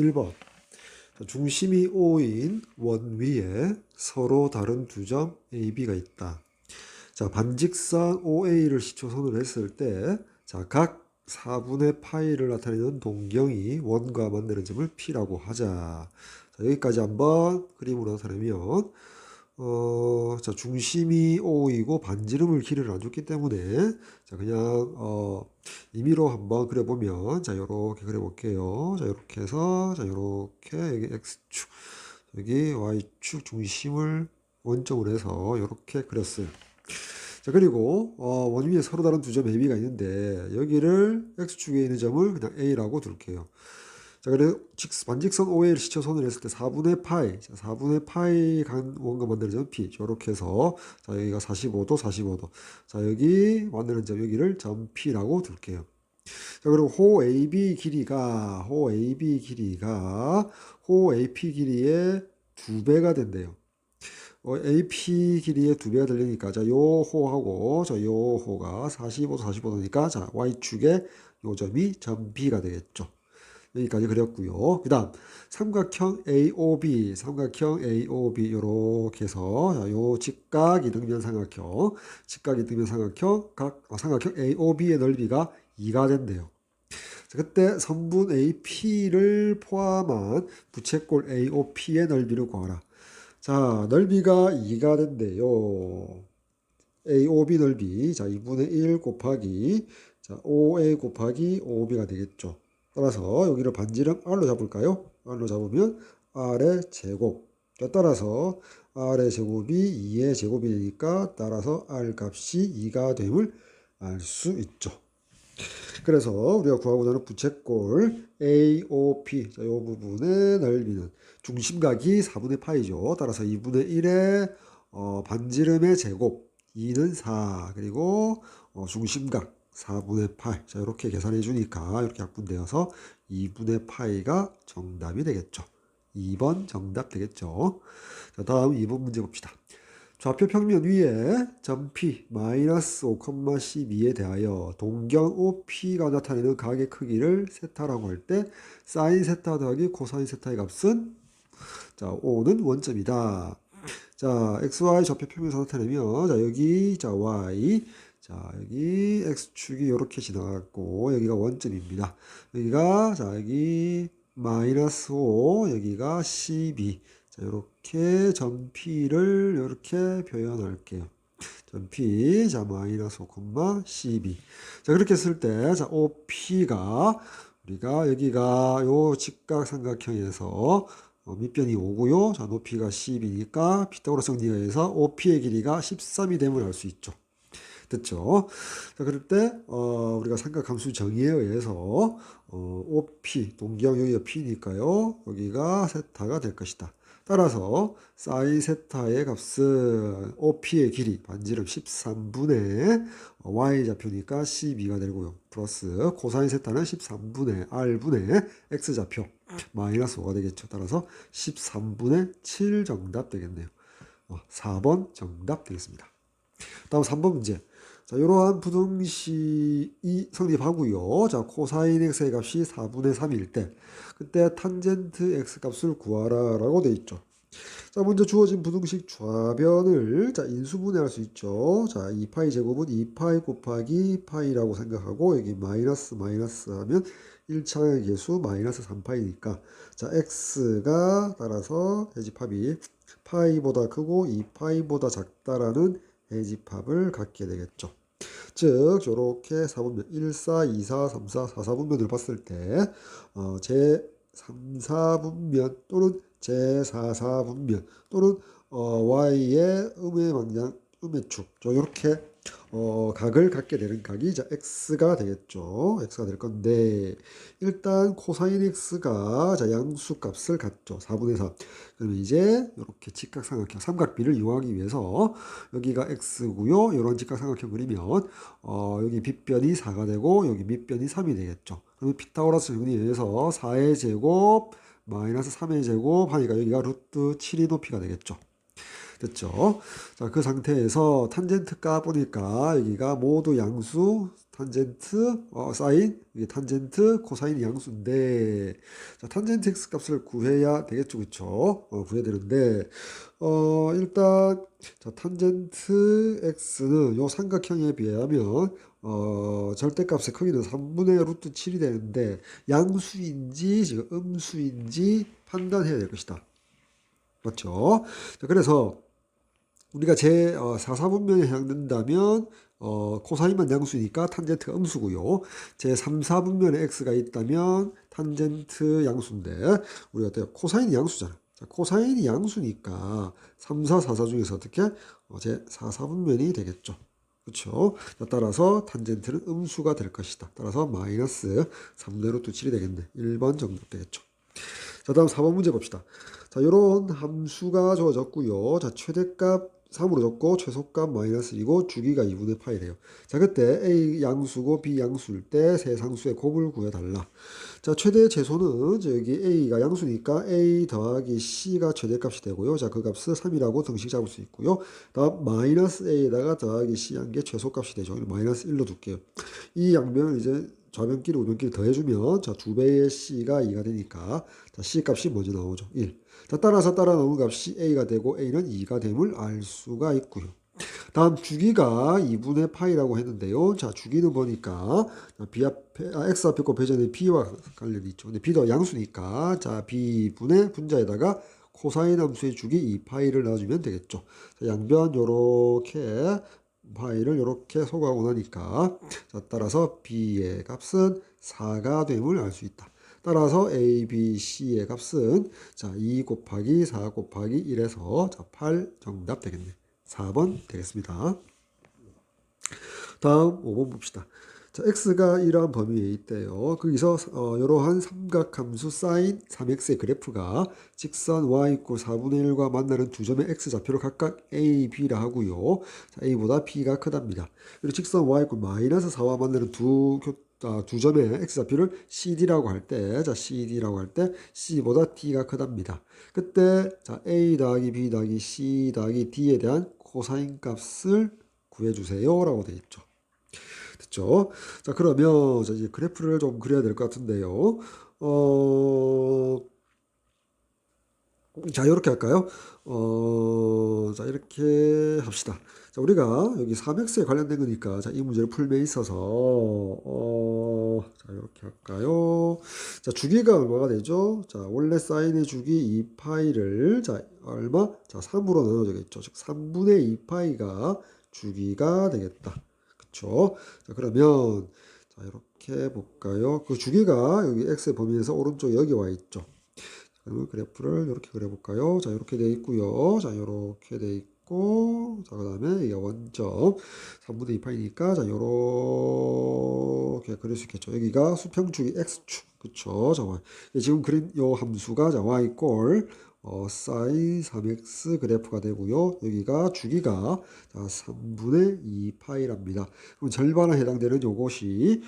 1번. 중심이 O인 원 위에 서로 다른 두 점 A, B가 있다. 자, 반직선 OA를 시초선으로 했을 때, 자, 각 4분의 파이를 나타내는 동경이 원과 만나는 점을 P라고 하자. 자, 여기까지 한번 그림으로 나타내면, 자, 중심이 O이고 반지름을 길이를 안 줬기 때문에, 자, 그냥, 임의로 한번 그려보면, 자, 요렇게 그려볼게요. 자, 요렇게 해서, 자, 요렇게, 여기 X축, 여기 Y축 중심을 원점으로 해서 요렇게 그렸어요. 자, 그리고 원 위에 서로 다른 두 점 AB가 있는데 여기를 X축에 있는 점을 그냥 A라고 둘게요. 자, 그래서 반직선 OA를 시초선을 했을 때 4분의 파이, 자, 4분의 파이 간 원과 만드는 점 P, 이렇게 해서 자, 여기가 45도, 45도. 자, 여기 만드는 점 여기를 점 P라고 둘게요. 자, 그리고 호 AB 길이가 호 AP 길이의 2배가 된대요. AP 길이의 2배가 되려니까 자, 요 호하고 요 호가 45도 45도니까 자, Y축에 요 점이 점 B가 되겠죠. 여기까지 그렸고요. 그 다음 삼각형 AOB 요렇게 해서 자, 요 직각 이등변 삼각형 삼각형 AOB의 넓이가 2가 된대요. 자, 그때 선분 AP를 포함한 부채꼴 AOP의 넓이를 구하라. 자, 넓이가 2가 된대요. AOB 넓이. 자, 2분의 1 곱하기, 자, OA 곱하기 OB가 되겠죠. 따라서 여기를 반지름 R로 잡을까요? R로 잡으면 R의 제곱. 자, 따라서 R의 제곱이 2의 제곱이 되니까 따라서 R 값이 2가 됨을 알 수 있죠. 그래서 우리가 구하고자 하는 부채꼴 AOP, 자, 이 부분의 넓이는 중심각이 4분의 파이죠. 따라서 2분의 1의 반지름의 제곱 2는 4, 그리고 중심각 4분의 8. 자, 이렇게 계산해 주니까 이렇게 약분되어서 2분의 파이가 정답이 되겠죠. 2번 정답 되겠죠. 자, 다음 2번 문제 봅시다. 좌표 평면 위에 점 P 마이너스 5,12에 대하여 동경 OP가 나타내는 각의 크기를 세타라고 할 때 사인 세타 더하기 코사인 세타의 값은 자, O는 원점이다. 자, XY 좌표 평면에서 나타내면 자, 여기 자, Y 자, 여기 X축이 이렇게 지나갔고 여기가 원점입니다. 여기가 자, 여기 마이너스 5 여기가 12. 자, 이렇게 점 P를 이렇게 표현할게요. 점 P, 자, 마이너스 5,12. 자, 그렇게 했을 때, 자, OP가, 우리가 여기가 요 직각삼각형에서 밑변이 5고요. 자, 높이가 10이니까 피타고라스 정리에 의해서 OP의 길이가 13이 됨을 알 수 있죠. 됐죠? 자, 그럴 때, 우리가 삼각함수 정의에 의해서, OP, 동기항 여기가 P니까요. 여기가 세타가 될 것이다. 따라서, 사인 세타의 값은 OP의 길이, 반지름 13분의 Y좌표니까 12가 되고요. 플러스, 코사인 세타는 13분의 R분의 X좌표, 마이너스 5가 되겠죠. 따라서 13분의 7 정답 되겠네요. 4번 정답 되겠습니다. 다음 3번 문제. 자, 이러한 부등식이 성립하고요. 자, 코사인 x의 값이 4분의 3일 때, 그때 탄젠트 x 값을 구하라 라고 돼 있죠. 자, 먼저 주어진 부등식 좌변을 자, 인수분해할 수 있죠. 자, 2파이 제곱은 2파이 곱하기 파이라고 생각하고 여기 마이너스 하면 1차의 개수 마이너스 3파이니까 자, x가 따라서 해집합이 파이보다 크고 2파이보다 작다라는 해집합을 갖게 되겠죠. 즉 이렇게 4분면 1, 4, 2, 4, 3, 4, 4, 4분면을 봤을 때 제 3, 4분면 또는 제 4, 4분면 또는 Y의 음의 방향, 음의 축 이렇게 각을 갖게 되는 각이 자 X가 되겠죠. X가 될 건데 일단 코사인 X가 자 양수값을 갖죠. 4분의 3. 그러면 이제 이렇게 직각삼각형 삼각비를 이용하기 위해서 여기가 X고요. 이런 직각삼각형 그리면 여기 빗변이 4가 되고 여기 밑변이 3이 되겠죠. 그러면 피타고라스 정리에 의해서 4의 제곱 마이너스 3의 제곱 하니까 여기가 루트 7이 높이가 되겠죠. 됐죠? 자, 그 상태에서 탄젠트 까보니까 여기가 모두 양수 탄젠트 사인, 이게 탄젠트 코사인 양수인데, 자, 탄젠트 x 값을 구해야 되겠죠, 그쵸? 구해야 되는데, 일단, 자, 탄젠트 x는 요 삼각형에 비하면, 절대값의 크기는 3분의 루트 7이 되는데, 양수인지, 지금 음수인지 판단해야 될 것이다. 맞죠? 자, 그래서, 우리가 제 4사분면에 해당된다면 코사인만 양수니까 탄젠트가 음수고요. 제 3, 4분면에 x가 있다면 탄젠트 양수인데 우리가 어때요? 코사인이 양수잖아. 자, 코사인이 양수니까 3, 4, 4, 4 중에서 어떻게? 제 4, 4분면이 되겠죠. 그렇죠? 따라서 탄젠트는 음수가 될 것이다. 따라서 마이너스 3분의 루트 7이 되겠네. 1번 정답 되겠죠. 자, 다음 4번 문제 봅시다. 자, 요런 함수가 주어졌고요. 자, 최대값 3으로 줬고 최소값 마이너스 1이고 주기가 2분의 파이래요. 자, 그때 A 양수고 B 양수일 때 세 상수의 곱을 구해달라. 자, 최대 최소는 여기 A가 양수니까 A 더하기 C가 최대값이 되고요. 자, 그 값을 3이라고 등식 잡을 수 있고요. 다음 마이너스 A에다가 더하기 C 한 게 최소값이 되죠. 마이너스 1로 둘게요. 이 양변을 이제 좌변끼리 우변끼리 더해주면 자, 2배의 C가 2가 되니까 자, C 값이 먼저 나오죠. 1. 자, 따라서 따라 나오는 값이 A가 되고 A는 2가 됨을 알 수가 있고요. 다음 주기가 2분의 파이라고 했는데요. 자, 주기는 보니까 B 앞에, X 앞에 거 배전에 B와 관련이 있죠. 근데 B도 양수니까 자, B분의 분자에다가 코사인 함수의 주기 2파이를 넣어주면 되겠죠. 자, 양변 요렇게 파이를 이렇게 소거하고 나니까 자, 따라서 B의 값은 4가 됨을 알 수 있다. 따라서 A, B, C의 값은 자, 2 곱하기 4 곱하기 1에서 자, 8 정답 되겠네. 4번 되겠습니다. 다음 5번 봅시다. 자, x가 이러한 범위에 있대요. 거기서 이러한 삼각함수 사인 3x의 그래프가 직선 y = 4분의 1과 만나는 두 점의 x좌표를 각각 a, b라 하고요. 자, a보다 b가 크답니다. 그리고 직선 y = 마이너스 4와 만나는 두 점의 x좌표를 cd라고 할 때, 자, cd라고 할 때 c보다 d가 크답니다. 그때 자, a 더하기 b 더하기 c 더하기 d에 대한 코사인 값을 구해주세요 라고 되어 있죠. 됐죠? 자, 그러면 이제 그래프를 좀 그려야 될 것 같은데요. 자, 이렇게 할까요? 자, 이렇게 합시다. 자, 우리가 여기 3x에 관련된 거니까, 자, 이 문제를 풀면 있어서, 자, 이렇게 할까요? 자, 주기가 얼마가 되죠? 자, 원래 사인의 주기 2파이를, 자, 얼마? 자, 3으로 나눠주겠죠. 즉, 3분의 2파이가 주기가 되겠다. 그쵸? 자, 그러면, 자, 이렇게 해볼까요? 그 주기가 여기 x의 범위에서 오른쪽 여기 와 있죠. 그러면 그래프를 이렇게 그려볼까요? 자, 이렇게 돼 있고요. 자, 이렇게 돼 있고, 자, 그 다음에 이게 원점 3분의 2파이니까, 자, 이렇게 그릴 수 있겠죠. 여기가 수평축이 x축, 그쵸? 자, 지금 그린 요 함수가, 자, y 꼴 사인 3x 그래프가 되고요. 여기가 주기가 자, 3분의 2파이랍니다. 그럼 절반에 해당되는 요것이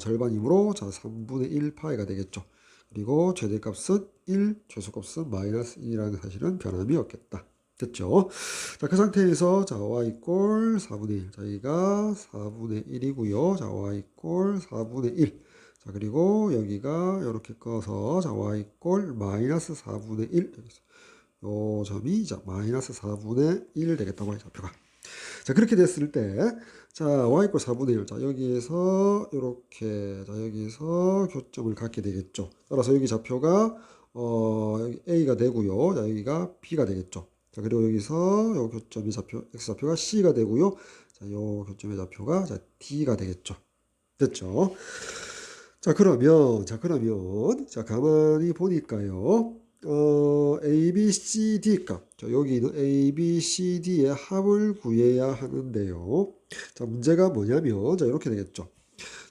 절반이므로 자, 3분의 1파이가 되겠죠. 그리고 최대값은 1, 최소값은 마이너스 1이라는 사실은 변함이 없겠다. 됐죠? 자, 그 상태에서 자, y 꼴 4분의 1. 자, 여기가 4분의 1이고요. 자, y 꼴 4분의 1. 자, 그리고 여기가 이렇게 꺼서 자, y 꼴 마이너스 4분의 1. 요 점이 자, 마이너스 4분의 1 되겠다고 요 좌표가. 자, 그렇게 됐을 때, 자, y = 4분의 1. 자, 여기에서, 이렇게, 자, 여기서 교점을 갖게 되겠죠. 따라서 여기 좌표가, 여기 a가 되고요. 자, 여기가 b가 되겠죠. 자, 그리고 여기서, 요 교점의 좌표, x좌표가 c가 되고요. 자, 요 교점의 좌표가, 자, d가 되겠죠. 됐죠. 자, 그러면, 자, 가만히 보니까요. A, B, C, D 값. 자, 여기는 A, B, C, D의 합을 구해야 하는데요. 자, 문제가 뭐냐면, 자, 이렇게 되겠죠.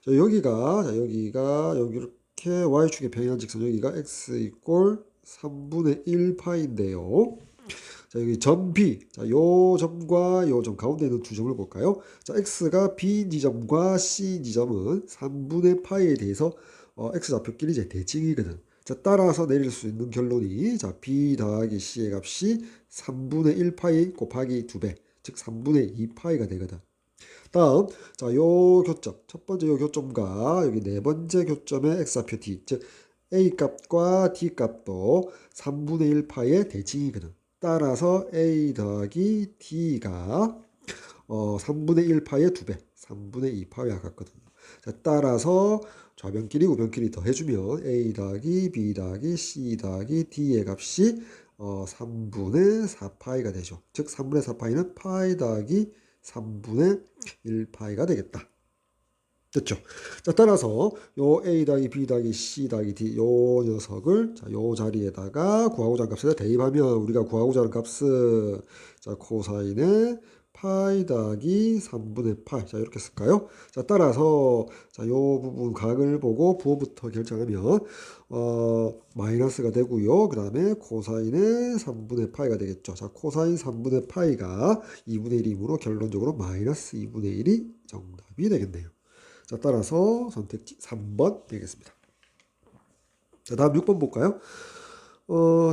자, 여기가, 여기 이렇게 Y축의 평행한 직선, 여기가 X = 3분의 1파인데요. 자, 여기 점 B. 자, 요 점과 요 점 가운데 있는 두 점을 볼까요? 자, X가 B인 지점과 C인 지점은 3분의 파이에 대해서 X좌표끼리 이제 대칭이거든. 자, 따라서 내릴 수 있는 결론이 자, B 더하기 C의 값이 3분의 1파이 곱하기 2배, 즉 3분의 2파이가 되거든. 다음, 자, 요 교점, 첫 번째 요 교점과 여기 네 번째 교점의 x좌표 d, 즉 a 값과 d 값도 3분의 1 파이의 대칭이거든. 따라서 a 더하기 d가 3분의 1 파이의 2배, 3분의 2 파이에 가깝거든요. 자, 따라서 좌변끼리 우변끼리 더해주면 a 더하기 b 더하기 c 더하기 d의 값이 3분의 4 파이가 되죠. 즉 3분의 4 파이는 파이 더하기 3분의 1 파이가 되겠다. 됐죠? 자, 따라서 요 a 더하기 b 더하기 c 더하기 d 요 녀석을 자, 요 자리에다가 구하고자 하는 값에다 대입하면 우리가 구하고자 하는 값은 자, 코사인의 파이 더하기 3분의 파이. 자, 이렇게 쓸까요? 자, 따라서 자, 요 부분 각을 보고 부호부터 결정하면 마이너스가 되고요. 그 다음에 코사인의 3분의 파이가 되겠죠. 자, 코사인 3분의 파이가 2분의 1이므로 결론적으로 마이너스 2분의 1이 정답이 되겠네요. 자, 따라서 선택지 3번 되겠습니다. 자, 다음 6번 볼까요?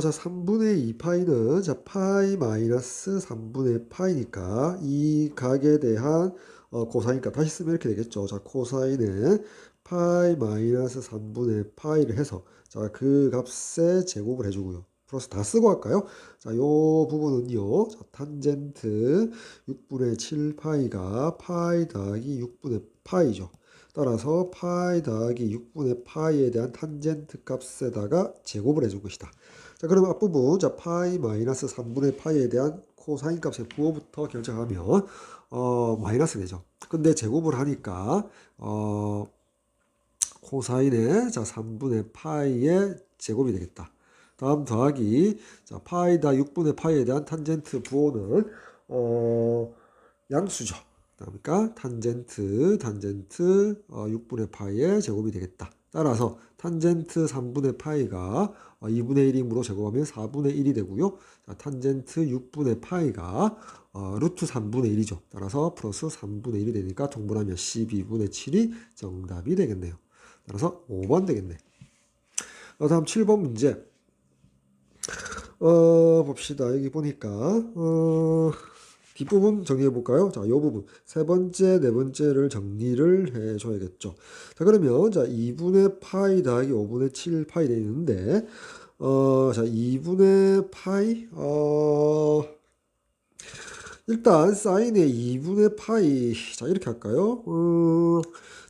자, 3분의 2 파이는 자, 파이 마이너스 3분의 파이니까 이 각에 대한 코사인값 다시 쓰면 이렇게 되겠죠. 자, 코사인은 파이 마이너스 3분의 파이를 해서 자, 그 값에 제곱을 해주고요. 플러스 다 쓰고 할까요? 자, 요 부분은요. 자, 탄젠트 6분의 7 파이가 파이 더하기 6분의 파이죠. 따라서 파이 더하기 6분의 파이에 대한 탄젠트 값에다가 제곱을 해줄 것이다. 자, 그럼 앞부분 자 파이 마이너스 3분의 파이에 대한 코사인 값의 부호부터 결정하면 마이너스 되죠. 근데 제곱을 하니까 코사인의 자 3분의 파이의 제곱이 되겠다. 다음 더하기 자 파이다 6분의 파이에 대한 탄젠트 부호는 양수죠. 그러니까 탄젠트 6분의 파이의 제곱이 되겠다. 따라서 탄젠트 3분의 파이가 2분의 1이므로 제곱하면 4분의 1이 되고요. 자, 탄젠트 6분의 파이가 루트 3분의 1이죠. 따라서 플러스 3분의 1이 되니까 통분하면 12분의 7이 정답이 되겠네요. 따라서 5번 되겠네. 다음 7번 문제. 봅시다. 여기 보니까 뒷부분 정리해 볼까요? 자, 이 부분 세 번째, 네 번째를 정리를 해 줘야겠죠. 자, 그러면 자, 2분의 파이 더하기 5분의 7 파이 되어 있는데 자, 2분의 파이 일단 사인의 2분의 파이 자, 이렇게 할까요?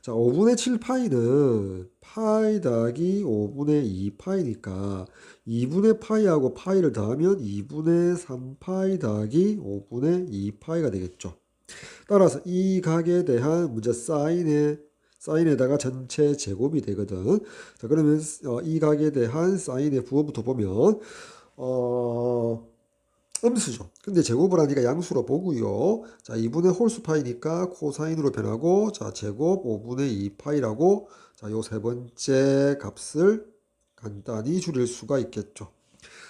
자, 5분의 7 파이는 파이 더하기 5분의 2 파이니까 2분의 파이하고 파이를 더하면 2분의 3 파이 더하기 5분의 2 파이가 되겠죠. 따라서 이 각에 대한 문제 사인에다가 전체 제곱이 되거든. 자, 그러면 이 각에 대한 사인의 부호부터 보면 음수죠. 근데 제곱을 하니까 양수로 보고요. 자, 2분의 홀수 파이니까 코사인으로 변하고 자, 제곱 5분의 2 파이라고 자, 요 세 번째 값을 간단히 줄일 수가 있겠죠.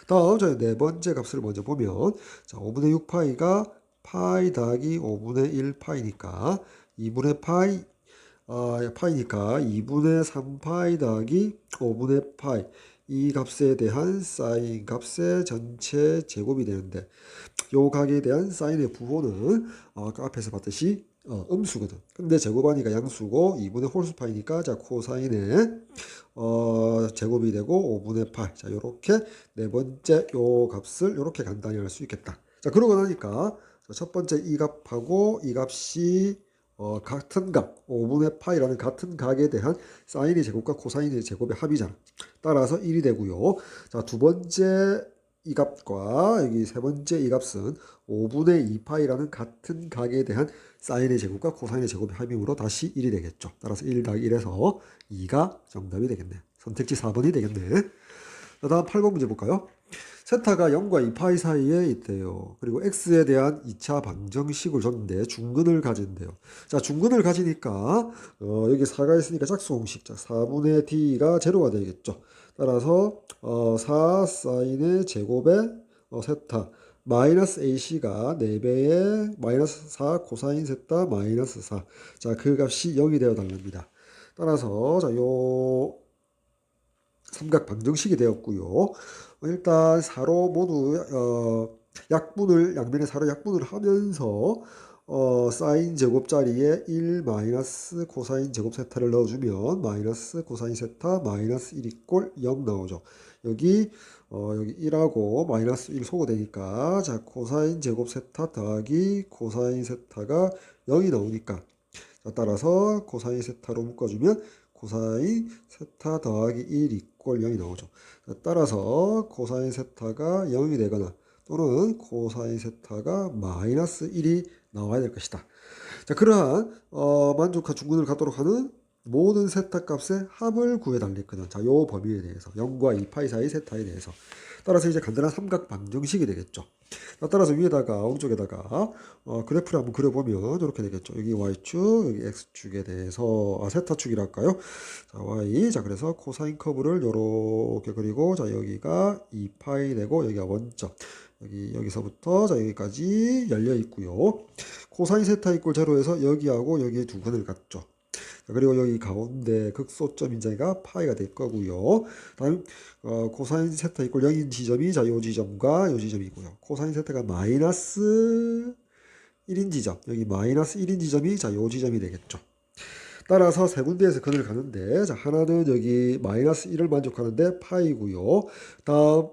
다음 자, 네 번째 값을 먼저 보면 자, 5분의 6 파이가 파이 더하기 5분의 1 파이니까 2분의 파이니까 2분의 3 파이 더하기 5분의 파이 이 값에 대한 사인 값의 전체 제곱이 되는데 요 각에 대한 사인의 부호는 아까 앞에서 봤듯이 음수거든. 근데 제곱하니까 양수고 2분의 홀수파이니까 자 코사인의 제곱이 되고 5분의 8. 자 요렇게 네 번째 요 값을 요렇게 간단히 할 수 있겠다. 자 그러고 나니까 첫 번째 이 값하고 이 값이 같은 각 5분의 파이라는 같은 각에 대한 사인의 제곱과 코사인의 제곱의 합이잖아. 따라서 1이 되고요. 자, 두 번째 이 값과 여기 세 번째 이 값은 5분의 2파이라는 같은 각에 대한 사인의 제곱과 코사인의 제곱의 합이므로 다시 1이 되겠죠. 따라서 1 더하기 1에서 2가 정답이 되겠네. 선택지 4번이 되겠네. 자, 다음 8번 문제 볼까요? 세타가 0과 2파이 사이에 있대요. 그리고 x에 대한 2차 방정식을 줬는데 중근을 가진대요. 자, 중근을 가지니까 여기 4가 있으니까 짝수공식. 자, 4분의 d가 제로가 되겠죠. 따라서 4 사인의 제곱에 세타 마이너스 ac가 4배의 마이너스 4 코사인 세타 마이너스 4. 자, 그 값이 0이 되어 달랍니다. 따라서 자, 요 삼각 방정식이 되었고요. 일단 사로 모두 양면의 사로 약분을 하면서 사인 제곱 자리에 1 마이너스 코사인 제곱 세타를 넣어주면 마이너스 코사인 세타 마이너스 1 이꼴 0 나오죠. 여기 1하고 마이너스 1 소거되니까 자 코사인 제곱 세타 더하기 코사인 세타가 0이 나오니까 자, 따라서 코사인 세타로 묶어주면 코사인 세타 더하기 1 이꼴 0이 나오죠. 자, 따라서 코사인 세타가 0이 되거나 또는 코사인 세타가 마이너스 1이 나와야 될 것이다. 자, 그러한 만족한 중근을 갖도록 하는 모든 세타 값의 합을 구해달라 했거든. 자, 요 범위에 대해서 0과 2파이 사이 세타에 대해서 따라서 이제 간단한 삼각 방정식이 되겠죠. 따라서 위에다가 오른쪽에다가 그래프를 한번 그려보면 이렇게 되겠죠. 여기 y축, 여기 x축에 대해서 세타축이라 할까요? 자, y. 자, 그래서 코사인 커브를 이렇게 그리고 자, 여기가 2파이 되고 여기가 원점. 여기서부터 자, 여기까지 열려 있고요. 코사인 세타 이꼴 제로에서 여기하고 여기에 두 근을 갖죠. 자, 그리고 여기 가운데 극소점인 자리가 파이가 될 거고요. 다음 코사인 세타 이꼴 0인 지점이 자, 요 지점과 요 지점이고요. 코사인 세타가 마이너스 1인 지점, 여기 마이너스 1인 지점이 자, 요 지점이 되겠죠. 따라서 세 군데에서 근을 가는데 자, 하나는 여기 마이너스 1을 만족하는데 파이고요. 다음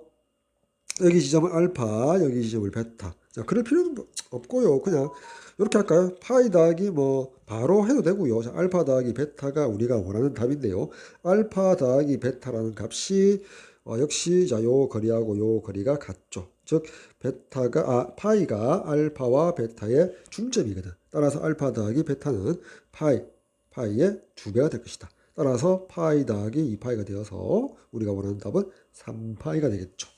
여기 지점은 알파, 여기 지점을 베타. 자, 그럴 필요는 없고요. 그냥 이렇게 할까요? 파이 더하기 뭐 바로 해도 되고요. 자, 알파 더하기 베타가 우리가 원하는 답인데요. 알파 더하기 베타라는 값이 역시 자, 요 거리하고 요 거리가 같죠. 즉 파이가 알파와 베타의 중점이거든. 따라서 알파 더하기 베타는 파이의 2배가 될 것이다. 따라서 파이 더하기 2파이가 되어서 우리가 원하는 답은 3파이가 되겠죠.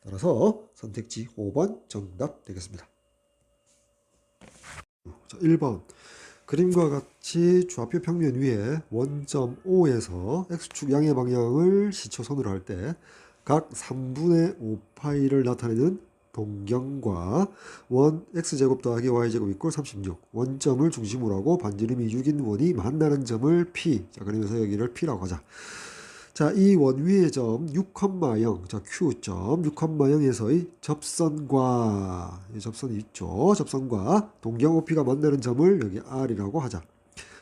따라서 선택지 5번 정답 되겠습니다. 자, 1번 그림과 같이 좌표 평면 위에 원점 O에서 X축 양의 방향을 시초선으로 할 때 각 3분의 5파이를 나타내는 동경과 원 X제곱 더하기 Y제곱 이꼴 36 원점을 중심으로 하고 반지름이 6인 원이 만나는 점을 P. 자, 그러면서 여기를 P라고 하자. 자, 이 원 위의 점 6,0, 자, Q점 6,0에서의 접선과, 이 접선이 있죠. 접선과 동경 OP가 만나는 점을 여기 R이라고 하자.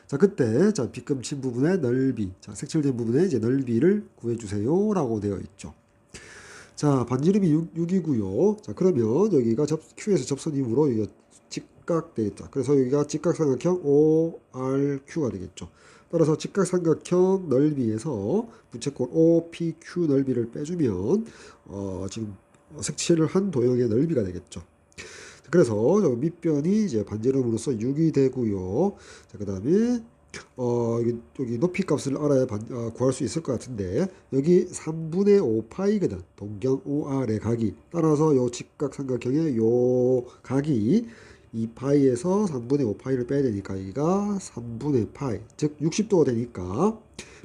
자, 그때, 자, 빗금친 부분의 넓이, 자, 색칠된 부분의 이제 넓이를 구해주세요. 라고 되어 있죠. 자, 반지름이 6이고요. 자, 그러면 여기가 Q에서 접선이므로 여기가 직각 되겠죠. 그래서 여기가 직각삼각형 ORQ가 되겠죠. 따라서 직각삼각형 넓이에서 부채꼴 OPQ 넓이를 빼주면 지금 색칠을 한 도형의 넓이가 되겠죠. 그래서 밑변이 이제 반지름으로서 6이 되고요. 자, 그다음에 여기 높이 값을 알아야 구할 수 있을 것 같은데 여기 3분의 5파이거든. 동경 OR의 각이. 따라서 요 직각삼각형의 요 각이 2파이에서 3분의 5파이를 빼야 되니까 여기가 3분의 파이, 즉 60도가 되니까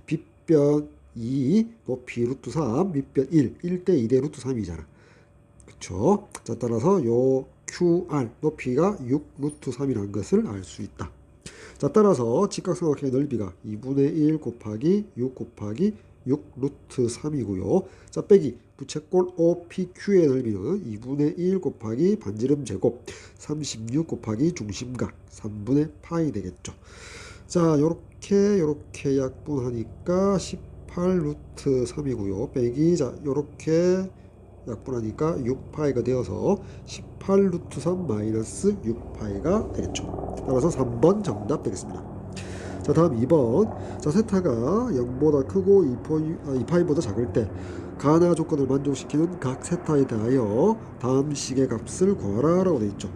빗변 2, 높이 루트 3, 밑변 1, 1대 2대 루트 3이잖아. 그쵸? 자, 따라서 요 QR, 높이가 6 루트 3이라는 것을 알 수 있다. 자, 따라서 직각삼각형의 넓이가 2분의 1 곱하기 6 곱하기 6 루트 3이고요. 자, 빼기 부채꼴 OPQ의 넓이는 2분의 1 곱하기 반지름 제곱 36 곱하기 중심각 3분의 파이 되겠죠. 자, 요렇게 약분하니까 18 루트 3이고요. 빼기 자, 요렇게 약분하니까 6파이가 되어서 18 루트 3 마이너스 6파이가 되겠죠. 따라서 3번 정답 되겠습니다. 자, 다음 2번. 자, 세타가 0보다 크고 2파이보다 작을 때 가나 조건을 만족시키는 각 세타에 대하여 다음 식의 값을 구하라 라고 되어 있죠.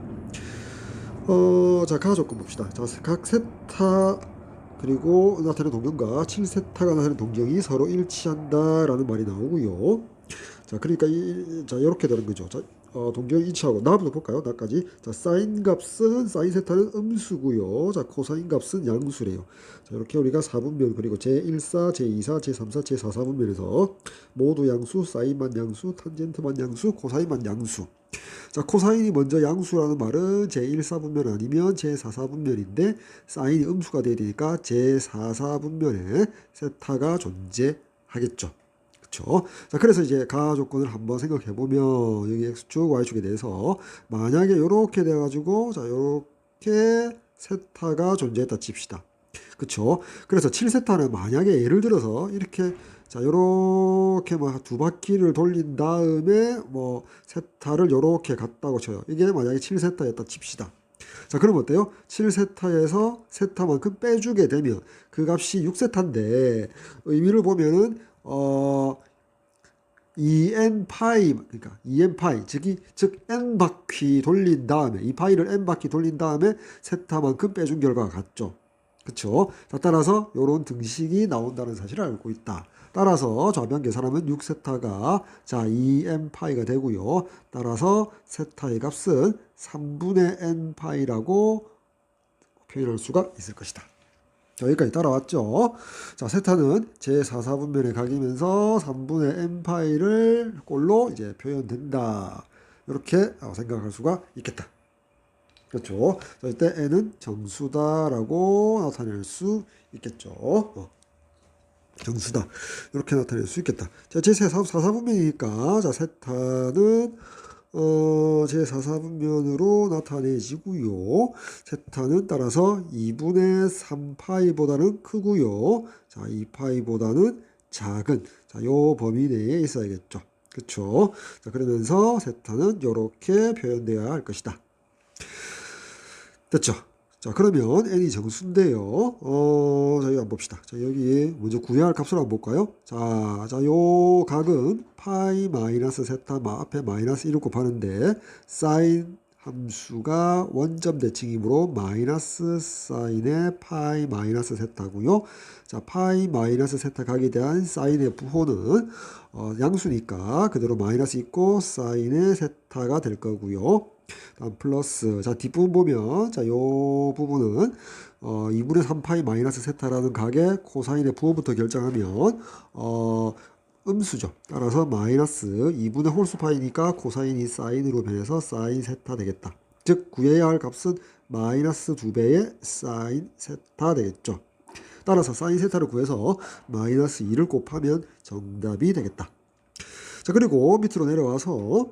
자, 가나 조건 봅시다. 자, 각 세타 그리고 나타내는 동경과 7세타가 나타내는 동경이 서로 일치한다 라는 말이 나오고요. 자, 그러니까 자, 이렇게 되는 거죠. 자, 동경 일치하고 나부터 볼까요? 나까지. 자, 사인 값은 사인 세타는 음수고요. 자, 코사인 값은 양수래요. 자, 이렇게 우리가 4분면 그리고 제1사, 제2사, 제3사, 제4, 4분면에서 모두 양수, 사인만 양수, 탄젠트만 양수, 코사인만 양수. 자, 코사인이 먼저 양수라는 말은 제1사분면 아니면 제4사분면인데 사인이 음수가 돼야 되니까 제4사분면에 세타가 존재하겠죠. 그렇죠? 자, 그래서 이제 가나 조건을 한번 생각해 보면 여기 x축, y축에 대해서 만약에 이렇게 돼 가지고 자, 요렇게 세타가 존재했다 칩시다. 그쵸? 그래서 7세타는 만약에 예를 들어서 이렇게 자 요렇게 뭐 두 바퀴를 돌린 다음에 뭐 세타를 요렇게 갔다고 쳐요. 이게 만약에 7세타였다 칩시다. 자 그럼 어때요? 7세타에서 세타만큼 빼주게 되면 그 값이 6세타인데 의미를 보면은 2n 파이 그러니까 2n 파이 즉 n 바퀴 돌린 다음에 이 파이를 n 바퀴 돌린 다음에 세타만큼 빼준 결과가 같죠. 그쵸? 자, 따라서 요런 등식이 나온다는 사실을 알고 있다. 따라서 좌변 계산하면 6세타가 자 2n 파이가 되고요. 따라서 세타의 값은 3분의 n 파이라고 표현할 수가 있을 것이다. 자, 여기까지 따라왔죠. 자, 세타는 제4사분면에 각이면서 3분의 n 파이를 꼴로 이제 표현된다. 이렇게 생각할 수가 있겠다. 그렇죠. 자, 이때 n은 정수다라고 나타낼 수 있겠죠. 정수다. 이렇게 나타낼 수 있겠다. 자, 제4사분면이니까 자, 세타는 제4사분면으로 나타내지고요. 세타는 따라서 2분의 3파이보다는 크고요. 자, 2파이보다는 작은 자, 요 범위 내에 있어야겠죠. 그렇죠? 자, 그러면서 세타는 이렇게 표현되어야 할 것이다. 됐죠? 자, 그러면 n이 정수인데요. 자, 여기 한번 봅시다. 자, 여기 먼저 구해야 할 값을 한번 볼까요? 자, 요 각은 파이 마이너스 세타 앞에 마이너스 1을 곱하는데 사인 함수가 원점 대칭이므로 마이너스 사인의 파이 마이너스 세타고요. 자, 파이 마이너스 세타 각에 대한 사인의 부호는 양수니까 그대로 마이너스 있고 사인의 세타가 될 거고요. 다음 플러스 자 뒷부분 보면 자 요 부분은 2분의 3파이 마이너스 세타라는 각의 코사인의 부호부터 결정하면 음수죠. 따라서 마이너스 2분의 홀수파이니까 코사인이 사인으로 변해서 사인 세타 되겠다. 즉 구해야 할 값은 마이너스 2배의 사인 세타 되겠죠. 따라서 사인 세타를 구해서 마이너스 2를 곱하면 정답이 되겠다. 자 그리고 밑으로 내려와서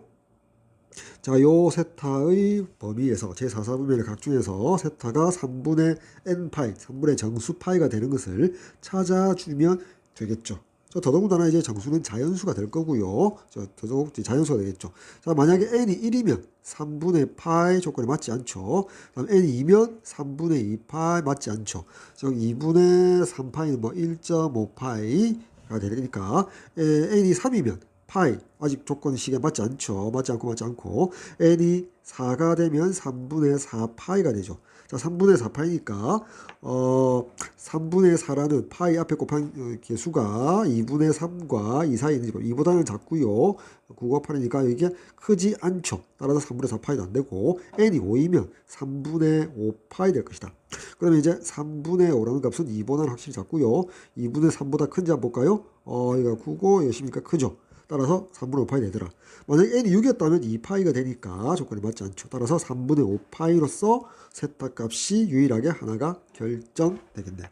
자, 요 세타의 범위에서 제4사분면의 각 중에서 세타가 3분의 n파이, 3분의 정수파이가 되는 것을 찾아주면 되겠죠. 더더군다나 이제 정수는 자연수가 될 거고요. 더더욱 자연수가 되겠죠. 자, 만약에 n이 1이면 3분의 파이 조건에 맞지 않죠. 다음 n이 2면 3분의 2파이 맞지 않죠. 즉 2분의 3파이는 뭐 1.5파이가 되니까 n이 3이면 파이 아직 조건식에 맞지 않죠. 맞지 않고 n이 4가 되면 3분의 4파이가 되죠. 자 3분의 4파이니까 3분의 4라는 파이 앞에 곱한 개수가 2분의 3과 2 사이에 있는 2보다는 작고요. 9과 8이니까 이게 크지 않죠. 따라서 3분의 4파이도 안 되고 n이 5이면 3분의 5파이 될 것이다. 그러면 이제 3분의 5라는 값은 2보다는 확실히 작고요. 2분의 3보다 큰지 한번 볼까요? 이거 9고 이거 10이니까 크죠. 따라서 3분의 5파이 되더라. 만약에 n이 6이었다면 2파이가 되니까 조건이 맞지 않죠. 따라서 3분의 5파이로서 세타 값이 유일하게 하나가 결정되겠네.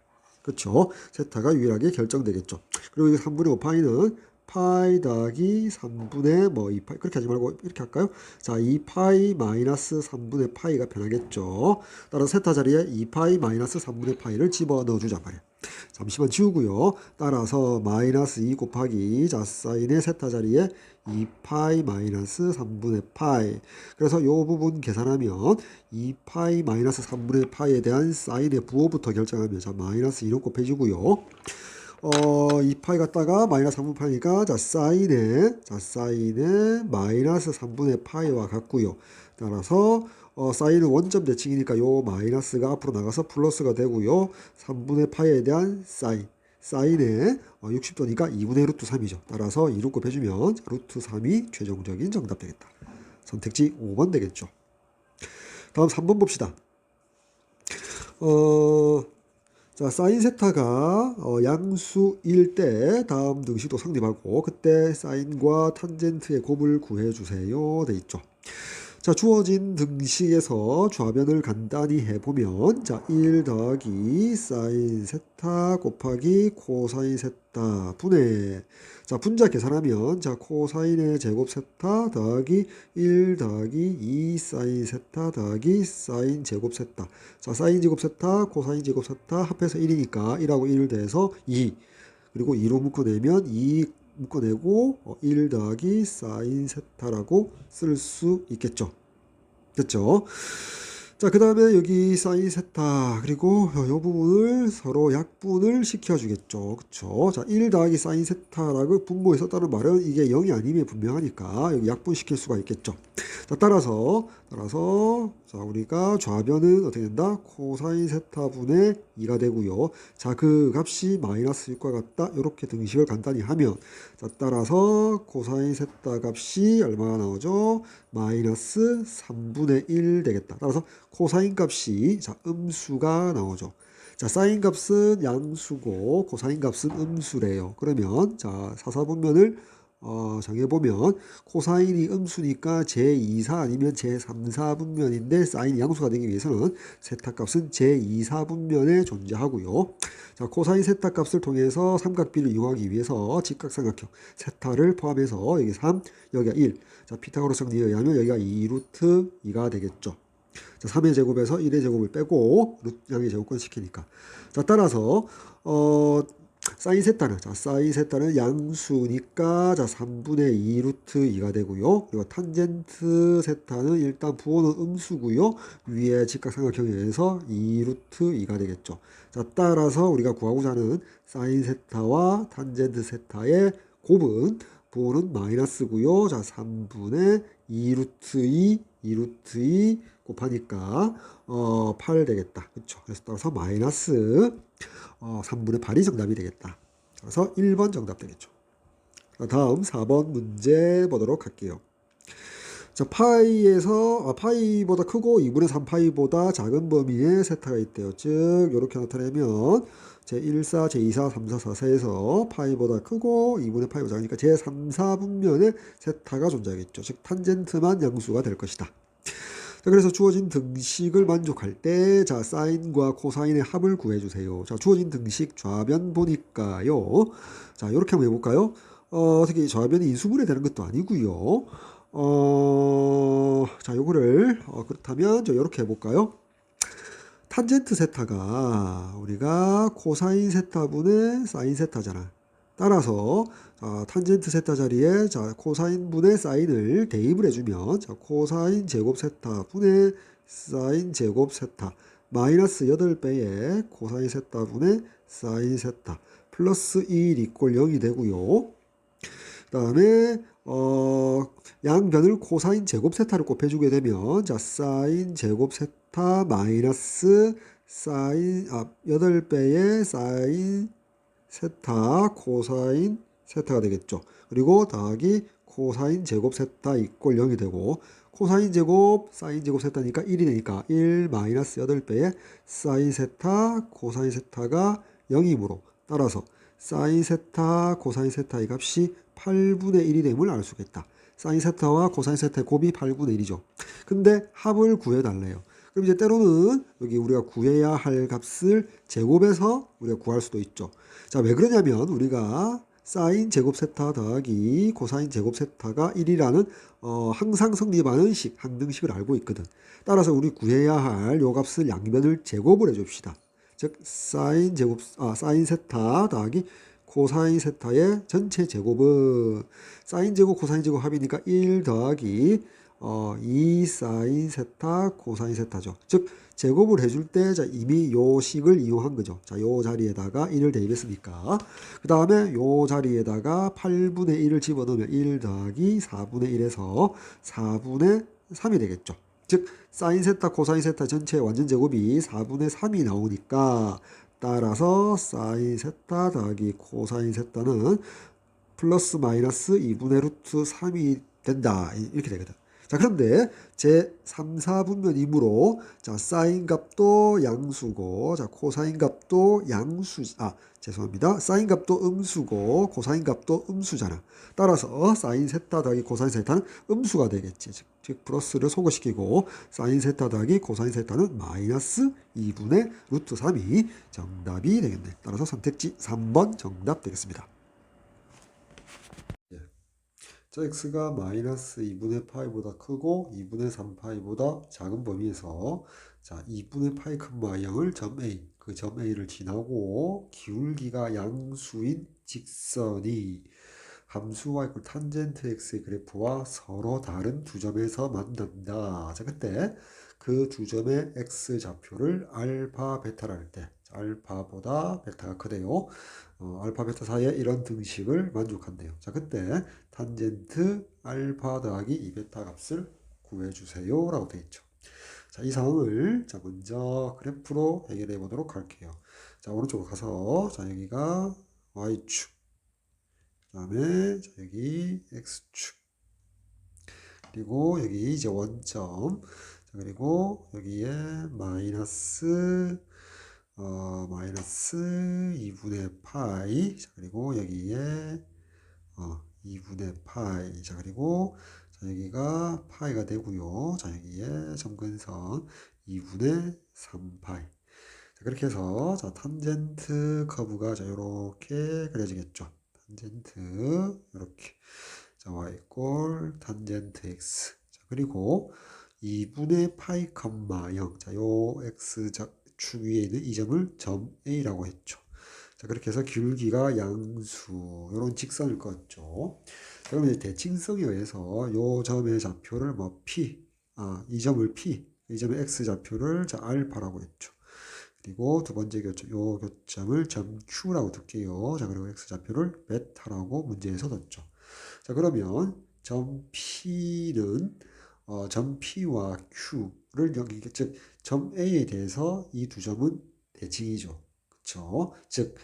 그렇죠? 세타가 유일하게 결정되겠죠. 그리고 이 3분의 5파이는 파이 더하기 3분의 뭐 2파이 그렇게 하지 말고 이렇게 할까요? 자 2파이 마이너스 3분의 파이가 변하겠죠. 따라서 세타 자리에 2파이 마이너스 3분의 파이를 집어넣어 주자 말이에요. 잠시만 지우고요. 따라서 마이너스 2 곱하기 자 사인의 세타 자리에 2파이 마이너스 3분의 파이. 그래서 이 부분 계산하면 2파이 마이너스 3분의 파이에 대한 사인의 부호부터 결정하면 자 마이너스 2로 곱해지고요. 2파이 갖다가 마이너스 3분의 파이니까 자 사인의 마이너스 3분의 파이와 같고요. 따라서 사인은 원점 대칭이니까 요 마이너스가 앞으로 나가서 플러스가 되고요. 3분의 파이에 대한 사인의 60도니까 2분의 루트 3이죠. 따라서 2로 곱해주면 루트 3이 최종적인 정답 되겠다. 선택지 5번 되겠죠. 다음 3번 봅시다. 자, 사인 세타가 양수일 때 다음 등식도 성립하고 그때 사인과 탄젠트의 곱을 구해주세요 돼 있죠. 자, 주어진 등식에서 좌변을 간단히 해보면, 자, 1 더하기 사인 세타 곱하기 코사인 세타 분의, 자, 분자 계산하면, 자, 코사인의 제곱 세타 더하기 1 더하기 2 사인 세타 더하기 사인 제곱 세타. 자, 사인 제곱 세타, 코사인 제곱 세타 합해서 1이니까 1하고 1을 더해서 2. 그리고 2로 묶어내면 2 묶어내고 1 더하기 사인 세타라고 쓸 수 있겠죠. 됐죠? 자, 그 다음에 여기 사인 세타 그리고 이 부분을 서로 약분을 시켜주겠죠. 그쵸? 자, 1 더하기 사인 세타라고 분모에 썼다는 말은 이게 0이 아님에 분명하니까 여기 약분시킬 수가 있겠죠. 자, 따라서 자, 우리가 좌변은 어떻게 된다? 코사인 세타분의 2가 되고요. 자, 그 값이 마이너스 6과 같다. 이렇게 등식을 간단히 하면, 자, 따라서 코사인 세타 값이 얼마가 나오죠? 마이너스 3분의 1 되겠다. 따라서 코사인 값이, 자, 음수가 나오죠. 자, 사인 값은 양수고 코사인 값은 음수래요. 그러면 자, 사사분면을 정해보면 코사인이 음수니까 제2사 아니면 제3사분면인데 사인이 양수가 되기 위해서는 세타값은 제2사분면에 존재하고요. 자, 코사인 세타값을 통해서 삼각비를 이용하기 위해서 직각삼각형 세타를 포함해서 여기 3, 여기가 1. 자, 피타고라스 정리에 의하면 여기가 2루트 2가 되겠죠. 자, 3의 제곱에서 1의 제곱을 빼고 양의 제곱권 시키니까. 자, 따라서 사인 세타는, 자, 사인 세타는 양수니까, 자, 3분의 2 루트 2가 되고요. 그리고 탄젠트 세타는 일단 부호는 음수고요. 위에 직각삼각형에 의해서 2 루트 2가 되겠죠. 자, 따라서 우리가 구하고자 하는 사인 세타와 탄젠트 세타의 곱은 부호는 마이너스고요. 자, 3분의 2 루트 2, 2 루트 2 곱하니까 8 되겠다. 그렇죠? 그래서 따라서 마이너스 3분의 8이 정답이 되겠다. 그래서 1번 정답 되겠죠. 다음 4번 문제 보도록 할게요. 자, 파이보다 크고 2분의 3파이보다 작은 범위의 세타가 있대요. 즉 이렇게 나타내면 제1사, 제2사, 3사, 4사에서 파이보다 크고 2분의 파이보다 작으니까 제3사분면의 세타가 존재하겠죠. 즉 탄젠트만 양수가 될 것이다. 자, 그래서 주어진 등식을 만족할 때, 자, 사인과 코사인의 합을 구해주세요. 자, 주어진 등식 좌변 보니까요. 자, 이렇게 한번 해볼까요? 어떻게 좌변이 인수분해 되는 것도 아니고요. 자, 요거를 그렇다면 저 이렇게 해볼까요? 탄젠트 세타가 우리가 코사인 세타분의 사인 세타잖아. 따라서 탄젠트 세타 자리에 자, 코사인 분의 사인을 대입을 해주면 자, 코사인 제곱 세타 분의 사인 제곱 세타 마이너스 8배의 코사인 세타 분의 사인 세타 플러스 1 이꼴 0이 되고요. 그 다음에 양변을 코사인 제곱 세타를 곱해주게 되면 자, 사인 제곱 세타 마이너스 사인 8배의 사인 세타 코사인 세타가 되겠죠. 그리고 더하기 코사인 제곱 세타 이꼴 0이 되고 코사인 제곱 사인 제곱 세타니까 1이 되니까 1 마이너스 8배의 사인 세타 코사인 세타가 0이므로 따라서 사인 세타 코사인 세타의 값이 8분의 1이 됨을 알 수가 있다. 사인 세타와 코사인 세타의 곱이 8분의 1이죠. 근데 합을 구해달래요. 그럼 이제 때로는 여기 우리가 구해야 할 값을 제곱해서 우리가 구할 수도 있죠. 자, 왜 그러냐면 우리가 사인 제곱 세타 더하기 코사인 제곱 세타가 1이라는 항상 성립하는 항등식을 알고 있거든. 따라서 우리 구해야 할 요 값을 양변을 제곱을 해줍시다. 즉 사인 세타 더하기 코사인 세타의 전체 제곱은 사인 제곱 코사인 제곱 합이니까 1 더하기 2 사인 세타 코사인 세타죠. 즉 제곱을 해줄 때 자, 이미 요 식을 이용한 거죠. 자, 요 자리에다가 1을 대입했으니까 그 다음에 요 자리에다가 8분의 1을 집어넣으면 1 더하기 4분의 1에서 4분의 3이 되겠죠. 즉 사인 세타 코사인 세타 전체 완전 제곱이 4분의 3이 나오니까 따라서 사인 세타 더하기 코사인 세타는 플러스 마이너스 2분의 루트 3이 된다. 이렇게 되거든. 자, 그런데 제 3, 4분면이므로 자, 사인 값도 양수고 자, 코사인 값도 죄송합니다. 사인 값도 음수고 코사인 값도 음수잖아. 따라서 사인 세타 더하기 코사인 세타는 음수가 되겠지. 즉 플러스를 소거시키고 사인 세타 더하기 코사인 세타는 마이너스 2분의 루트 3이 정답이 되겠네. 따라서 선택지 3번 정답 되겠습니다. 자, x가 마이너스 2분의 파이보다 크고 2분의 3파이보다 작은 범위에서 자, 2분의 파이 컴마 0을 점 A, 그 점 A를 지나고 기울기가 양수인 직선이 함수와 이퀄 탄젠트 x의 그래프와 서로 다른 두 점에서 만난다. 자, 그때 그 두 점의 x 좌표를 알파, 베타라 할 때, 알파보다 베타가 크대요. 알파, 베타 사이에 이런 등식을 만족한대요. 자, 그때 탄젠트 알파 더하기 2베타 값을 구해주세요. 라고 되어 있죠. 자, 이 상황을 자, 먼저 그래프로 해결해 보도록 할게요. 자, 오른쪽으로 가서 자, 여기가 y축, 그 다음에 여기 x축, 그리고 여기 이제 원점, 자, 그리고 여기에 마이너스 2분의 파이, 자, 그리고 여기에 2분의 파이, 자, 그리고 자, 여기가 파이가 되고요. 자, 여기에 점근선 2분의 3파이. 자, 그렇게 해서 자, 탄젠트 커브가 자, 이렇게 그려지겠죠. 탄젠트 이렇게. 자, y 꼴 탄젠트 x. 자, 그리고 2분의 파이 컴마 0. 자, 요 x 축 위에 있는 이 점을 점 A라고 했죠. 자, 그렇게 해서 기울기가 양수, 이런 직선을 그었죠. 자, 그러면 이제 대칭성에 의해서 요 점의 좌표를 뭐 이 점을 이 점의 x 좌표를 자, 알파라고 했죠. 그리고 두 번째 교점, 요 교점을 점 Q라고 둘게요. 자, 그리고 x 좌표를 베타라고 문제에서 뒀죠. 자, 그러면 점 P와 Q를 여기, 즉, 점 A에 대해서 이 두 점은 대칭이죠. 그쵸? 즉,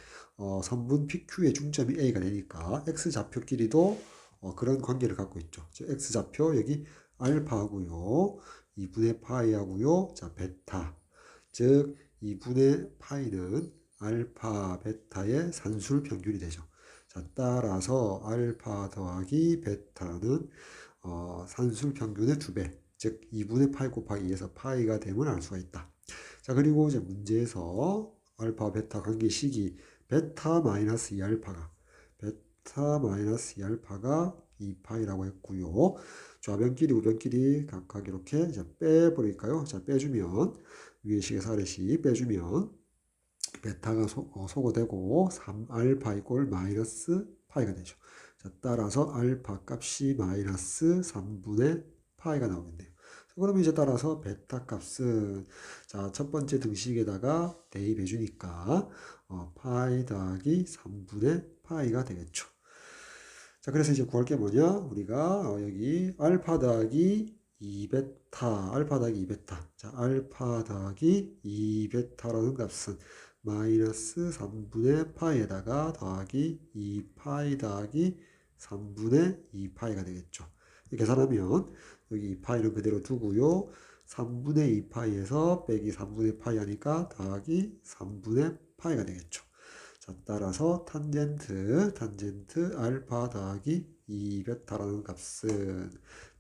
선분 PQ의 중점이 A가 되니까 X좌표끼리도 그런 관계를 갖고 있죠. 즉, X좌표 여기 알파하고요. 2분의 파이하고요. 자, 베타. 즉, 2분의 파이는 알파, 베타의 산술 평균이 되죠. 자, 따라서 알파 더하기 베타는 산술 평균의 2배, 즉 2분의 파이 곱하기 2에서 파이가 됨을 알 수가 있다. 자, 그리고 이제 문제에서 알파, 베타 관계식이 베타 마이너스 2알파가 2파이라고 했고요. 좌변끼리 우변끼리 각각 이렇게 이제 빼버릴까요? 자, 빼주면 위의 식에서 아래식 빼주면 베타가 소거되고 3알파 이꼴 마이너스 파이가 되죠. 자, 따라서 알파 값이 마이너스 3분의 파이가 나오겠네요. 그럼 이제 따라서 베타 값은 자, 첫 번째 등식에다가 대입해 주니까 파이 더하기 3분의 파이가 되겠죠. 자, 그래서 이제 구할 게 뭐냐? 우리가 여기 알파 더하기 2베타. 자, 알파 더하기 2베타라는 값은 마이너스 3분의 파이에다가 더하기 2파이 더하기 3분의 2파이가 되겠죠. 이렇게 계산하면 여기 2파이는 그대로 두고요. 3분의 2파이에서 빼기 3분의 파이 하니까 더하기 3분의 파이가 되겠죠. 자, 따라서 탄젠트 알파 더하기 2베타라는 값은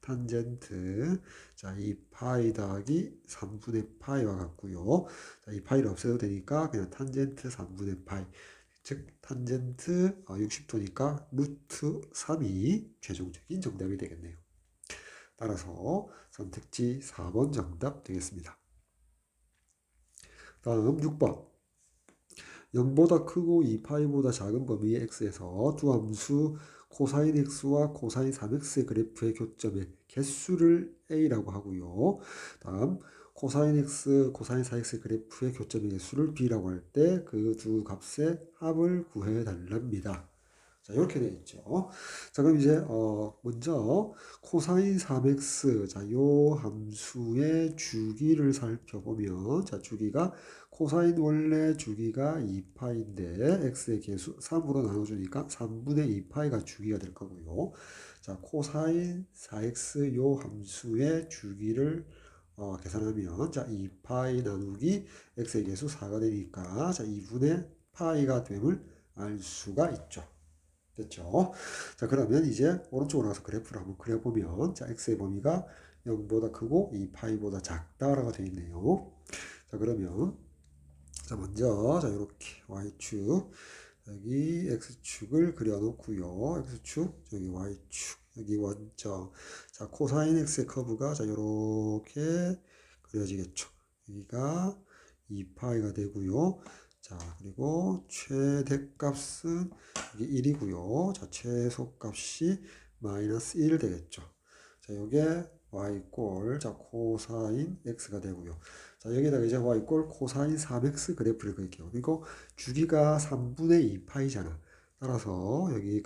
탄젠트 자, 2파이 더하기 3분의 파이와 같고요. 자, 이 파이를 없애도 되니까 그냥 탄젠트 3분의 파이 즉 탄젠트 60도니까 루트 3이 최종적인 정답이 되겠네요. 따라서 선택지 4번 정답 되겠습니다. 다음 6번 0보다 크고 2파이보다 작은 범위의 x에서 두 함수 코사인 x와 코사인 3x의 그래프의 교점의 개수를 a라고 하고요. 다음 코사인 x, 코사인 4x의 그래프의 교점의 개수를 b라고 할 때 그 두 값의 합을 구해 달랍니다. 자, 이렇게 되어 있죠. 자, 그럼 이제 먼저 코사인 3x, 자, 요 함수의 주기를 살펴보면, 자, 주기가 코사인 원래 주기가 2파인데 x의 개수 3으로 나눠주니까 3분의 2파이가 주기가 될 거고요. 자, 코사인 4x 요 함수의 주기를 계산하면, 자, 2파이 나누기 x의 개수 4가 되니까, 자, 2분의 파이가 됨을 알 수가 있죠. 됐죠? 자, 그러면 이제 오른쪽으로 가서 그래프를 한번 그려보면, 자, x의 범위가 0보다 크고 2파이보다 작다라고 되어 있네요. 자, 그러면, 자, 먼저, 자, 이렇게 y축, 여기 x축을 그려놓고요. x축, 여기 y축, 여기 원점. 자, 코사인 x의 커브가, 자, 이렇게 그려지겠죠. 여기가 2파이가 되고요. 자, 그리고 최대값은 이게 1이고요. 자, 최소값이 마이너스 1 되겠죠. 자, 요게 y꼴, 자, 코사인 x가 되고요. 자, 여기다가 이제 y꼴 코사인 3x 그래프를 그릴게요. 그리고 주기가 3분의 2파이잖아. 따라서 여기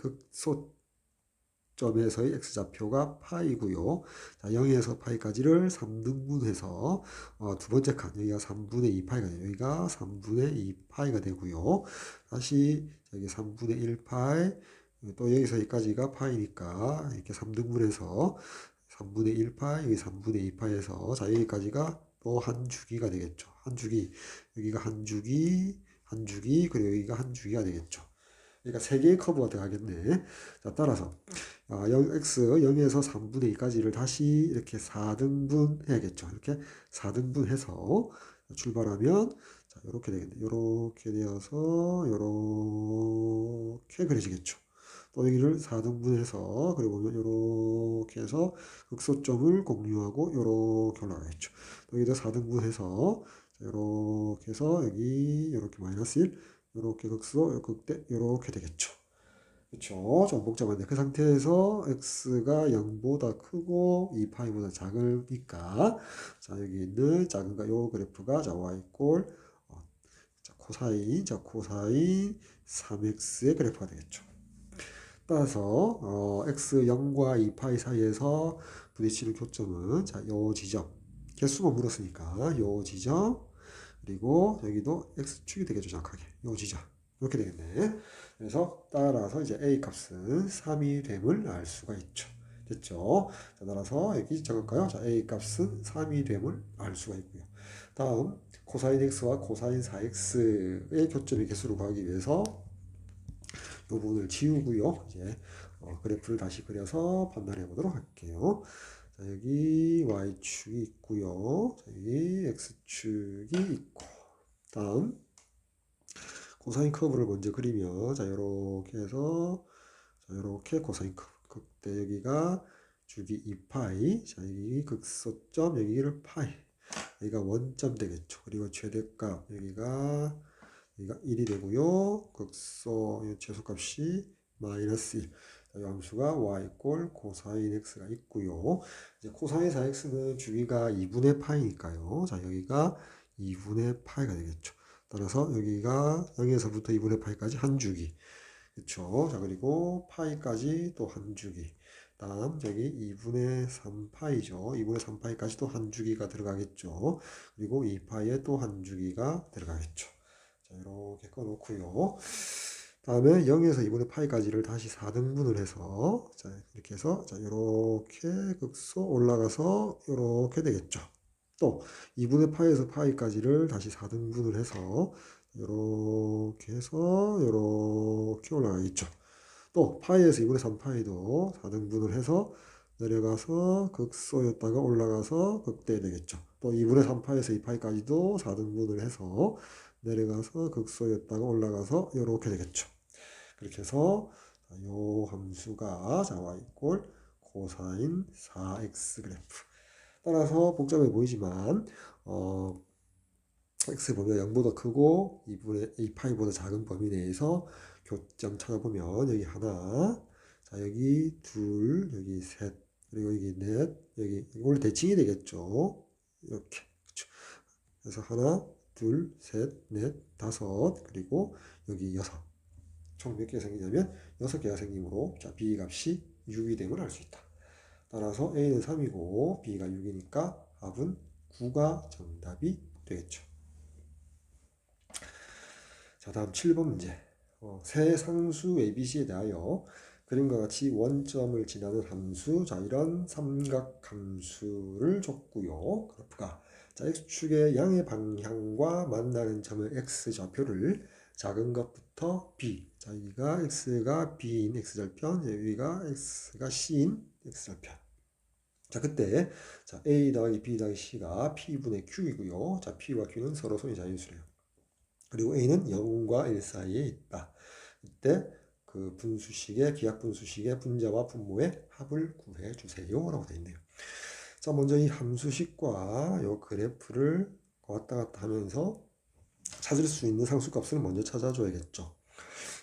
극소점에서의 x좌표가 파이고요. 자, 0에서 파이까지를 3등분해서 두 번째 칸 여기가 3분의 2파이가 돼요. 여기가 3분의 2파이가 되고요. 다시 여기 3분의 1파이 또 여기서 여기까지가 파이니까 이렇게 3등분해서 3분의 1파이 여기 3분의 2파이에서 자 여기까지가 또 한 주기가 되겠죠. 한 주기 여기가 한 주기 한 주기 그리고 여기가 한 주기가 되겠죠. 그러니까 세 개의 커브가 들어가겠네. 자, 따라서 0x 0에서 3분의 2까지를 다시 이렇게 4등분 해야겠죠. 이렇게 4등분 해서 출발하면 자, 이렇게 되겠네. 이렇게 되어서 이렇게 그려지겠죠. 또 여기를 4등분 해서 그리고 보면 이렇게 해서 극소점을 공유하고 이렇게 올라가겠죠. 또 여기도 4등분 해서 이렇게 해서 여기 이렇게 마이너스 1 이렇게 극소, 극대 이렇게 되겠죠. 그렇죠. 좀 복잡한데 그 상태에서 x가 0보다 크고 2파이보다 작으니까 자 여기 있는 작은가 요 그래프가 자 y꼴 자 코사인 3x의 그래프가 되겠죠. 따라서 x 0과 2파이 사이에서 부딪히는 교점은 자 요 지점 개수만 물었으니까 요 지점 그리고 여기도 x축이 되겠죠. 정확하게 요 지점 이렇게 되겠네. 그래서 따라서 이제 a 값은 3이 됨을 알 수가 있죠. 됐죠? 자, 따라서 여기 적을까요? 자, a 값은 3이 됨을 알 수가 있고요. 다음 코사인 x와 코사인 4x의 교점의 개수를 구하기 위해서 이 부분을 지우고요. 이제 그래프를 다시 그려서 판단해 보도록 할게요. 자, 여기 y축이 있고요. 자, 여기 x축이 있고 다음 코사인 커브를 먼저 그리면 자 이렇게 해서 자 이렇게 코사인 커브 그때 여기가 주기 2파이 자 여기 극소점 여기를 파이 여기가 원점 되겠죠. 그리고 최대값 여기가 1이 되고요. 극소 최소값이 마이너스 1. 이 함수가 y꼴 코사인 x가 있고요. 이제 코사인 4x는 주기가 2분의 파이니까요. 자 여기가 2분의 파이가 되겠죠. 따라서 여기가 0에서부터 2분의 파이까지 한 주기. 그렇죠. 자 그리고 파이까지 또 한 주기. 다음 여기 2분의 3파이죠. 2분의 3파이까지 또 한 주기가 들어가겠죠. 그리고 2파이에 또 한 주기가 들어가겠죠. 자 이렇게 꺼놓고요. 다음에 0에서 2분의 파이까지를 다시 4등분을 해서 자 이렇게 해서 자 이렇게 극소 올라가서 이렇게 되겠죠. 또 2분의 파이에서 파이까지를 다시 4등분을 해서 이렇게 해서 이렇게 올라가겠죠. 또 파이에서 2분의 3파이도 4등분을 해서 내려가서 극소였다가 올라가서 극대 되겠죠. 또 2분의 3파이에서 2파이까지도 4등분을 해서 내려가서 극소였다가 올라가서 이렇게 되겠죠. 그렇게 해서 요 함수가 자 y꼴 코사인 4x 그래프. 따라서 복잡해 보이지만 x 범위가 0보다 크고 2분의 2파이보다 작은 범위 내에서 교점 찾아보면 여기 하나, 자 여기 둘, 여기 셋, 그리고 여기 넷, 여기 원래 대칭이 되겠죠. 이렇게 그렇죠. 그래서 하나, 둘, 셋, 넷, 다섯, 그리고 여기 여섯. 총 몇 개가 생기냐면 6개가 생기므로 자, B 값이 6이 됨을 알 수 있다. 따라서 A는 3이고 B가 6이니까 답은 9가 정답이 되겠죠. 자, 다음 7번 문제. 세 상수 ABC에 대하여 그림과 같이 원점을 지나는 함수, 자, 이런 삼각함수를 줬고요. 그래프가 자, x축의 양의 방향과 만나는 점의 x좌표를 작은 것부터 b, 자, 여기가 x가 b인 x절편, 여기가 x가 c인 x절편. 자, 그때 자, a 더하기 b 더하기 c가 p분의 q이고요. 자, p와 q는 서로 소위 자연수래요. 그리고 a는 0과 1 사이에 있다. 이때 그 분수식의 기하분수식의 분자와 분모의 합을 구해 주세요라고 되어 있네요. 자, 먼저 이 함수식과 요 그래프를 왔다 갔다 하면서 찾을 수 있는 상수값을 먼저 찾아줘야겠죠.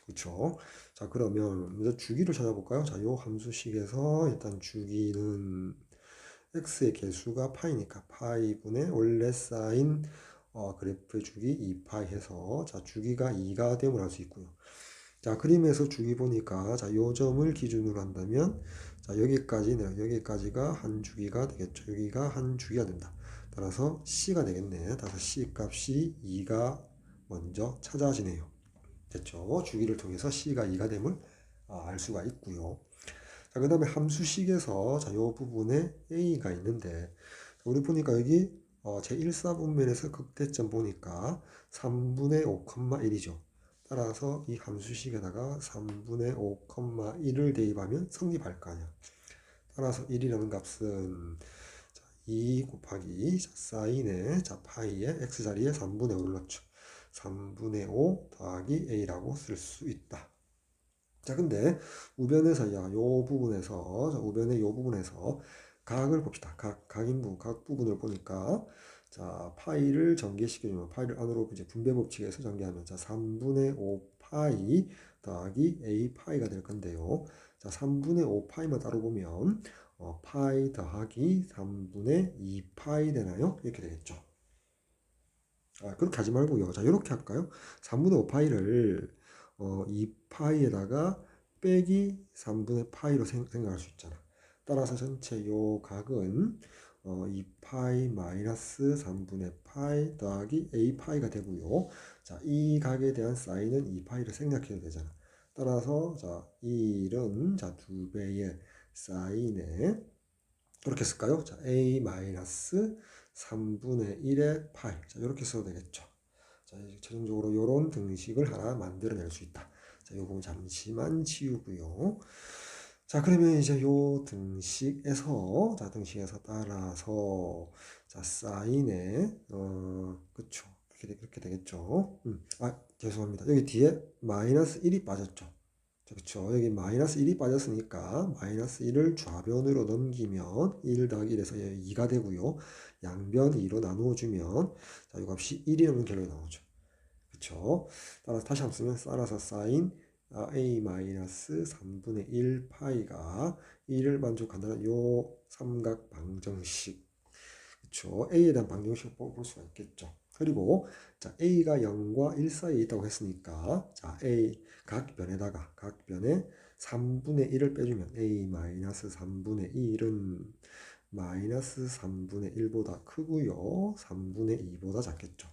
그렇죠? 자, 그러면 먼저 주기를 찾아볼까요? 자, 요 함수식에서 일단 주기는 x의 개수가 파이니까 파이분의 원래 쌓인 그래프의 주기 2파이 해서 자, 주기가 2가 됨을 알 수 있고요. 자, 그림에서 주기 보니까 자, 요 점을 기준으로 한다면 자, 여기까지가 한 주기가 되겠죠. 여기가 한 주기가 된다. 따라서 C가 되겠네. 따라서 C 값이 2가 먼저 찾아지네요. 됐죠? 주기를 통해서 C가 2가 됨을 알 수가 있고요. 자, 그 다음에 함수식에서 자, 요 부분에 A가 있는데 우리 보니까 여기 제1사분면에서 극대점 보니까 3분의 5,1이죠. 따라서 이 함수식에다가 3분의 5,1을 대입하면 성립할 거 아니야. 따라서 1이라는 값은 2 곱하기 사인의 파이의 x자리에 3분의 5를 넣죠. 3분의 5 더하기 a라고 쓸 수 있다. 자, 근데 우변에서 요 부분에서 우변의 요 부분에서 각을 봅시다. 각 부분을 보니까 자, 파이를 전개시켜주면 파이를 안으로 이제 분배 법칙에서 전개하면 자, 3분의 5 파이 더하기 a 파이가 될 건데요. 자, 3분의 5 파이만 따로 보면 파이 더하기 3분의 2 파이 되나요? 이렇게 되겠죠. 그렇게 하지 말고요. 자, 이렇게 할까요? 3분의 5 파이를 2파이에다가 빼기 3분의 파이로 생각할 수 있잖아. 따라서 전체 요 각은 2파이 마이너스 3분의 파이 더하기 a파이가 되고요. 자, 이 각에 대한 사인은 2파이를 생략해도 되잖아. 따라서 자, 1은 자, 2배의 사인에 이렇게 쓸까요? 자, a 마이너스 3분의 1의 파이. 자, 이렇게 써도 되겠죠. 자, 최종적으로 이런 등식을 하나 만들어낼 수 있다. 자, 이 부분 잠시만 지우고요. 자, 그러면 이제 요 등식에서 따라서 자, 사인에 그쵸. 그렇게 되겠죠. 죄송합니다. 여기 뒤에 마이너스 1이 빠졌죠. 그렇죠. 여기 마이너스 1이 빠졌으니까 마이너스 1을 좌변으로 넘기면 1 더하기 1에서 2가 되고요. 양변 2로 나누어주면 자, 이 값이 1이라는 결론이 나오죠. 그렇죠. 따라서 다시 한번 쓰면 따라서 사인 a 마이너스 3분의 1 파이가 1을 만족한다는 요 삼각 방정식. 그렇죠. a에 대한 방정식을 볼 수가 있겠죠. 그리고 자, a가 0과 1 사이에 있다고 했으니까 자, a 각변에다가 각변에 3분의 1을 빼주면 a 마이너스 3분의 1은 마이너스 3분의 1보다 크고요. 3분의 2보다 작겠죠.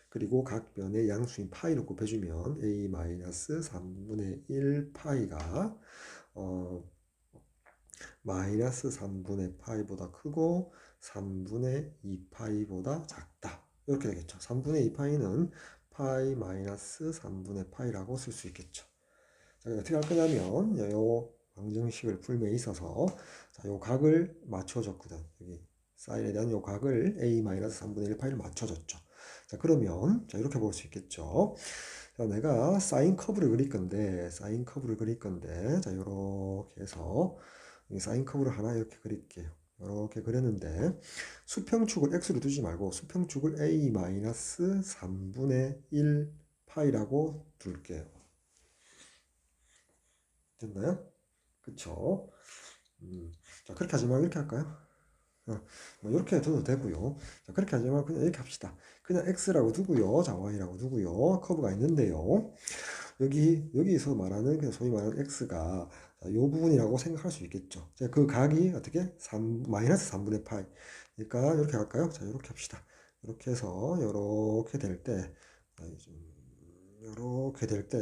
그리고 각변에 양수인 파이를 곱해주면 a 마이너스 3분의 1 파이가 마이너스 3분의 파이보다 크고 3분의 2파이보다 작다. 이렇게 되겠죠. 3분의 2파이는 파이 마이너스 3분의 파이라고 쓸 수 있겠죠. 자, 어떻게 할 거냐면 요 방정식을 풀면 있어서 자, 요 각을 맞춰줬거든. 여기 사인에 대한 요 각을 a 마이너스 3분의 1 파이를 맞춰줬죠. 자, 그러면 자, 이렇게 볼 수 있겠죠. 자, 내가 사인 커브를 그릴 건데 자, 요렇게 해서 사인 커브를 하나 이렇게 그릴게요. 이렇게 그렸는데 수평축을 x로 두지 말고 수평축을 a 마이너스 3분의 1 파이라고 둘게요. 됐나요? 그쵸? 자, 그렇게 하지 말고 이렇게 할까요? 뭐 이렇게 해도 되고요. 자, 그렇게 하지 말고 그냥 이렇게 합시다. 그냥 x라고 두고요. 자, y라고 두고요. 커브가 있는데요. 여기서 말하는 그냥 소위 말하는 x가 이 부분이라고 생각할 수 있겠죠. 자, 그 각이 어떻게 마이너스 3분의 파이. 그러니까 이렇게 할까요? 자, 이렇게 합시다. 이렇게 해서 이렇게 될 때, 이렇게 될 때,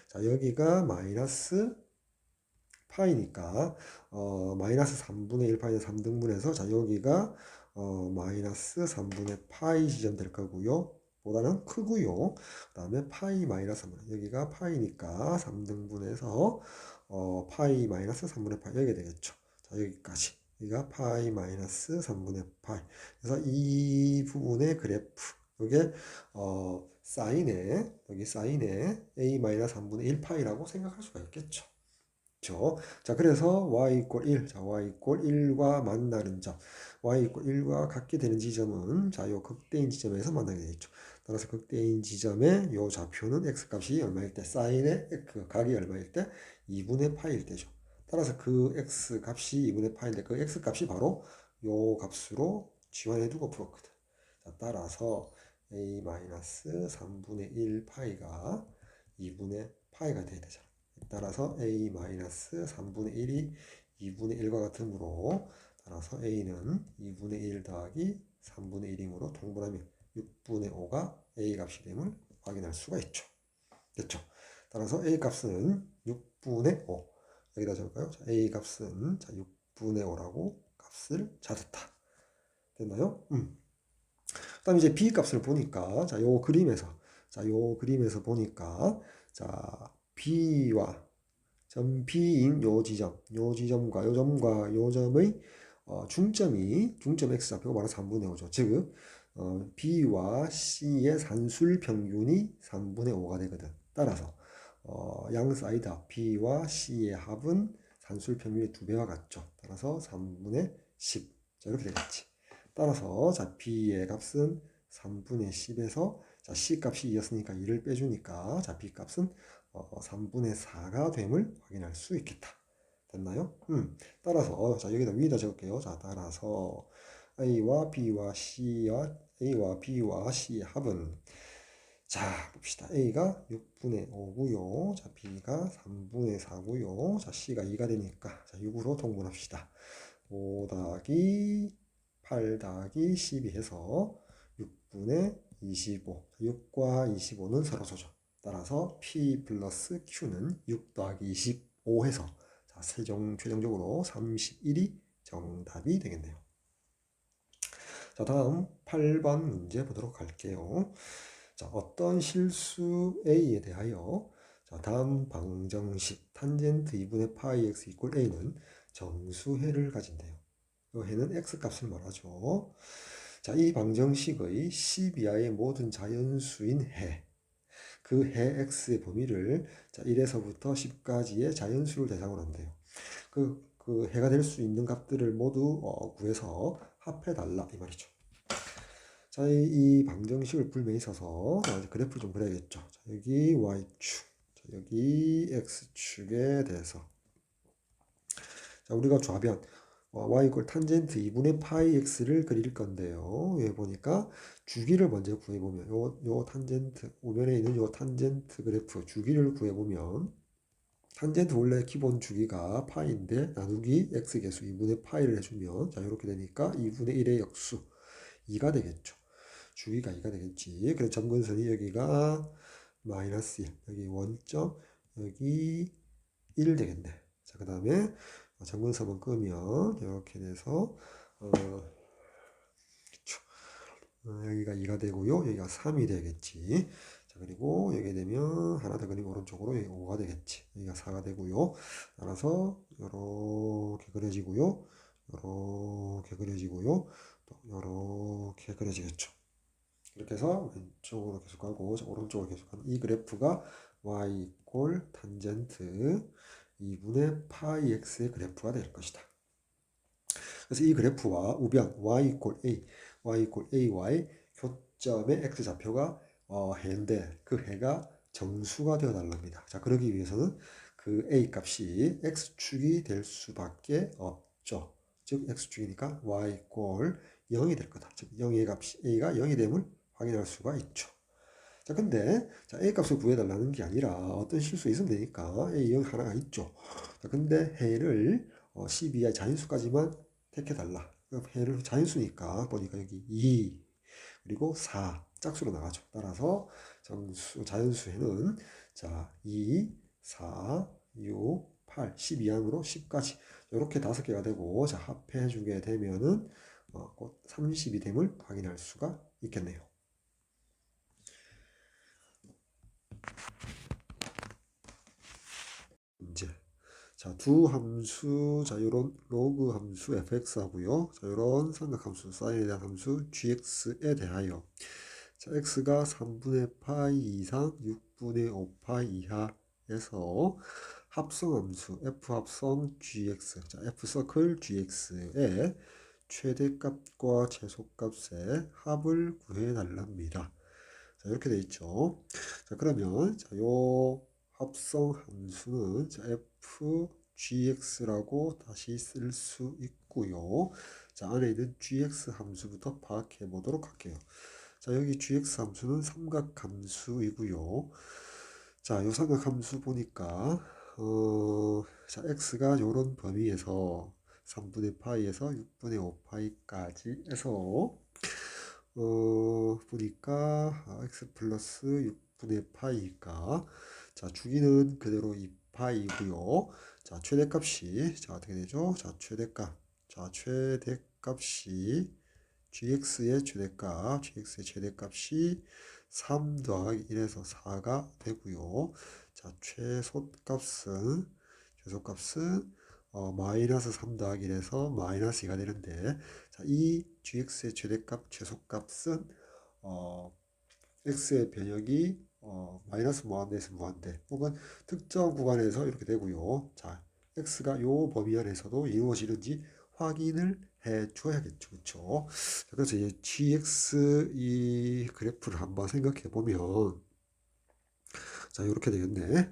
자, 여기가 마이너스 파이니까 마이너스 3분의 1 파이는 3등분해서 자 여기가 마이너스 3분의 파이 지점 될 거고요. 보다는 크고요. 그 다음에 파이 마이너스 3분의 여기가 파이니까 3등분해서 파이 마이너스 3분의 파이 여기 되겠죠. 자 여기까지 여기가 파이 마이너스 3분의 파이. 그래서 이 부분의 그래프 이게 사인에 여기 사인에 a 마이너스 3분의 1 파이라고 생각할 수가 있겠죠. 그렇죠? 자, 그래서 y 이퀄 1. 자, y 이퀄 1과 만나는 점. y 이퀄 1과 같게 되는 지점은 자, 요 극대인 지점에서 만나게 되겠죠. 따라서 극대인 지점의 요 좌표는 x 값이 얼마일 때, 사인의 그 각이 얼마일 때 2분의 파일 때죠. 따라서 그 x 값이 2분의 파인데 그 x 값이 바로 요 값으로 지환해 두고 풀었거든. 자, 따라서 a-3분의 1 파이가 2분의 파이가 돼야 되잖아. 따라서 a-3분의 1이 2분의 1과 같으므로 따라서 a는 2분의 1 더하기 3분의 1이므로 통분하면 6분의 5가 a 값이 됨을 확인할 수가 있죠. 됐죠? 따라서 a 값은 6분의 5 여기다 적을까요? 자, a 값은 자 6분의 5라고 값을 찾았다. 됐나요? 그 다음에 이제 b 값을 보니까 자 요 그림에서 보니까 자 B와 점 B인 요 지점과 요 점의 중점 X좌표가 바로 3분의 5죠. 즉 B와 C의 산술 평균이 3분의 5가 되거든. 따라서 양 사이다 B와 C의 합은 산술 평균이 2배와 같죠. 따라서 3분의 10. 자, 이렇게 되겠지. 따라서 자 B의 값은 3분의 10에서 자 C 값이 2였으니까 2를 빼주니까 자 B 값은 3분의 4가 됨을 확인할 수 있겠다. 됐나요? 따라서 자 여기다 위에다 적을게요. 자 따라서 A와 B와 C의 합은 자 봅시다. A가 6분의 5고요. 자 B가 3분의 4고요. 자 C가 2가 되니까 자 6으로 통분합시다. 5 더하기 8 더하기 12 해서 6분의 25. 6과 25는 서로소죠. 따라서 P 플러스 Q는 6 더하기 25 해서 자, 최종적으로 31이 정답이 되겠네요. 자, 다음 8번 문제 보도록 할게요. 자, 어떤 실수 A에 대하여 자, 다음 방정식 탄젠트 2분의 파이 x 이퀄 A는 정수해를 가진대요. 이 해는 x 값을 말하죠. 자, 이 방정식의 10 이하의 모든 자연수인 해. 그 해 x의 범위를 자, 1에서부터 10까지의 자연수를 대상으로 한대요. 그 해가 될 수 있는 값들을 모두 구해서 합해달라 이 말이죠. 자, 이 방정식을 풀면 있어서 그래프를 좀 그려야겠죠. 자, 여기 y축, 자, 여기 x축에 대해서 자, 우리가 좌변 y 이퀄 탄젠트 2분의 파이 x를 그릴 건데요. 여기 보니까 주기를 먼저 구해보면 요 탄젠트 우변에 있는 요 탄젠트 그래프 주기를 구해보면 탄젠트 원래 기본 주기가 파이인데 나누기 x 개수 2분의 파이를 해주면 자 이렇게 되니까 2분의 1의 역수 2가 되겠죠. 주기가 2가 되겠지. 그래서 점근선이 여기가 마이너스 1 여기 원점 여기 1 되겠네. 자 그 다음에 점근선만 끄면 이렇게 돼서 여기가 2가 되고요. 여기가 3이 되겠지. 자, 그리고 여기 되면 하나 더 그리고 오른쪽으로 여기 5가 되겠지. 여기가 4가 되고요. 따라서 이렇게 그려지고요. 이렇게 그려지고요. 또 이렇게 그려지겠죠. 이렇게 해서 왼쪽으로 계속 가고 오른쪽으로 계속 가는 이 그래프가 y 이퀄 탄젠트 2분의 파이 x의 그래프가 될 것이다. 그래서 이 그래프와 우변 y 이퀄 a, y 이퀄 a와의 교점의 x좌표가 해인데 그 해가 정수가 되어 달랍니다. 자, 그러기 위해서는 그 a 값이 x축이 될 수밖에 없죠. 즉 x축이니까 y 이퀄 0이 될 거다. 즉 0의 값이 a가 0이 됨을 확인할 수가 있죠. 자, 근데 자, A 값을 구해달라는 게 아니라 어떤 실수 있으면 되니까 A 0 하나가 있죠. 자, 근데 해를 10 이하의 자연수까지만 택해달라. 그럼 해를 자연수니까 보니까 여기 2 그리고 4 짝수로 나가죠. 따라서 자연수에는 자 2, 4, 6, 8, 10 이항으로 10까지 이렇게 5개가 되고 자 합해 주게 되면은 곧 30이 됨을 확인할 수가 있겠네요. 이제 자, 두 함수, 자, 요런 로그 함수 fx 하고요. 자, 요런 삼각함수, 사인에 대한 함수 gx에 대하여 자, x가 3분의 파이 이상 6분의 5파이 이하에서 합성함수 f 합성 gx, 자, f 서클 gx의 최대값과 최소값의 합을 구해달랍니다. 자, 이렇게 돼 있죠. 자, 그러면 자, 요 합성 함수는 자, fgx라고 다시 쓸 수 있고요. 자, 안에 있는 gx 함수부터 파악해 보도록 할게요. 자, 여기 gx 함수는 삼각함수이고요. 자, 요 삼각함수 보니까 자, x가 요런 범위에서 3분의 파이에서 6분의 5파이까지 해서 보니까 x 플러스 6분의 파이가 자 주기는 그대로 2파이고요. 자 최대값이 자 어떻게 되죠? 자 최대값이 gx의 최대값이 3 더하기 1에서 4가 되고요. 자 최소값은 마이너스 3 더하기 1에서 마이너스 2가 되는데 자, 이 gx의 최대값, 최소값은 x의 변형이 마이너스 무한대에서 무한대 혹은 특정 구간에서 이렇게 되고요. 자, x가 요 범위 안에서도 이루어지는지 확인을 해 줘야겠죠. 그렇죠? 자, 그래서 이 gx 이 그래프를 한번 생각해 보면 자, 이렇게 되겠네.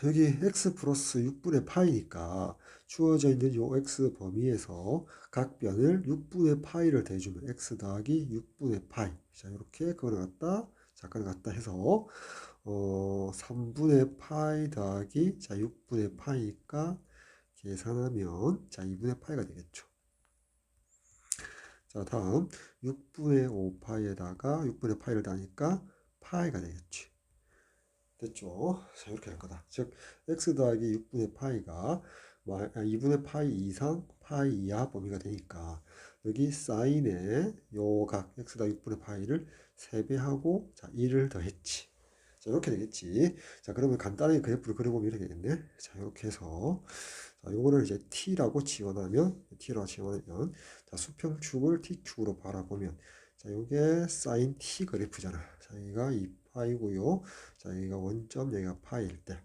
여기 x 플러스 6분의 파이니까 주어져 있는 요 x 범위에서 각 변을 6분의 파이를 대주면 x 더하기 6분의 파이. 자, 이렇게 그걸 갖다 해서 3분의 파이 더하기 자, 6분의 파이니까 계산하면 자, 2분의 파이가 되겠죠. 자, 다음 6분의 5파이에다가 6분의 파이를 더하니까 파이가 되겠지. 됐죠? 자, 이렇게 할 거다. 즉, x 더하기 6분의 파이가 2분의 파이 이상 파이 이하 범위가 되니까 여기 사인에 요 각 x 더하기 6분의 파이를 3배하고 자, 1을 더했지. 자, 이렇게 되겠지. 자, 그러면 간단하게 그래프를 그려보면 이렇게 되겠네. 자, 이렇게 해서 자, 요거를 이제 t라고 지원하면 자, 수평축을 t축으로 바라보면 자, 요게 사인 t 그래프잖아. 자, 여기가 2파이고요. 자, 여기가 원점, 여기가 파이일 때.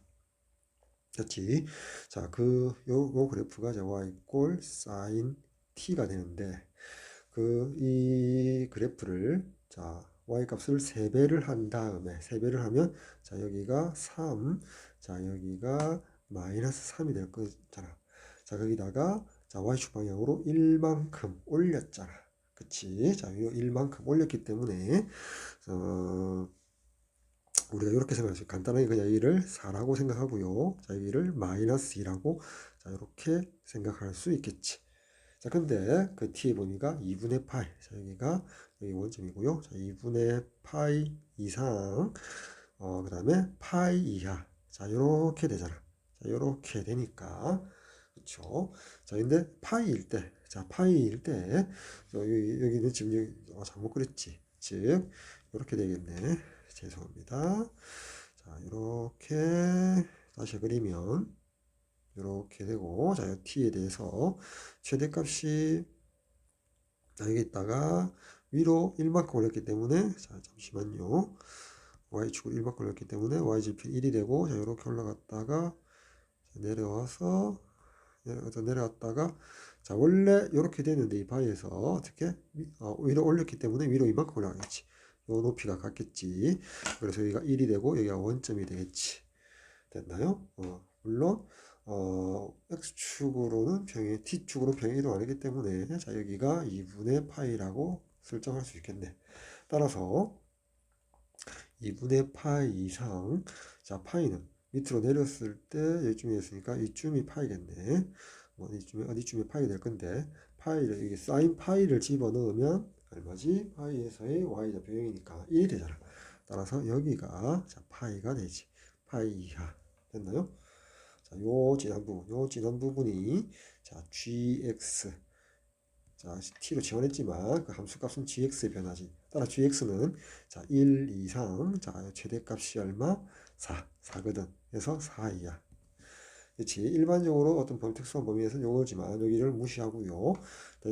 그렇지? 자, 요 그래프가 자, y 꼴 사인 t가 되는데, 이 그래프를, 자, y 값을 3배를 한 다음에, 3배를 하면, 자, 여기가 3, 자, 여기가 마이너스 3이 될 거잖아. 자, 거기다가, 자, y축 방향으로 1만큼 올렸잖아. 그치? 자, 요 1만큼 올렸기 때문에, 우리가 이렇게 생각하죠. 간단하게 그냥 여기를 4라고 생각하고요. 자, 여기를 마이너스 2라고 자, 이렇게 생각할 수 있겠지. 자, 근데 그 t의 범위가 2분의 파이. 자, 여기 원점이고요. 자, 2분의 파이 이상, 그 다음에 파이 이하. 자, 이렇게 되잖아. 자, 이렇게 되니까. 그쵸. 자, 근데 파이일 때, 여기는 지금 잘못 그렸지. 즉, 이렇게 되겠네. 죄송합니다. 자, 이렇게 다시 그리면 이렇게 되고, 자, t에 대해서 최대값이 여기 있다가 위로 1만큼 올렸기 때문에, 자, 잠시만요. y축을 1만큼 올렸기 때문에 y좌표 1이 되고, 자, 이렇게 올라갔다가 내려왔다가 자, 원래 이렇게 되는데 이 바위에서 어떻게 위로 올렸기 때문에 위로 이만큼 올라가겠지. 요 높이가 같겠지. 그래서 여기가 1이 되고 여기가 원점이 되겠지. 됐나요? 물론 x축으로는 t축으로 평행 이동 아니기 때문에 자, 여기가 2분의 파이라고 설정할 수 있겠네. 따라서 2분의 파이 이상. 자, 파이는 밑으로 내렸을 때 여기쯤에 있으니까 이쯤이 파이겠네. 뭐 이쯤에 어디쯤에 파이 될 건데, 파이를 이게 사인 파이를 집어넣으면 얼마지? 파이에서의 y좌표 0이니까 1이 되잖아. 따라서 여기가 자 파이가 되지. 파이 이하 됐나요? 자, 요 진한 부분이 자 gx. 자, t로 지원했지만 그 함수값은 gx에 변하지. 따라 gx는 자 1 이상. 자, 최대값이 얼마? 4거든. 그래서 4 이하. 그렇지. 일반적으로 어떤 특수한 범위에서는 요거지만 여기를 무시하고요.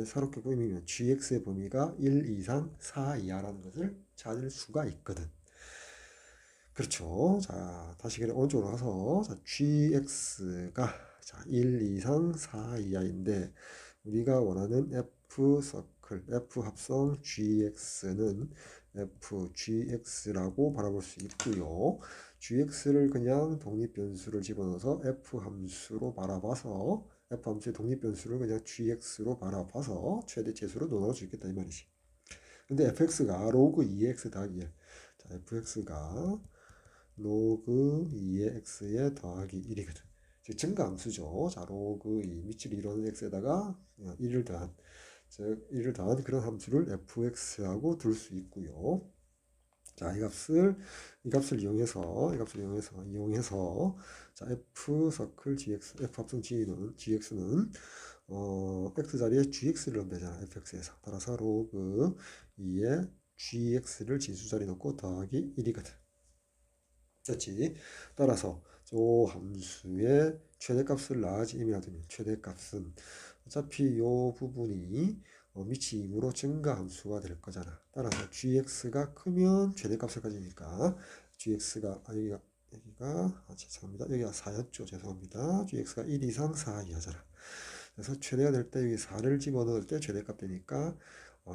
새롭게 꾸미면 gx의 범위가 1 이상 4 이하라는 것을 찾을 수가 있거든. 그렇죠. 자, 다시 그래 오른쪽으로 가서 자, gx가 자, 1 이상 4 이하인데 우리가 원하는 f 서클, f 합성 gx는 fgx라고 바라볼 수 있고요. gx를 그냥 독립변수를 집어넣어서 f 함수로 바라봐서 f 함수의 독립변수를 그냥 gx로 바라봐서 최대 최소로 넣을 수 있겠다 이 말이지. 근데 fx가 로그 2x 더하기 1. 자, fx가 로그 2의 x에 더하기 1이거든. 즉 증가함수죠. 자, 로그 2 밑줄 이루는 x에다가 1을 더한, 즉 1을 더한 그런 함수를 fx라고 둘 수 있고요. 자, 이 값을 이용해서 자, f 서클 gx, f 합성 gx는 x 자리에 gx를 넣으면 되잖아. fx에서. 따라서 로그 2에 gx를 진수 자리 넣고 더하기 1이거든. 됐지? 따라서 요 함수의 최대값을 나아짐이라 두면 최대값은 어차피 요 부분이 밑이 2으로 증가함수가 될 거잖아. 따라서 gx가 크면 최대값을 가지니까 gx가 여기가 죄송합니다. 여기가 4였죠. 죄송합니다. gx가 1 이상 4 이하잖아. 그래서 최대가 될 때 여기 4를 집어넣을 때 최대값 되니까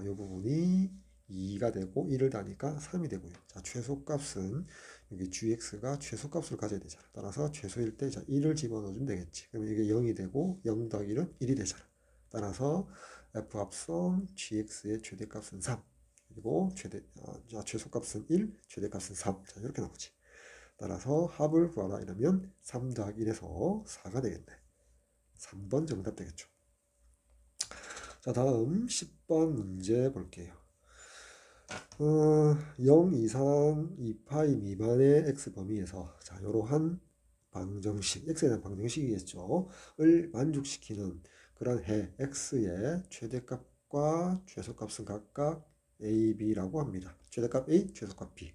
이 부분이 2가 되고 1을 다니까 3이 되고요. 자, 최소값은 여기 gx가 최소값을 가져야 되잖아. 따라서 최소일 때 자, 1을 집어넣어주면 되겠지. 그러면 이게 0이 되고 0 더하기 1은 1이 되잖아. 따라서 f 합성 gx의 최대값은 3. 그리고 최소값은 1, 최대값은 3. 자, 이렇게 나오지. 따라서 합을 구하라 이러면 3 더하기 1에서 4가 되겠네. 3번 정답 되겠죠. 자, 다음 10번 문제 볼게요. 0 이상 2파이 미만의 x 범위에서 자, 이러한 방정식, x에 대한 방정식이겠죠. 을 만족시키는 그런 해 x의 최대값과 최소값은 각각 a, b라고 합니다. 최대값 a, 최소값 b.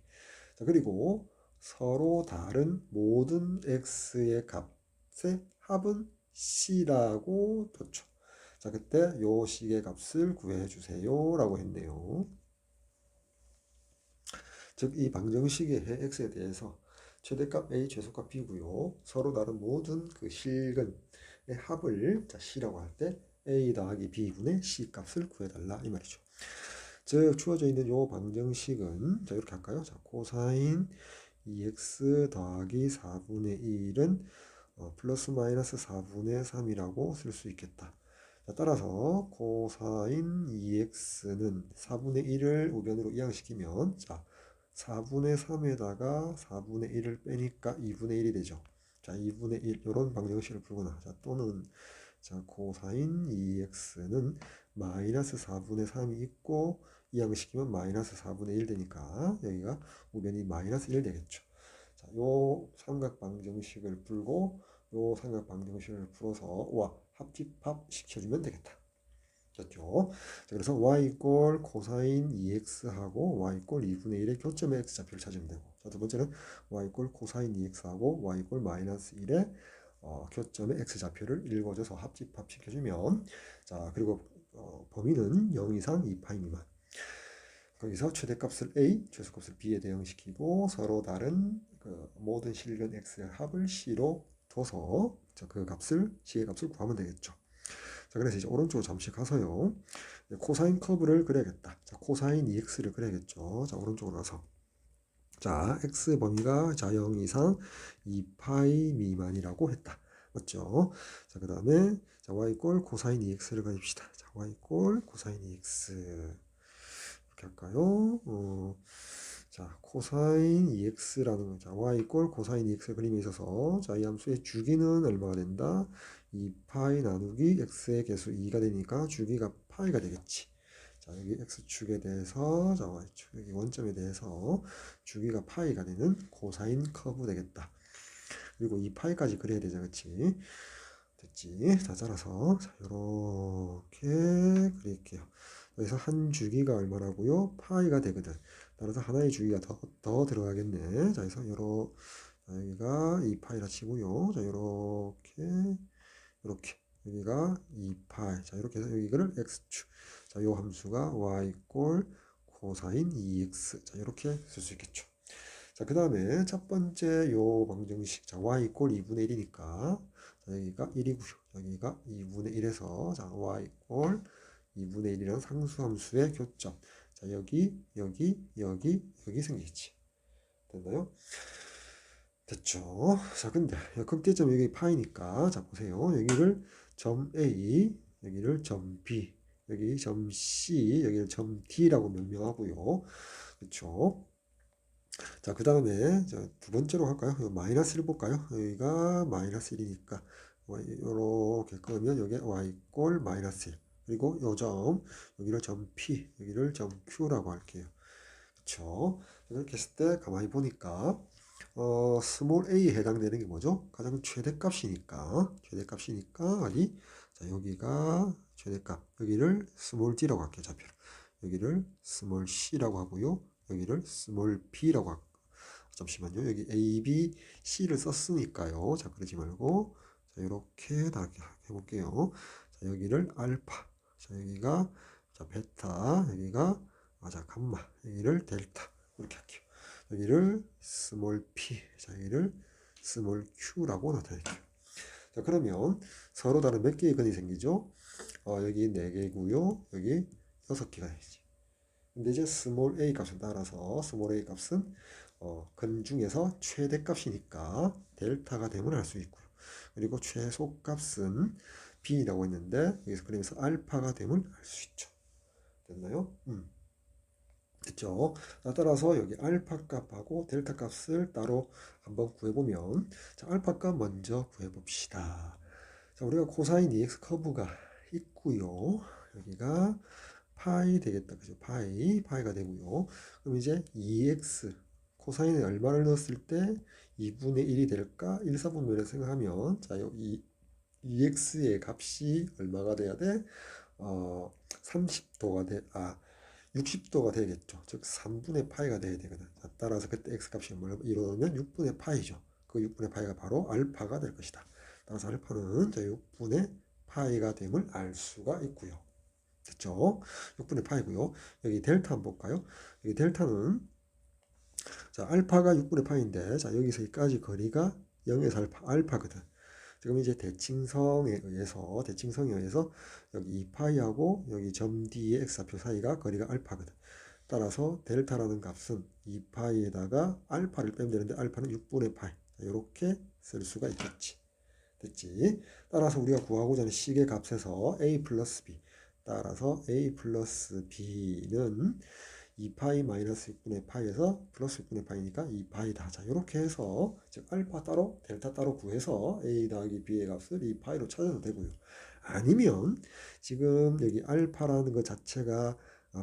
자, 그리고 서로 다른 모든 x의 값의 합은 c라고 뒀죠. 자, 그때 요 식의 값을 구해 주세요 라고 했네요. 즉 이 방정식의 해 x에 대해서 최대값 a, 최소값 b고요. 서로 다른 모든 그 실근의 합을 자, c라고 할 때 a 더하기 b분의 c 값을 구해달라 이 말이죠. 즉 주어져 있는 요 방정식은 자 이렇게 할까요? 자 코사인 2x 더하기 4분의 1은 플러스 마이너스 4분의 3이라고 쓸 수 있겠다. 자, 따라서 코사인 2x는 4분의 1을 우변으로 이항시키면 자 4분의 3에다가 4분의 1을 빼니까 2분의 1이 되죠. 자 2분의 1 이런 방정식을 풀거나 자 또는 자 코사인 2x는 마이너스 4분의 3이 있고 이항시키면 마이너스 4분의 1 되니까 여기가 우변이 마이너스 1 되겠죠. 자, 요 삼각 방정식을 풀고 요 삼각 방정식을 풀어서 와 합집합 시켜주면 되겠다. 됐죠? 자, 그래서 y 이꼴 코사인 2x하고 y 이꼴 2분의 1의 교점의 x좌표를 찾으면 되고 자, 두 번째는 y 이꼴 코사인 2x하고 y 이꼴 마이너스 1의 교점의 x좌표를 읽어줘서 합집합 시켜주면 자 그리고 범위는 0 이상 2파이 미만 거기서 최대값을 a, 최소값을 b에 대응시키고 서로 다른 그 모든 실근 x의 합을 c로 둬서 그 값을 c의 값을 구하면 되겠죠. 자, 그래서 이제 오른쪽으로 잠시 가서요. 코사인 커브를 그려야겠다. 자, 코사인 2x를 그려야겠죠. 자, 오른쪽으로 가서. 자, x 범위가 자, 0 이상 2파이 미만이라고 했다. 맞죠? 자, 그 다음에 자, y 꼴 코사인 2x를 그립시다. 자, y 꼴 코사인 2x. 이렇게 할까요? 자, 코사인 EX라는 거. 자, Y 이꼴 코사인 EX 그림에 있어서 자, 이 함수의 주기는 얼마가 된다? 2파이 나누기 X의 개수 2가 되니까 주기가 파이가 되겠지. 자, 여기 X축에 대해서 자, Y축 여기 원점에 대해서 주기가 파이가 되는 코사인 커브 되겠다. 그리고 2파이까지 그려야 되죠. 그치? 됐지? 자, 따라서 자, 요렇게 그릴게요. 여기서 한 주기가 얼마라고요? 파이가 되거든. 따라서 하나의 주기가 더 들어가겠네. 자, 그래서 자, 여기가 2파이라 치고요. 자, 요렇게 여기가 2파이. 자, 이렇게 해서 여기를 x축. 자, 요 함수가 y 꼴 코사인 2x. 자, 이렇게 쓸 수 있겠죠. 자, 그 다음에 첫 번째 요 방정식. 자, y 꼴 2분의 1이니까 자, 여기가 1이고요. 여기가 2분의 1에서 자, y 꼴 2분의 1이라는 상수함수의 교점. 자, 여기 생기겠지. 됐나요? 됐죠? 자, 근데 극대점 여기 파이니까 자, 보세요. 여기를 점 A, 여기를 점 B, 여기 점 C, 여기를 점 D라고 명명하고요. 그렇죠? 자, 그 다음에 두 번째로 할까요? 마이너스를 볼까요? 여기가 마이너스 1이니까 이렇게 끄면 여기 y 꼴 마이너스 1. 그리고 요 점, 여기를 점 P, 여기를 점 Q라고 할게요. 그쵸? 이렇게 했을 때 가만히 보니까 스몰 a에 해당되는 게 뭐죠? 가장 최대값이니까 어디? 자, 여기가 최대값. 여기를 스몰 d라고 할게요. 좌표를. 여기를 스몰 c라고 하고요. 여기를 스몰 b라고 할게요. 잠시만요. 여기 A, B, C를 썼으니까요. 자, 그러지 말고 자, 이렇게 다 해볼게요. 자, 여기를 알파. 자, 여기가 자, 베타. 여기가 자, 감마. 여기를 델타. 이렇게 할게요. 여기를 스몰 p. 자, 여기를 스몰 q라고 나타낼게요. 자, 그러면 서로 다른 몇 개의 근이 생기죠? 여기 4개고요. 여기 6개가 되지. 근데 이제 스몰 a 값을 따라서 스몰 a 값은 근 중에서 최대값이니까 델타가 됨을 알 수 있고요. 그리고 최소값은 b라고 했는데 여기서 그러면서 알파가 됨을 알 수 있죠. 됐나요? 됐죠? 따라서 여기 알파 값하고 델타 값을 따로 한번 구해보면 자, 알파 값 먼저 구해봅시다. 자, 우리가 코사인 EX 커브가 있고요. 여기가 파이 되겠다. 그죠? 파이가 되고요. 그럼 이제 EX 코사인에 얼마를 넣었을 때 2분의 1이 될까? 1, 4분면에서 생각하면 자, 여기 EX의 값이 얼마가 돼야 돼? 30도가 60도가 되겠죠. 즉 3분의 파이가 돼야 되거든. 자, 따라서 그때 x값이 뭘 이루면 6분의 파이죠. 그 6분의 파이가 바로 알파가 될 것이다. 따라서 알파는 6분의 파이가 됨을 알 수가 있고요. 됐죠? 6분의 파이고요. 여기 델타 한번 볼까요? 여기 델타는 자, 알파가 6분의 파인데 자, 여기서 여기까지 거리가 0에서 알파거든. 지금 이제 대칭성에 의해서 여기 2파이하고 여기 점 D의 x좌표 사이가 거리가 알파거든. 따라서 델타라는 값은 2파이에다가 알파를 빼면 되는데 알파는 6분의 파이. 이렇게 쓸 수가 있겠지. 됐지? 따라서 우리가 구하고자 하는 식의 값에서 a 플러스 b. 따라서 a 플러스 b는 2파이 마이너스 6분의 파이에서 플러스 6분의 파이니까 2파이다. 자, 이렇게 해서 즉 알파 따로 델타 따로 구해서 a 더하기 b의 값을 2파이로 찾아도 되고요. 아니면 지금 여기 알파라는 것 자체가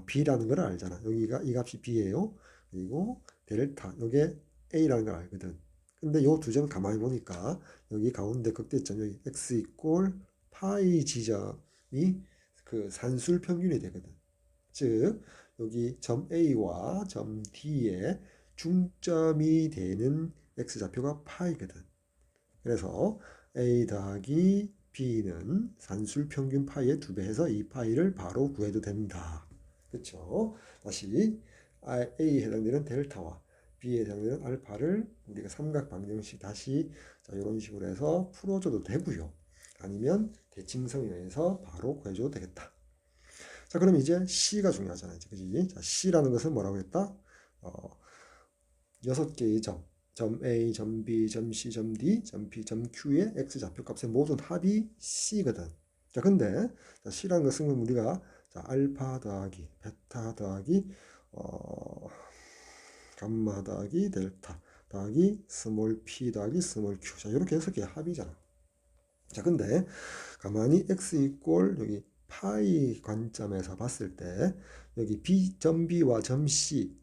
b라는 걸 알잖아. 여기가 이 값이 b예요. 그리고 델타 이게 a라는 걸 알거든. 근데 요 두 점 가만히 보니까 여기 가운데 극대점 여기 x 이꼴 파이 지점이 그 산술 평균이 되거든. 즉 여기 점 A와 점 D의 중점이 되는 x좌표가 파이거든. 그래서 A 더하기 B는 산술 평균 파이의 2배 해서 이 파이를 바로 구해도 된다. 그쵸? 다시 A에 해당되는 델타와 B에 해당되는 알파를 우리가 삼각 방정식 다시 자, 이런 식으로 해서 풀어줘도 되고요. 아니면 대칭성에 의해서 바로 구해줘도 되겠다. 자, 그럼 이제 C가 중요하잖아요. 그지? 자, C라는 것은 뭐라고 했다? 6개의 점 A, 점 B, 점 C, 점 D, 점 P, 점 Q의 X좌표 값의 모든 합이 C거든. 자, 근데 자, C라는 것은 우리가 자, 알파 더하기 베타 더하기 감마 더하기 델타 더하기 스몰 p 더하기 스몰 q. 자, 이렇게 해서 그게 합이잖아. 자, 근데 가만히 x 이꼴 여기 파이 관점에서 봤을 때 여기 b 점 b와 점 c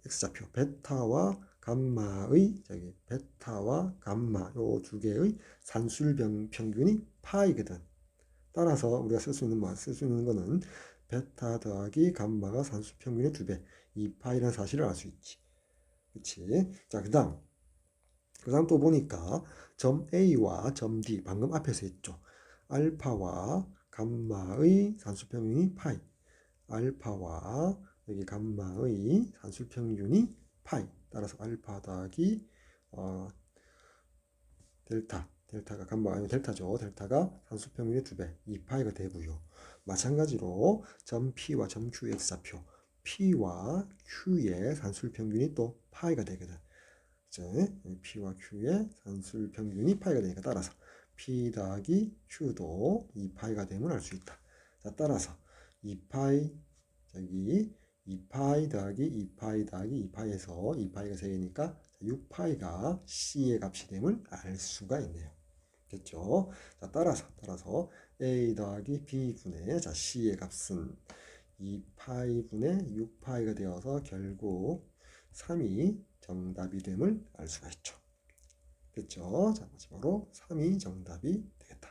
x좌표 베타와 감마의 저기 베타와 감마 요 두 개의 산술 평균이 파이거든. 따라서 우리가 쓸 수 있는 거는 베타 더하기 감마가 산술 평균의 2배 2파이라는 사실을 알 수 있지. 그치? 자, 그다음 또 보니까 점 A와 점 D 방금 앞에서 했죠. 알파와 감마의 산술평균이 파이. 알파와 여기 감마의 산술평균이 파이. 따라서 알파 더하기 델타가 감마가 아니면 델타죠. 델타가 산술평균의 2배 2파이가 되고요. 마찬가지로 점 P와 점 Q의 x좌표 P와 Q의 산술평균이 또 파이가 되거든. P와 Q의 산술 평균이 파이가 되니까 따라서 P 더하기 Q도 2파이가 되면 알 수 있다. 자, 따라서 2파이 여기 2파이 더하기 2파이 더하기 2파이에서 2파이가 3개니까 6파이가 C의 값이 됨을 알 수가 있네요. 됐죠? 자, 따라서 A 더하기 B분의 자, C의 값은 2파이분의 6파이가 되어서 결국 3이 정답이 됨을 알 수가 있죠. 됐죠? 자, 마지막으로 3이 정답이 되겠다.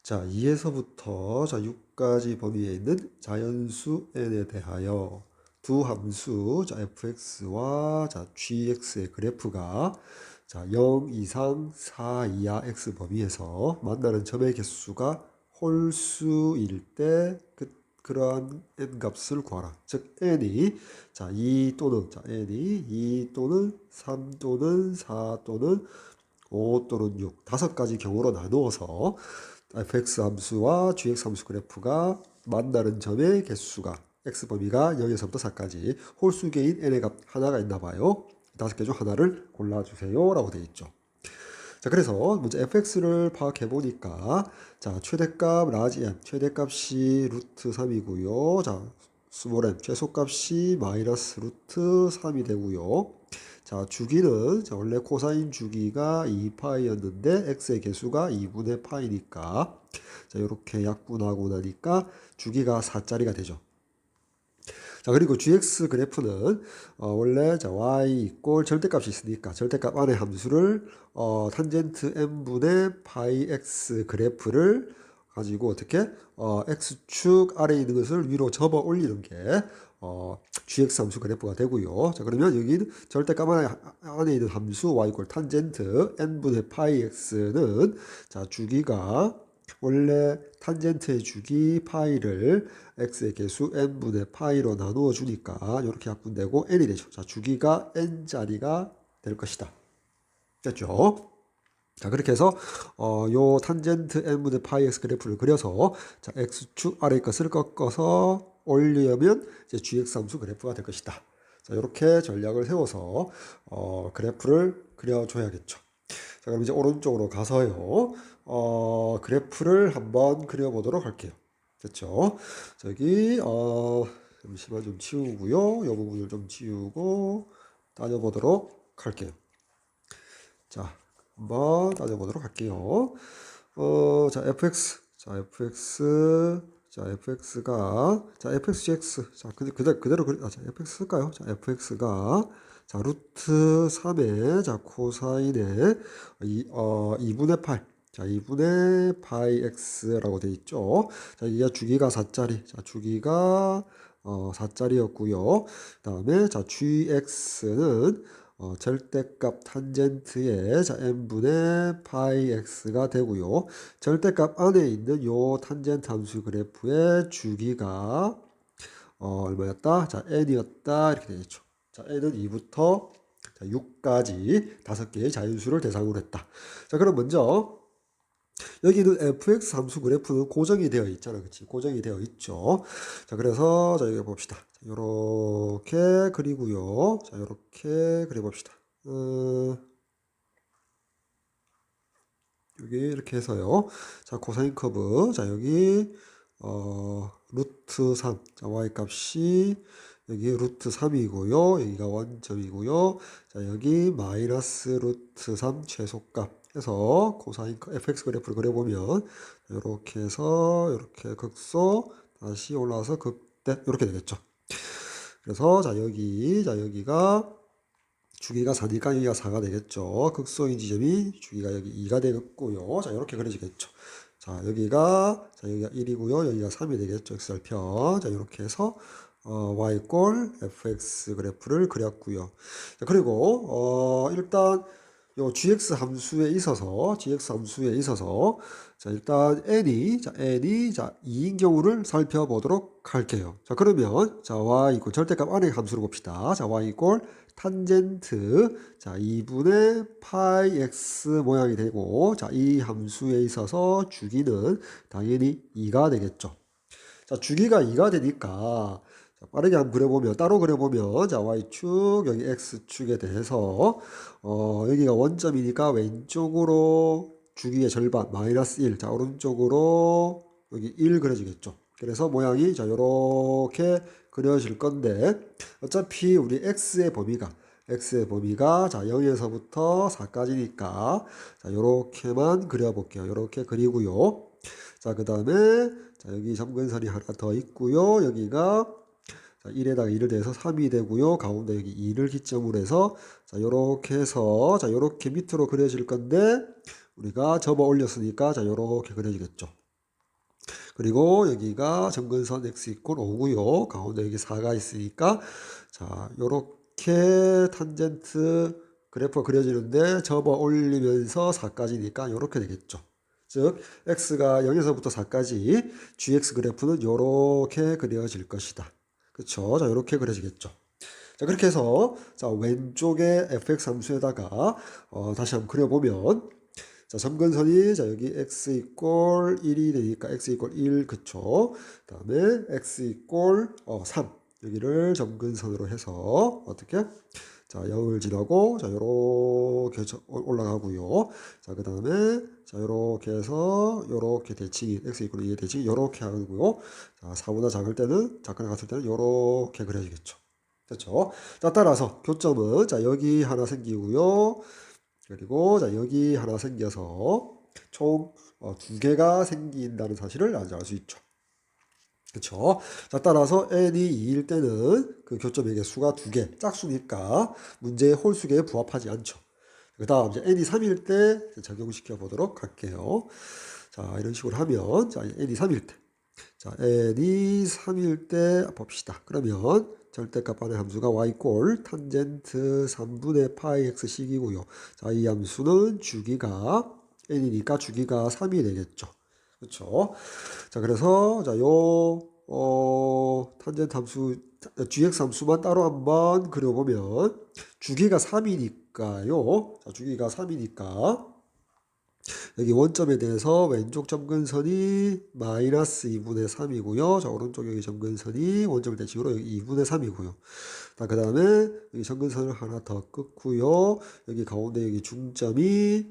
자, 2에서부터 자, 6까지 범위에 있는 자연수 n에 대하여 두 함수 자, fx와 자, gx의 그래프가 자, 0 이상 4 이하 x 범위에서 만나는 점의 개수가 홀수일 때 그러한 n 값을 구하라. 즉 n이 자 2 또는 자 n이 2 또는 3 또는 4 또는 5 또는 6 다섯 가지 경우로 나누어서 fx 함수와 gx 함수 그래프가 만나는 점의 개수가 x 범위가 0에서부터 4까지 홀수 개인 n의 값 하나가 있나 봐요. 다섯 개 중 하나를 골라주세요 라고 되어 있죠. 자, 그래서 먼저 fx를 파악해 보니까 자, 최대값 라지 m 최대값이 루트 3이고요. 자, 스몰 m 최소값이 마이너스 루트 3이 되고요. 자, 주기는 자, 원래 코사인 주기가 2파이였는데 x의 개수가 2분의 파이니까 자, 이렇게 약분하고 나니까 주기가 4짜리가 되죠. 자, 그리고 gx 그래프는 원래 자, y 이꼴 절대값이 있으니까 절대값 안에 함수를 탄젠트 m분의 파이 x 그래프를 가지고 어떻게 x축 아래에 있는 것을 위로 접어 올리는 게 gx 함수 그래프가 되고요. 자, 그러면 여기는 절대값 안에 있는 함수 y 이꼴 탄젠트 n분의 파이 x는 자, 주기가 원래 탄젠트의 주기 파이를 x의 개수 n분의 파이로 나누어 주니까 이렇게 약분되고 n이 되죠. 자, 주기가 n짜리가 될 것이다. 됐죠? 자, 그렇게 해서 요 탄젠트 n분의 파이 x 그래프를 그려서 자, x축 아래 것을 꺾어서 올리면 이제 gx 함수 그래프가 될 것이다. 자, 이렇게 전략을 세워서 그래프를 그려줘야겠죠. 자, 그럼 이제 오른쪽으로 가서요. 그래프를 한번 그려보도록 할게요. 됐죠? 저기 잠시만 좀 치우고요. 이 부분을 좀 치우고 따져보도록 할게요. 자, 한번 따져보도록 할게요. 자, fx, 자, fx가 자, fxgx, 자, 그대로 자, fx 쓸까요? 자, fx가 자, 루트 3의 자, 코사인의 2분의 8. 자, 2분의 파이 x라고 되어 있죠. 자, 이게 주기가 4짜리. 자, 주기가 4짜리였고요. 다음에 자, gx는 절대값 탄젠트의 자, n분의 파이 x가 되고요. 절대값 안에 있는 요 탄젠트 함수 그래프의 주기가 얼마였다? 자, n이었다. 이렇게 되겠죠. 자, n은 2부터 6까지 5개의 자연수를 대상으로 했다. 자, 그럼 먼저 여기는 fx 함수 그래프는 고정이 되어 있잖아. 그치? 고정이 되어 있죠. 자, 그래서 자, 여기 봅시다. 자, 요렇게 그리고요. 자, 요렇게 그려봅시다. 여기 이렇게 해서요. 자, 코사인 커브. 자, 여기 루트 3. 자, y 값이 여기 루트 3이고요. 여기가 원점이고요. 자, 여기 마이너스 루트 3 최소값 해서 코사인 fx 그래프를 그려보면 이렇게 해서 이렇게 극소 다시 올라와서 극대 이렇게 되겠죠. 그래서 자 여기가 주기가 4니까 여기가 4가 되겠죠. 극소인 지점이 주기가 여기 2가 되겠고요. 자 이렇게 그려지겠죠. 자 여기가 1이고요. 여기가 3이 되겠죠. x절편. 자 이렇게 해서 y 꼴 fx 그래프를 그렸고요. 자, 그리고 일단 요 gx 함수에 있어서 자 일단 n이 2인 경우를 살펴보도록 할게요. 자 그러면 자 y 이꼴 절대값 안의 함수를 봅시다. 자 y 이꼴 탄젠트 자 2분의 파이 x 모양이 되고 자 이 함수에 있어서 주기는 당연히 2가 되겠죠. 자 주기가 2가 되니까 자, 빠르게 한번 그려보면 따로 그려보면 자 y축 여기 x축에 대해서 여기가 원점이니까 왼쪽으로 주기의 절반 마이너스 1 자 오른쪽으로 여기 1 그려지겠죠. 그래서 모양이 자 요렇게 그려질 건데 어차피 우리 x의 범위가 자 0에서부터 4까지니까 자 요렇게만 그려볼게요. 요렇게 그리고요. 자 그 다음에 자 여기 점근선이 하나 더 있고요. 여기가 자 1에다가 2를 대서 3이 되고요. 가운데 여기 2를 기점으로 해서 자 요렇게 해서 자 요렇게 밑으로 그려질 건데 우리가 접어 올렸으니까 자 요렇게 그려지겠죠. 그리고 여기가 점근선 x 이꼴 5고요. 가운데 여기 4가 있으니까 자 요렇게 탄젠트 그래프가 그려지는데 접어 올리면서 4까지니까 요렇게 되겠죠. 즉 x가 0에서부터 4까지 gx 그래프는 요렇게 그려질 것이다. 그렇죠? 자 요렇게 그려지겠죠. 자 그렇게 해서 자 왼쪽에 fx 함수에다가 다시 한번 그려보면 자 점근선이 자 여기 x 이꼴 1이 되니까 x 이꼴 1 그쵸. 그 다음에 x 이꼴 3 여기를 점근선으로 해서 어떻게 자 0을 지나고 자 요렇게 올라가고요. 자 그 다음에 자 요렇게 해서 요렇게 대칭이 x 이꼴 2의 대칭이 요렇게 하고요. 자 4보다 작을 때는 작거나 같을 때는 요렇게 그려지겠죠. 그렇죠? 자 따라서 교점은 자 여기 하나 생기고요. 그리고 자 여기 하나 생겨서 총 두 개가 생긴다는 사실을 알 수 있죠. 그렇죠? 자 따라서 n이 2일 때는 그 교점의 개수가 2개 짝수니까 문제의 홀수계에 부합하지 않죠. 그 다음 이제 n이 3일 때 적용시켜 보도록 할게요. 자 이런 식으로 하면 자 n이 3일 때 자 n이 3일 때 봅시다. 그러면 절대값 안의 함수가 y꼴 탄젠트 3분의 파이 x씩이고요. 자, 이 함수는 주기가 n이니까 주기가 3이 되겠죠. 그렇죠? 자, 그래서 자, 탄젠트 함수 gx 함수만 따로 한번 그려보면 주기가 3이니까요. 자, 주기가 3이니까 여기 원점에 대해서 왼쪽 점근선이 마이너스 2분의 3이고요. 자, 오른쪽 여기 점근선이 원점을 대칭으로 여기 2분의 3이고요. 자, 그 다음에 여기 점근선을 하나 더 끊고요. 여기 가운데 여기 중점이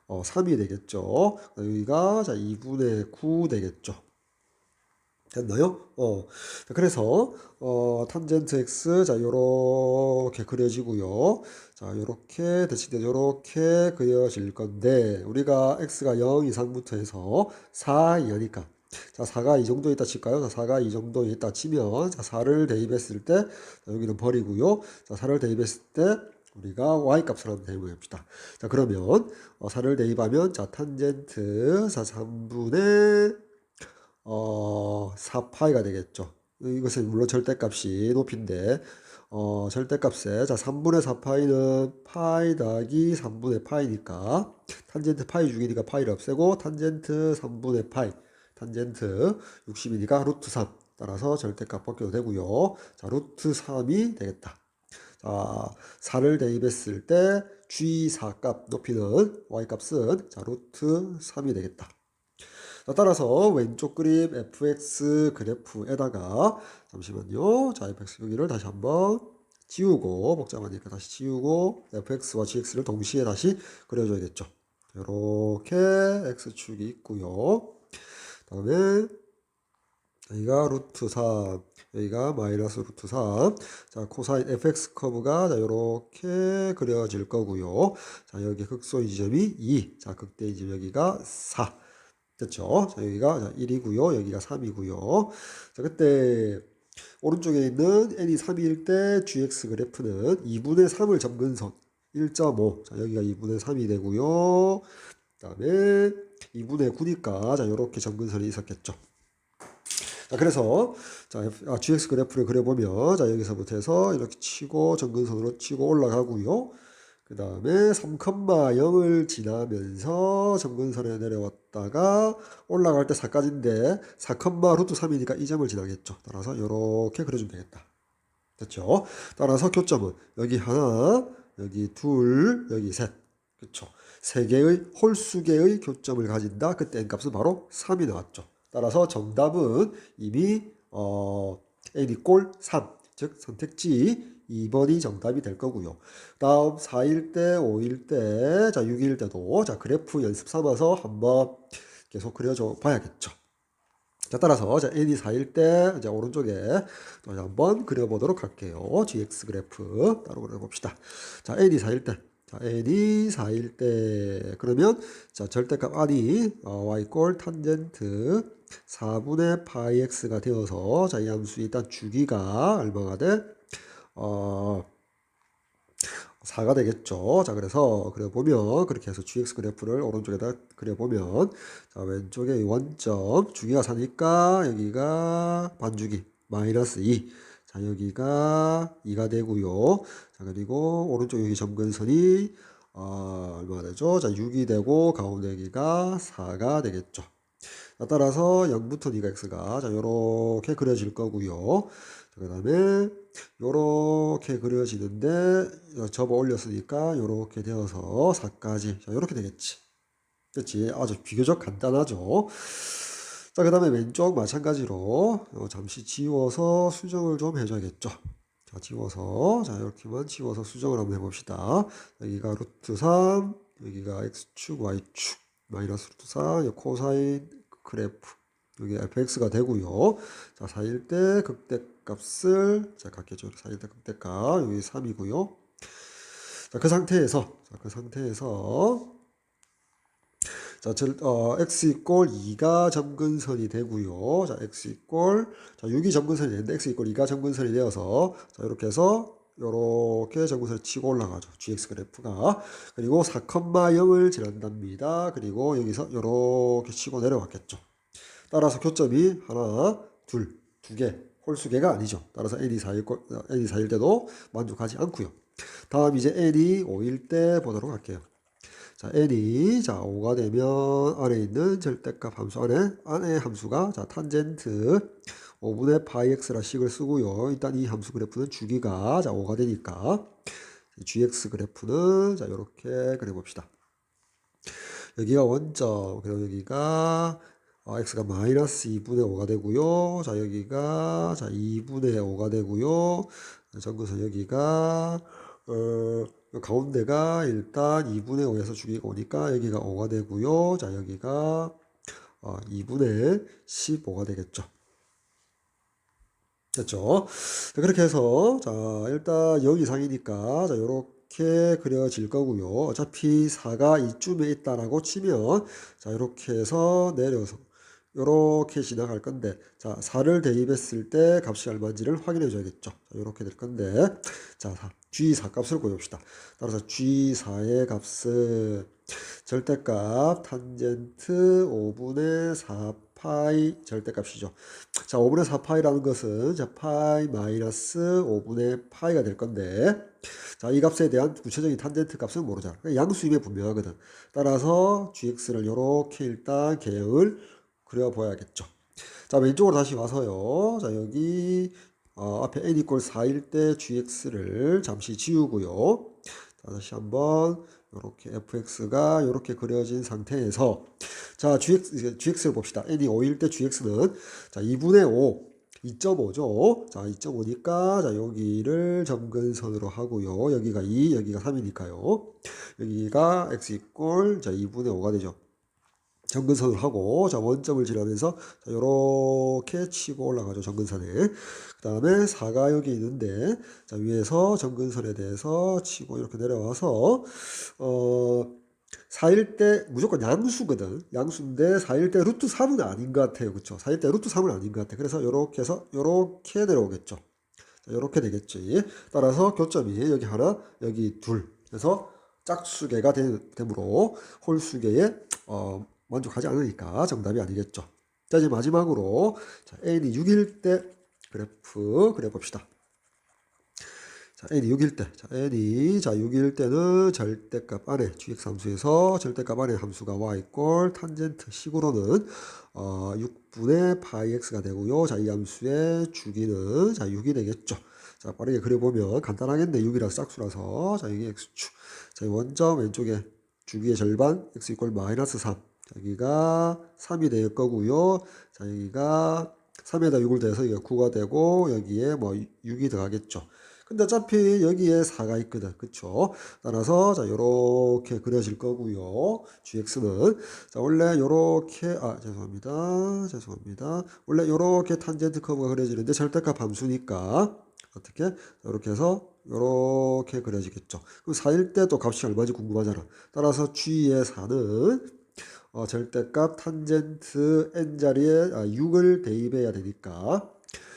3이 되겠죠. 여기가 자 2분의 9 되겠죠. 됐나요? 자, 그래서 탄젠트 x 자 요렇게 그려지고요. 자 요렇게 대칭돼 요렇게 그려질 건데 우리가 x가 0 이상부터 해서 4 이하니까 자 4가 이 정도에 있다 칠까요? 자 4가 이 정도에 있다 치면 자 4를 대입했을 때 자, 여기는 버리고요. 자 4를 대입했을 때 우리가 y 값을 한번 대입해봅시다. 자 그러면 4를 대입하면 자 탄젠트 자 3분의 4파이가 되겠죠. 이것은 물론 절대값이 높인데 절대값에 자 3분의 4파이는 파이 더하기 3분의 파이니까 탄젠트 파이 중이니까 파이를 없애고 탄젠트 3분의 파이 탄젠트 60이니까 루트 3 따라서 절대값 벗겨도 되고요. 자 루트 3이 되겠다. 자 4를 대입했을 때 G4 값 높이는 Y값은 자 루트 3이 되겠다. 자, 따라서 왼쪽 그림 fx 그래프에다가 잠시만요. 자, fx 여기를 다시 한번 지우고 복잡하니까 다시 지우고 fx와 gx를 동시에 다시 그려줘야겠죠. 이렇게 x축이 있고요. 다음에 여기가 루트 3, 여기가 마이너스 루트 3. 자, 코사인 fx 커브가 자, 요렇게 그려질 거고요. 자, 여기 극소의 지점이 2. 자, 극대의 지점 여기가 4. 됐죠? 자, 여기가 자, 1이고요. 여기가 3이고요. 자, 그때 오른쪽에 있는 n이 3일 때 gx 그래프는 2분의 3을 점근선 1.5. 자, 여기가 2분의 3이 되고요. 그다음에 2분의 9니까 자, 요렇게 점근선이 있었겠죠. 자, 그래서 자, gx 그래프를 그려보면 자, 여기서부터 해서 이렇게 치고 점근선으로 치고 올라가고요. 그 다음에 3,0을 지나면서 점근선에 내려왔다가 올라갈 때 4까지인데 4, 루트 3이니까 이 점을 지나겠죠. 따라서 이렇게 그려주면 되겠다. 됐죠? 따라서 교점은 여기 하나, 여기 둘, 여기 셋. 그쵸? 세 개의 홀수개의 교점을 가진다. 그때 n값은 바로 3이 나왔죠. 따라서 정답은 이미 n이 꼴 3, 즉 선택지 2번이 정답이 될 거고요. 다음 4일 때, 5일 때, 자 6일 때도 자 그래프 연습 삼아서 한번 계속 그려줘 봐야겠죠. 자, 따라서 자 n이 4일 때 이제 오른쪽에 또 한번 그려보도록 할게요. gx 그래프 따로 그려봅시다. 자 n이 4일 때, 자 n이 4일 때 그러면 자 절대값 안이 y 꼴 탄젠트 4분의 파이 x가 되어서 자 이 함수 일단 주기가 얼마가 돼? 4가 되겠죠. 자, 그래서 그려보면, 그렇게 해서 gx 그래프를 오른쪽에다 그려보면, 자, 왼쪽에 원점, 주기가 4니까, 여기가 반주기, 마이너스 2. 자, 여기가 2가 되고요. 자, 그리고 오른쪽 여기 점근선이, 얼마가 되죠? 자, 6이 되고, 가운데 여기가 4가 되겠죠. 자, 따라서 0부터 2가 x가, 자, 요렇게 그려질 거고요. 그 다음에 요렇게 그려지는데 접어 올렸으니까 요렇게 되어서 4까지 자 요렇게 되겠지. 그렇지. 아주 비교적 간단하죠. 자, 그 다음에 왼쪽 마찬가지로 잠시 지워서 수정을 좀 해줘야겠죠. 자, 지워서 자 이렇게만 지워서 수정을 한번 해봅시다. 여기가 루트 3, 여기가 x축, y축, 마이너스 루트 4, 코사인 그래프, 여기 fx가 되고요. 자, 4일 때 극대값을 자 갖겠죠. 4일 때 극대값 여기 3이고요. 자, 그 상태에서 자, x 이꼴 2가 점근선이 되고요. 자, x 이꼴 자, 6이 점근선이 되는데 x 이꼴 2가 점근선이 되어서 자, 이렇게 해서 요렇게 점근선을 치고 올라가죠. gx 그래프가. 그리고 4,0을 지난답니다. 그리고 여기서 요렇게 치고 내려왔겠죠. 따라서 교점이 하나, 둘, 두 개, 홀수개가 아니죠. 따라서 n이 4일 때도 만족하지 않고요. 다음 이제 n이 5일 때 보도록 할게요. 자, n이 자 5가 되면 안에 있는 절대값 함수 안에 함수가 자 탄젠트 5분의 파이 x라 식을 쓰고요. 일단 이 함수 그래프는 주기가 자 5가 되니까 gx 그래프는 자 이렇게 그려봅시다. 여기가 원점, 그리고 여기가 x가 마이너스 2분의 5가 되고요. 자, 여기가 자 2분의 5가 되고요. 점근선 여기가 가운데가 일단 2분의 5에서 주기가 오니까 여기가 5가 되고요. 자, 여기가 2분의 15가 되겠죠. 됐죠? 자, 그렇게 해서 자, 일단 0 이상이니까 자, 요렇게 그려질 거고요. 어차피 4가 이쯤에 있다라고 치면 자, 이렇게 해서 내려서 요렇게 지나갈 건데 자, 4를 대입했을 때 값이 얼마인지를 확인해 줘야겠죠. 자, 요렇게 될 건데 자, G4 값을 구해봅시다. 따라서 G4의 값은 절대값 탄젠트 5분의 4파이 절대값이죠. 자, 5분의 4파이라는 것은 자, 파이 마이너스 5분의 파이가 될 건데 자, 이 값에 대한 구체적인 탄젠트 값은 모르잖아. 그러니까 양수임에 분명하거든. 따라서 gx를 이렇게 일단 개형을 그려봐야겠죠. 자, 왼쪽으로 다시 와서요. 자, 여기 앞에 n 이퀄 4일 때 gx를 잠시 지우고요. 자, 다시 한번 이렇게 fx가 이렇게 그려진 상태에서 자, gx를 봅시다. n이 5일 때 gx는 자, 2분의 5 2.5죠. 자, 2.5니까 자, 여기를 점근선으로 하고요. 여기가 2, 여기가 3이니까요. 여기가 x 이꼴 자, 2분의 5가 되죠. 점근선을 하고 자 원점을 지나면서 자 요렇게 치고 올라가죠. 점근선에. 그 다음에 4가 여기 있는데 자 위에서 점근선에 대해서 치고 이렇게 내려와서 4일 때 무조건 양수거든. 양수인데 4일 때 루트 3은 아닌 것 같아요. 그쵸? 4일 때 루트 3은 아닌 것 같아. 그래서 요렇게 해서 요렇게 내려오겠죠. 자, 요렇게 되겠지. 따라서 교점이 여기 하나, 여기 둘. 그래서 짝수계가 되므로 홀수계에 만족하지 않으니까 정답이 아니겠죠. 자, 이제 마지막으로 자, n이 6일 때 그래프 그려봅시다. 자, n이 6일 때. 자, n이 자 6일 때는 절대값 안에 gx 함수에서 절대값 안에 함수가 y 탄젠트 식으로는 6분의 파이 x가 되고요. 자, 이 함수의 주기는 자 6이 되겠죠. 자, 빠르게 그려보면 간단하겠네. 6이라서 짝수라서 자, 여기 x축. 자, 원점 왼쪽에 주기의 절반 x 이퀄 마이너스 3. 자, 여기가 3이 될 거고요. 자, 여기가 3에다 6을 더해서 여기가 9가 되고 여기에 뭐 6이 들어가겠죠. 근데 어차피 여기에 4가 있거든. 그쵸? 따라서 자 요렇게 그려질 거고요. gx는 자 원래 요렇게 죄송합니다. 원래 요렇게 탄젠트 커브가 그려지는데 절대값 함수니까 어떻게? 이렇게 해서 요렇게 그려지겠죠. 그럼 4일 때 또 값이 얼마인지 궁금하잖아. 따라서 g의 4는 절대값 탄젠트 n자리에 6을 대입해야 되니까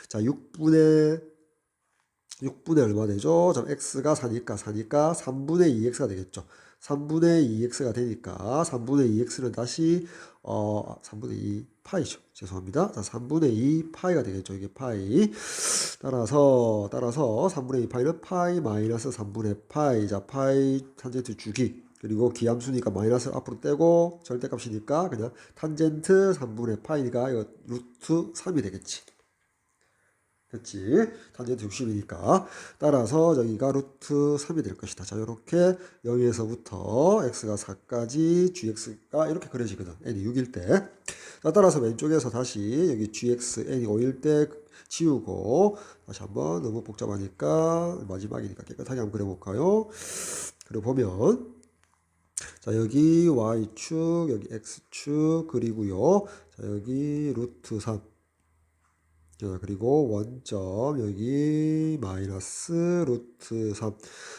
자 6분의 얼마 되죠? 자, x가 4니까 3분의 2x가 되겠죠. 3분의 2x가 되니까 3분의 2x는 다시 3분의 2 파이죠. 죄송합니다. 자, 3분의 2 파이가 되겠죠. 이게 파이. 따라서 3분의 2 파이는 파이 마이너스 3분의 파이. 자, 파이 탄젠트 주기. 그리고 기함수니까 마이너스 앞으로 떼고 절대값이니까 그냥 탄젠트 3분의 파이가 이거 루트 3이 되겠지. 됐지? 탄젠트 60이니까. 따라서 여기가 루트 3이 될 것이다. 자, 이렇게 0에서부터 x가 4까지 gx가 이렇게 그려지거든. n이 6일 때. 자, 따라서 왼쪽에서 다시 여기 gx n이 5일 때 지우고 다시 한번 너무 복잡하니까 마지막이니까 깨끗하게 한번 그려볼까요? 그려보면 자, 여기 y축, 여기 x축 그리고요. 자, 여기 루트 3. 자, 그리고 원점 여기 마이너스 루트 3.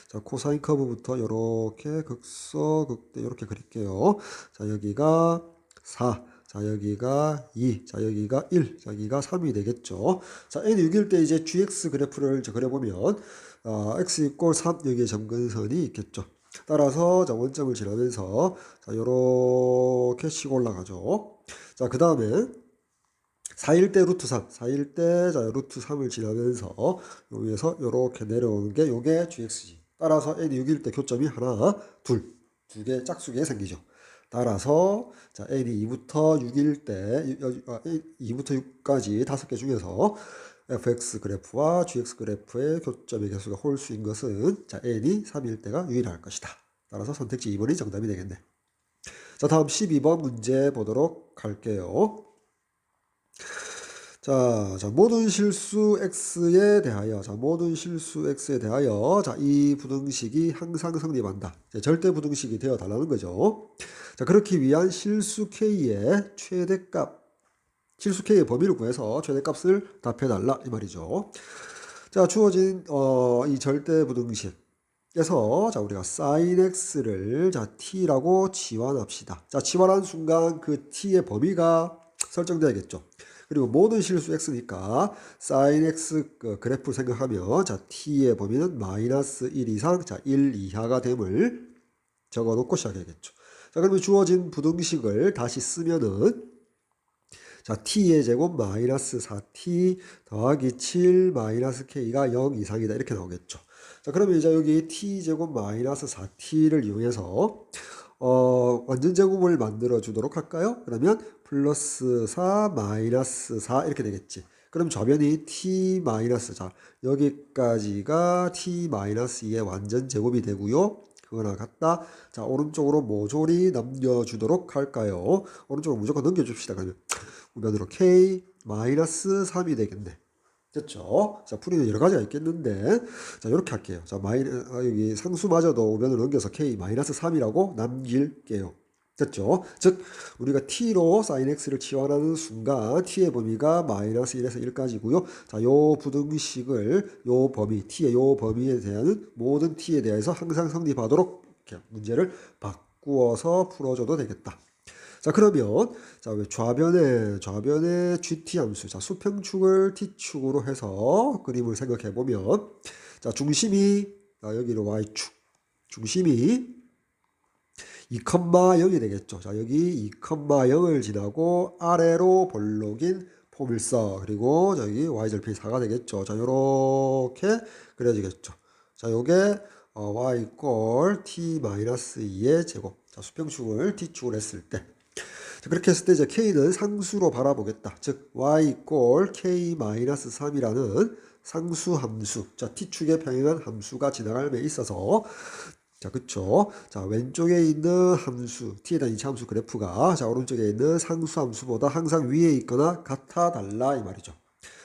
자, 코사인 커브부터 이렇게 극소 극대 이렇게 그릴게요. 자, 여기가 4. 자, 여기가 2. 자, 여기가 1. 자, 여기가 3이 되겠죠. 자, n 6일 때 이제 gx 그래프를 그려보면 x 이꼴 3 여기에 점근선이 있겠죠. 따라서 자, 원점을 지나면서 자, 요렇게 치고 올라가죠. 자, 그 다음에 4일 때 루트 3, 4일 때 자, 루트 3을 지나면서 여기에서 이렇게 내려오는 게 요게 gxg. 따라서 n이 6일 때 교점이 하나, 두 개 짝수게 생기죠. 따라서 자, n이 2부터 6일 때 2부터 6까지 5개 중에서 fx 그래프와 gx 그래프의 교점의 개수가 홀수인 것은 자, n이 3일 때가 유일할 것이다. 따라서 선택지 2번이 정답이 되겠네. 자, 다음 12번 문제 보도록 할게요. 자, 모든 실수 x에 대하여, 이 부등식이 항상 성립한다. 절대 부등식이 되어 달라는 거죠. 자, 그렇기 위한 실수 k의 최대값, 실수 k의 범위를 구해서 최대값을 답해달라 이 말이죠. 자, 주어진 이 절대 부등식에서 자, 우리가 sin x를 자, t라고 치환합시다. 자, 치환한 순간 그 t의 범위가 설정돼야겠죠. 그리고 모든 실수 x니까 sin x 그래프를 생각하면 자 t의 범위는 마이너스 1 이상 자 1 이하가 됨을 적어놓고 시작해야겠죠. 자 그러면 주어진 부등식을 다시 쓰면은 자 t의 제곱 마이너스 4t 더하기 7 마이너스 k가 0 이상이다 이렇게 나오겠죠. 자 그러면 이제 여기 t 제곱 마이너스 4t를 이용해서 완전 제곱을 만들어 주도록 할까요? 그러면 플러스 4 마이너스 4 이렇게 되겠지. 그럼 좌변이 t 마이너스 자 여기까지가 t 마이너스 2의 완전 제곱이 되고요. 그거나 같다. 자 오른쪽으로 모조리 넘겨주도록 할까요? 오른쪽으로 무조건 넘겨줍시다. 그러면 우변으로 k 마이너스 3이 되겠네. 됐죠? 자, 풀이는 여러 가지가 있겠는데, 자, 이렇게 할게요. 자, 여기 상수마저도 우변으로 넘겨서 k 마이너스 3이라고 남길게요. 됐죠? 즉 우리가 t로 sin x를 치환하는 순간 t의 범위가 마이너스 1에서 1까지고요. 자, 요 부등식을 요 범위, t의 요 범위에 대한 모든 t에 대해서 항상 성립하도록 이렇게 문제를 바꾸어서 풀어줘도 되겠다. 자, 그러면 자, 좌변의 gt 함수, 자, 수평축을 t축으로 해서 그림을 생각해 보면, 자, 중심이 여기로 y축, 중심이 2,0이 되겠죠. 자, 여기 2,0을 지나고 아래로 볼록인 포물선, 그리고 저기 y절편 4가 되겠죠. 자, 요렇게 그려지겠죠. 자, 요게 y 꼴 t-2의 제곱. 자, 수평축을 t축으로 했을 때. 자, 그렇게 했을 때 이제 k는 상수로 바라보겠다. 즉 y 꼴 k-3이라는 상수 함수. 자, t축에 평행한 함수가 지나감에 있어서, 자, 그쵸. 자, 왼쪽에 있는 함수, t에 대한 이차 함수 그래프가, 자, 오른쪽에 있는 상수 함수보다 항상 위에 있거나 같아 달라 이 말이죠.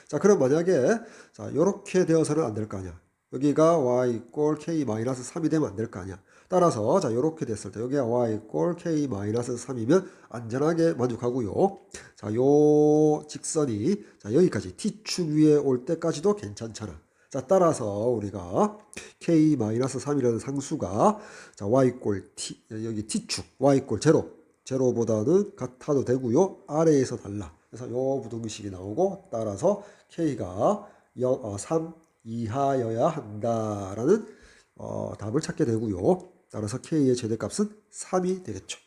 자, 그럼 만약에, 자, 요렇게 되어서는 안 될 거 아니야. 여기가 y 꼴 k-3이 되면 안 될 거 아니야. 따라서, 자, 요렇게 됐을 때, 여기가 y 꼴 k-3이면 안전하게 만족하고요. 자, 요 직선이, 자, 여기까지 t축 위에 올 때까지도 괜찮잖아. 자, 따라서 우리가 k-3이라는 상수가, 자, y꼴 t, 여기 t축, y꼴 제로보다는 같아도 되고요. 아래에서 달라. 그래서 요 부등식이 나오고, 따라서 k가 3 이하여야 한다라는 답을 찾게 되고요. 따라서 k의 최대값은 3이 되겠죠.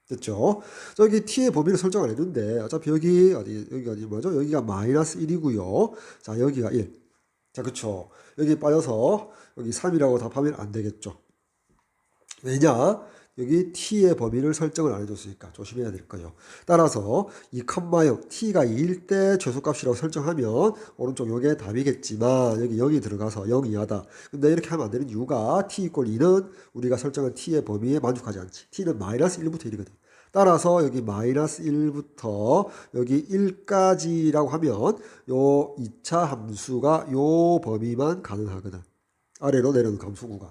됐죠? 저기 t의 범위를 설정 안 했는데 어차피 여기가 어디 뭐죠? 여기가 마이너스 1이고요. 자, 여기가 1. 자, 그쵸? 여기 빠져서 여기 3이라고 답하면 안 되겠죠. 왜냐? 여기 t의 범위를 설정을 안 해줬으니까 조심해야 될 거예요. 따라서 2,0 t가 2일 때 최소값이라고 설정하면 오른쪽 요게 답이겠지만 여기 0이 들어가서 0 이하다. 근데 이렇게 하면 안 되는 이유가 t 이꼴 2는 우리가 설정한 t의 범위에 만족하지 않지. t는 마이너스 1부터 1이거든. 따라서 여기 마이너스 1부터 여기 1까지라고 하면 요 2차 함수가 요 범위만 가능하거든. 아래로 내려오는 함수 구간.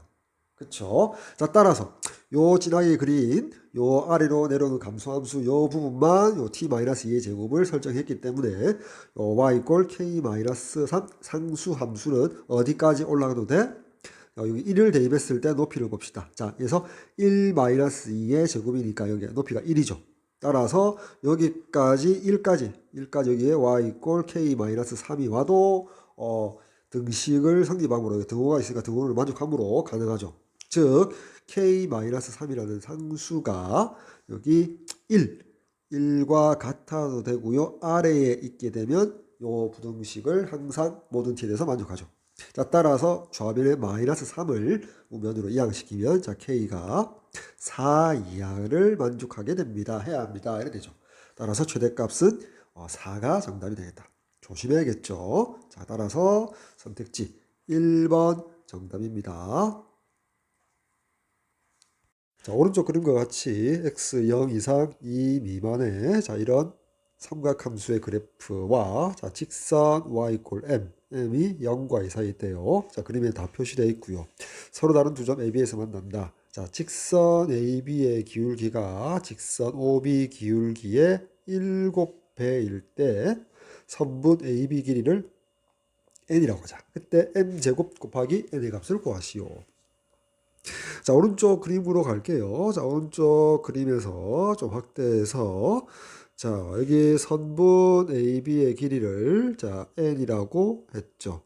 그쵸? 자, 따라서 요 진하게 그린 요 아래로 내려오는 감소함수 요 부분만 요 t-2의 제곱을 설정했기 때문에 요 y 꼴 k-3 상수함수는 어디까지 올라가도 돼? 여기 1을 대입했을 때 높이를 봅시다. 자, 그래서 1-2의 제곱이니까 여기 높이가 1이죠. 따라서 여기까지 1까지 여기에 y 꼴 k-3이 와도 등식을 성립함으로 등호가 있으니까 등호를 만족함으로 가능하죠. 즉 k-3이라는 상수가 여기 1과 같아도 되고요. 아래에 있게 되면 요 부등식을 항상 모든 t에 대해서 만족하죠. 자, 따라서 좌변의 마이너스 3을 우변으로 이항시키면 자, k가 4 이하를 만족하게 됩니다. 해야 합니다. 이렇게 되죠. 따라서 최대값은 4가 정답이 되겠다. 조심해야겠죠. 자, 따라서 선택지 1번 정답입니다. 자, 오른쪽 그림과 같이 x 0 이상 2 미만의 자, 이런 삼각함수의 그래프와 자, 직선 y 꼴 m이 0과 2 사이에 있대요. 자, 그림에 다 표시되어 있고요. 서로 다른 두 점 AB에서 만난다. 자, 직선 AB의 기울기가 직선 OB 기울기의 7배일 때 선분 AB 길이를 n이라고 하자. 그때 m제곱 곱하기 n의 값을 구하시오. 자, 오른쪽 그림으로 갈게요. 자, 오른쪽 그림에서 좀 확대해서 자, 여기 선분 AB의 길이를 자, n이라고 했죠.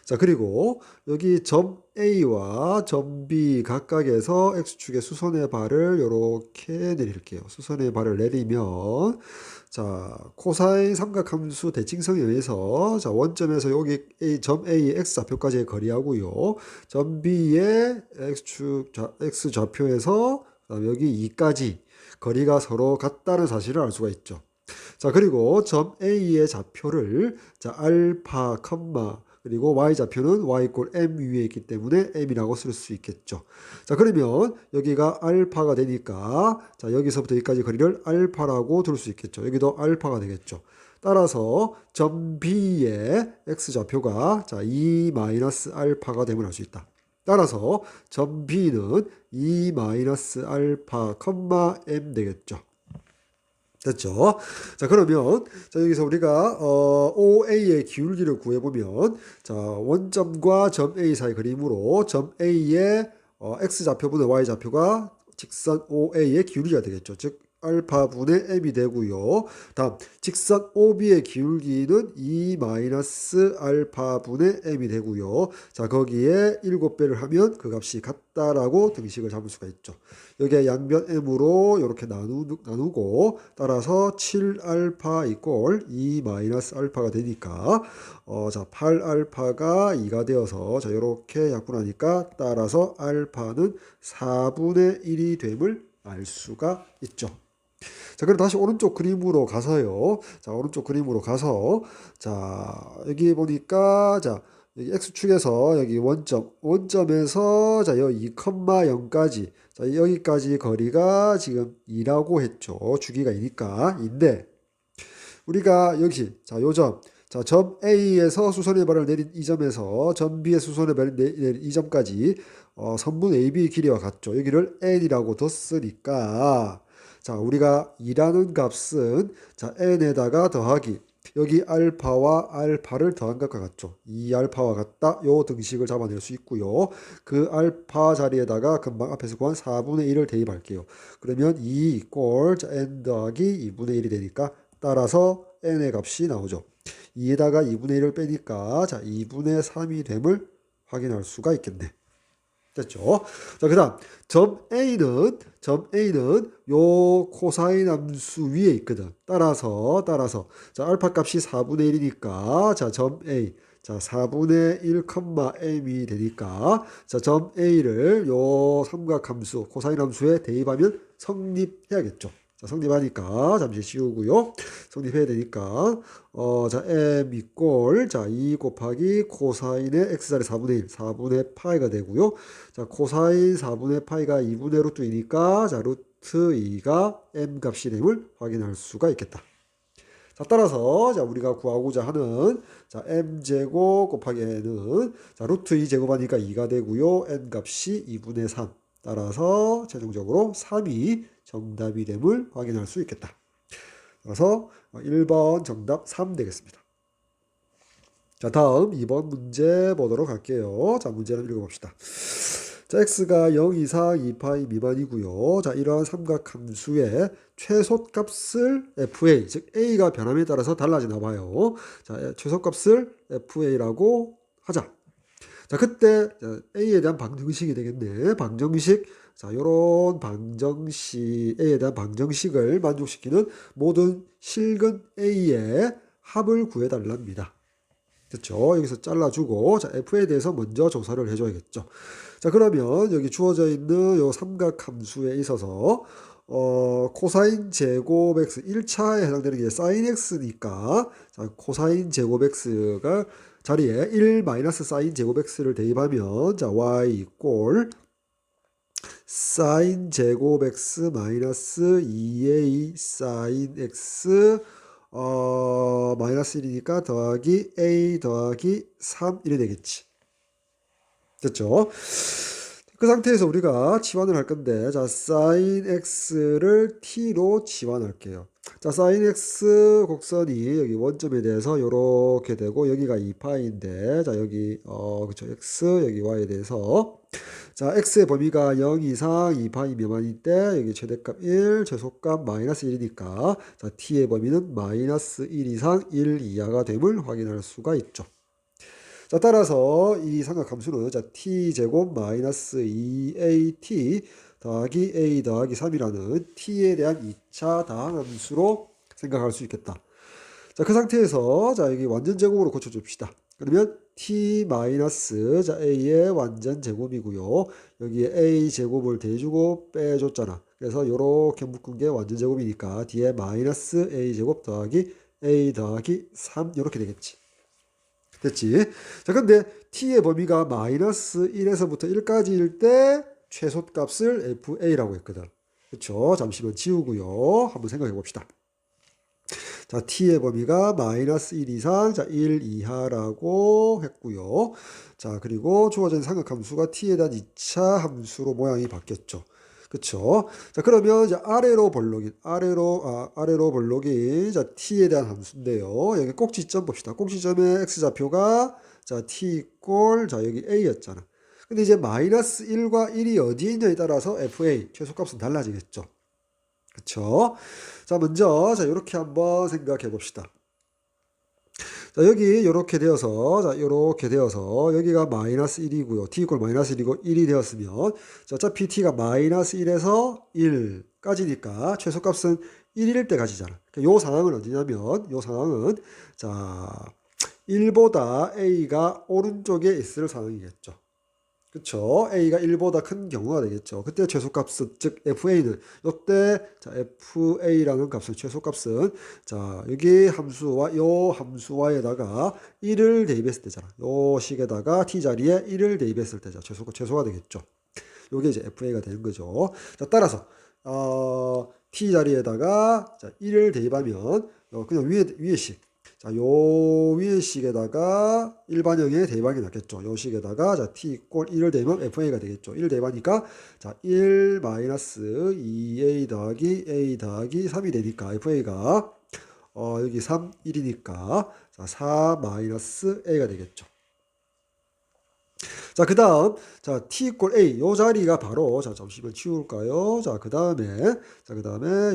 자, 그리고 여기 점 A와 점 B 각각에서 X축의 수선의 발을 이렇게 내릴게요. 수선의 발을 내리면 자, 코사인 삼각함수 대칭성에 의해서 자, 원점에서 여기 점 A의 X좌표까지의 거리하고요. 점 B의 X좌표에서 여기 2까지 거리가 서로 같다는 사실을 알 수가 있죠. 자, 그리고 점 A의 좌표를 자, 알파, 그리고 y좌표는 y 꼴 m 위에 있기 때문에 m이라고 쓸 수 있겠죠. 자, 그러면 여기가 알파가 되니까 자, 여기서부터 여기까지 거리를 알파라고 둘 수 있겠죠. 여기도 알파가 되겠죠. 따라서 점 B의 x좌표가 자, 2 마이너스 알파가 됨을 알 수 있다. 따라서 점 B는 2 알파, m 되겠죠. 됐죠? 자, 그러면, 자, 여기서 우리가, OA의 기울기를 구해보면, 자, 원점과 점 A 사이 그림으로 점 A의 X좌표분의 Y좌표가 직선 OA의 기울기가 되겠죠. 즉, 알파분의 m이 되고요. 다음, 직선 OB의 기울기는 2 알파분의 m이 되고요. 자, 거기에 7배를 하면 그 값이 같다라고 등식을 잡을 수가 있죠. 여기에 양변 m으로 이렇게 나누고 따라서 7알파 이꼴 2 알파가 되니까 자, 8알파가 2가 되어서 자, 이렇게 약분하니까 따라서 알파는 4분의 1이 됨을 알 수가 있죠. 자, 그럼 다시 오른쪽 그림으로 가서요. 자, 오른쪽 그림으로 가서 자, 여기 보니까 자, 여기 x축에서 여기 원점에서 자, 여기 2,0까지 자, 여기까지 거리가 지금 2라고 했죠. 주기가 2니까 인데 우리가 여기 자, 요점 자, 점 A에서 수선의 발을 내린 이 점에서 점 B에 수선의 발을 내린 이 점까지 선분 AB 길이와 같죠. 여기를 n이라고 뒀으니까 자, 우리가 2라는 값은 자, n에다가 더하기 여기 알파와 알파를 더한 것과 같죠. 2알파와 같다. 요 등식을 잡아낼 수 있고요. 그 알파 자리에다가 금방 앞에서 구한 4분의 1을 대입할게요. 그러면 2 이꼴 n 더하기 2분의 1이 되니까 따라서 n의 값이 나오죠. 2에다가 2분의 1을 빼니까 자 2분의 3이 됨을 확인할 수가 있겠네. 됐죠? 자, 그 다음 점 A는 요 코사인 함수 위에 있거든. 따라서 자 알파 값이 4분의 1이니까 자 점 A 자 4분의 1, m이 되니까 자 점 A를 요 삼각 함수 코사인 함수에 대입하면 성립해야겠죠. 자, 성립하니까 잠시 지우고요. 성립해야 되니까 자 m 이꼴 자 2 곱하기 코사인의 x자리 4분의 1 4분의 파이가 되고요. 자 코사인 4분의 파이가 2분의 루트 2니까 자 루트 2가 m 값이 됨을 확인할 수가 있겠다. 자 따라서 자 우리가 구하고자 하는 자 m제곱 곱하기 n은 자 루트 2 제곱하니까 2가 되고요. n 값이 2분의 3 따라서 최종적으로 3이 정답이 됨을 확인할 수 있겠다. 그래서 1번 정답 3 되겠습니다. 자, 다음 2번 문제 보도록 할게요. 자, 문제를 읽어봅시다. 자, x가 0 이상 2파이 미만이고요. 자, 이러한 삼각함수의 최소값을 fa, 즉 a가 변함에 따라서 달라지나 봐요. 자, 최소값을 fa라고 하자. 자, 그때 a에 대한 방정식이 되겠네. 방정식. 자, 요런 방정식, a에 대한 방정식을 만족시키는 모든 실근 a의 합을 구해달랍니다. 됐죠? 여기서 잘라주고, 자, f에 대해서 먼저 조사를 해줘야겠죠. 자, 그러면 여기 주어져 있는 요 삼각함수에 있어서, 코사인 제곱 x 1차에 해당되는 게 사인 x니까, 자, 코사인 제곱 x가 자리에 1 마이너스 사인 제곱 x를 대입하면, 자, y 이꼴, 사인 제곱 x 마이너스 2a 사인 x 마이너스 1이니까 더하기 a 더하기 3 이래 되겠지. 됐죠? 그 상태에서 우리가 치환을 할 건데 자 사인 x를 t로 치환할게요. 자 사인 x 곡선이 여기 원점에 대해서 이렇게 되고 여기가 2파인데 자 여기 그쵸 x 여기 y에 대해서 자 x의 범위가 0 이상 2파이 미만일 때 여기 최대값 1 최소값 마이너스 1이니까 자 t의 범위는 마이너스 1 이상 1 이하가 됨을 확인할 수가 있죠. 자 따라서 이 삼각함수는 자 t제곱 마이너스 2at 더하기 a 더하기 3이라는 t에 대한 2차 다항함수로 생각할 수 있겠다. 자 그 상태에서 자 여기 완전 제곱으로 고쳐줍시다. 그러면 t 마이너스 자 a의 완전 제곱이고요. 여기에 a 제곱을 대주고 빼줬잖아. 그래서 이렇게 묶은 게 완전 제곱이니까 뒤에 마이너스 a 제곱 더하기 a 더하기 3 이렇게 되겠지. 됐지? 자, 근데 t의 범위가 마이너스 1에서부터 1까지일 때 최소값을 fa라고 했거든. 그렇죠? 잠시만 지우고요. 한번 생각해 봅시다. 자, t의 범위가 마이너스 1 이상, 자, 1 이하라고 했고요. 자, 그리고 주어진 삼각함수가 t에 대한 2차 함수로 모양이 바뀌었죠. 그쵸? 자, 그러면 이제 아래로 볼록인, 자, t에 대한 함수인데요. 여기 꼭지점 봅시다. 꼭지점의 x좌표가, 자, t 이꼴, 자, 여기 a였잖아. 근데 이제 마이너스 1과 1이 어디에 있냐에 따라서 fa, 최소값은 달라지겠죠. 그쵸? 자, 먼저, 자, 요렇게 한번 생각해 봅시다. 자, 여기 요렇게 되어서, 자, 요렇게 되어서, 여기가 마이너스 1이고요. t 이꼴 마이너스 1이고 1이 되었으면, 자, 어차피 t가 마이너스 1에서 1까지니까 최소값은 1일 때까지잖아. 요 상황은 어디냐면, 요 상황은, 자, 1보다 a가 오른쪽에 있을 상황이겠죠. 그쵸? a가 1보다 큰 경우가 되겠죠. 그때 최소값은, 즉 fa는 이때, 자, fa라는 값은 최소값은, 자, 여기 함수와 요 함수와에다가 1을 대입했을 때잖아. 요 식에다가 t 자리에 1을 대입했을 때죠. 최소가 되겠죠. 요게 이제 fa가 되는 거죠. 자, 따라서 t 자리에다가, 자, 1을 대입하면 그냥 위에 식, 자, 요 위에 식에다가 일반형의 대입하기 낫겠죠. 요 식에다가, 자, t 이꼴 1을 대입하면 fa가 되겠죠. 1 대입하니까, 자, 1 마이너스 2a 더하기 a 더하기 3이 되니까 fa가 여기 3, 1이니까, 자, 4 마이너스 a가 되겠죠. 자, 그 다음, 자, t 이꼴 a, 요 자리가 바로, 자, 잠시만 치울까요? 자, 그 다음에,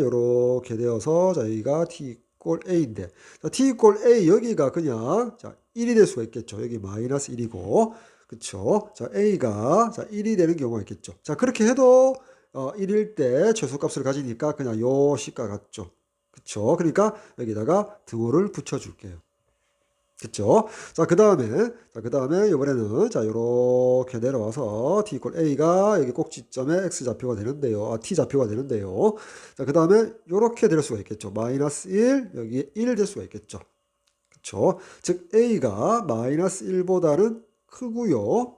요렇게 되어서, 자, 여기가 t 이꼴 a인데, 자, t 이꼴 a, 여기가 그냥, 자, 1이 될 수가 있겠죠. 여기 마이너스 1이고, 그쵸? 자, a가, 자, 1이 되는 경우가 있겠죠. 자, 그렇게 해도, 1일 때 최소값을 가지니까 그냥 요 식과 같죠. 그쵸? 그러니까 여기다가 등호를 붙여줄게요. 그쵸? 자, 그 다음에 이번에는, 자, 요렇게 내려와서 t 이퀄 a가 여기 꼭지점에 x 좌표가 되는데요. t 좌표가 되는데요. 자, 그 다음에 요렇게 될 수가 있겠죠. 마이너스 1, 여기에 1 될 수가 있겠죠. 그쵸? 즉, a가 마이너스 1보다는 크고요.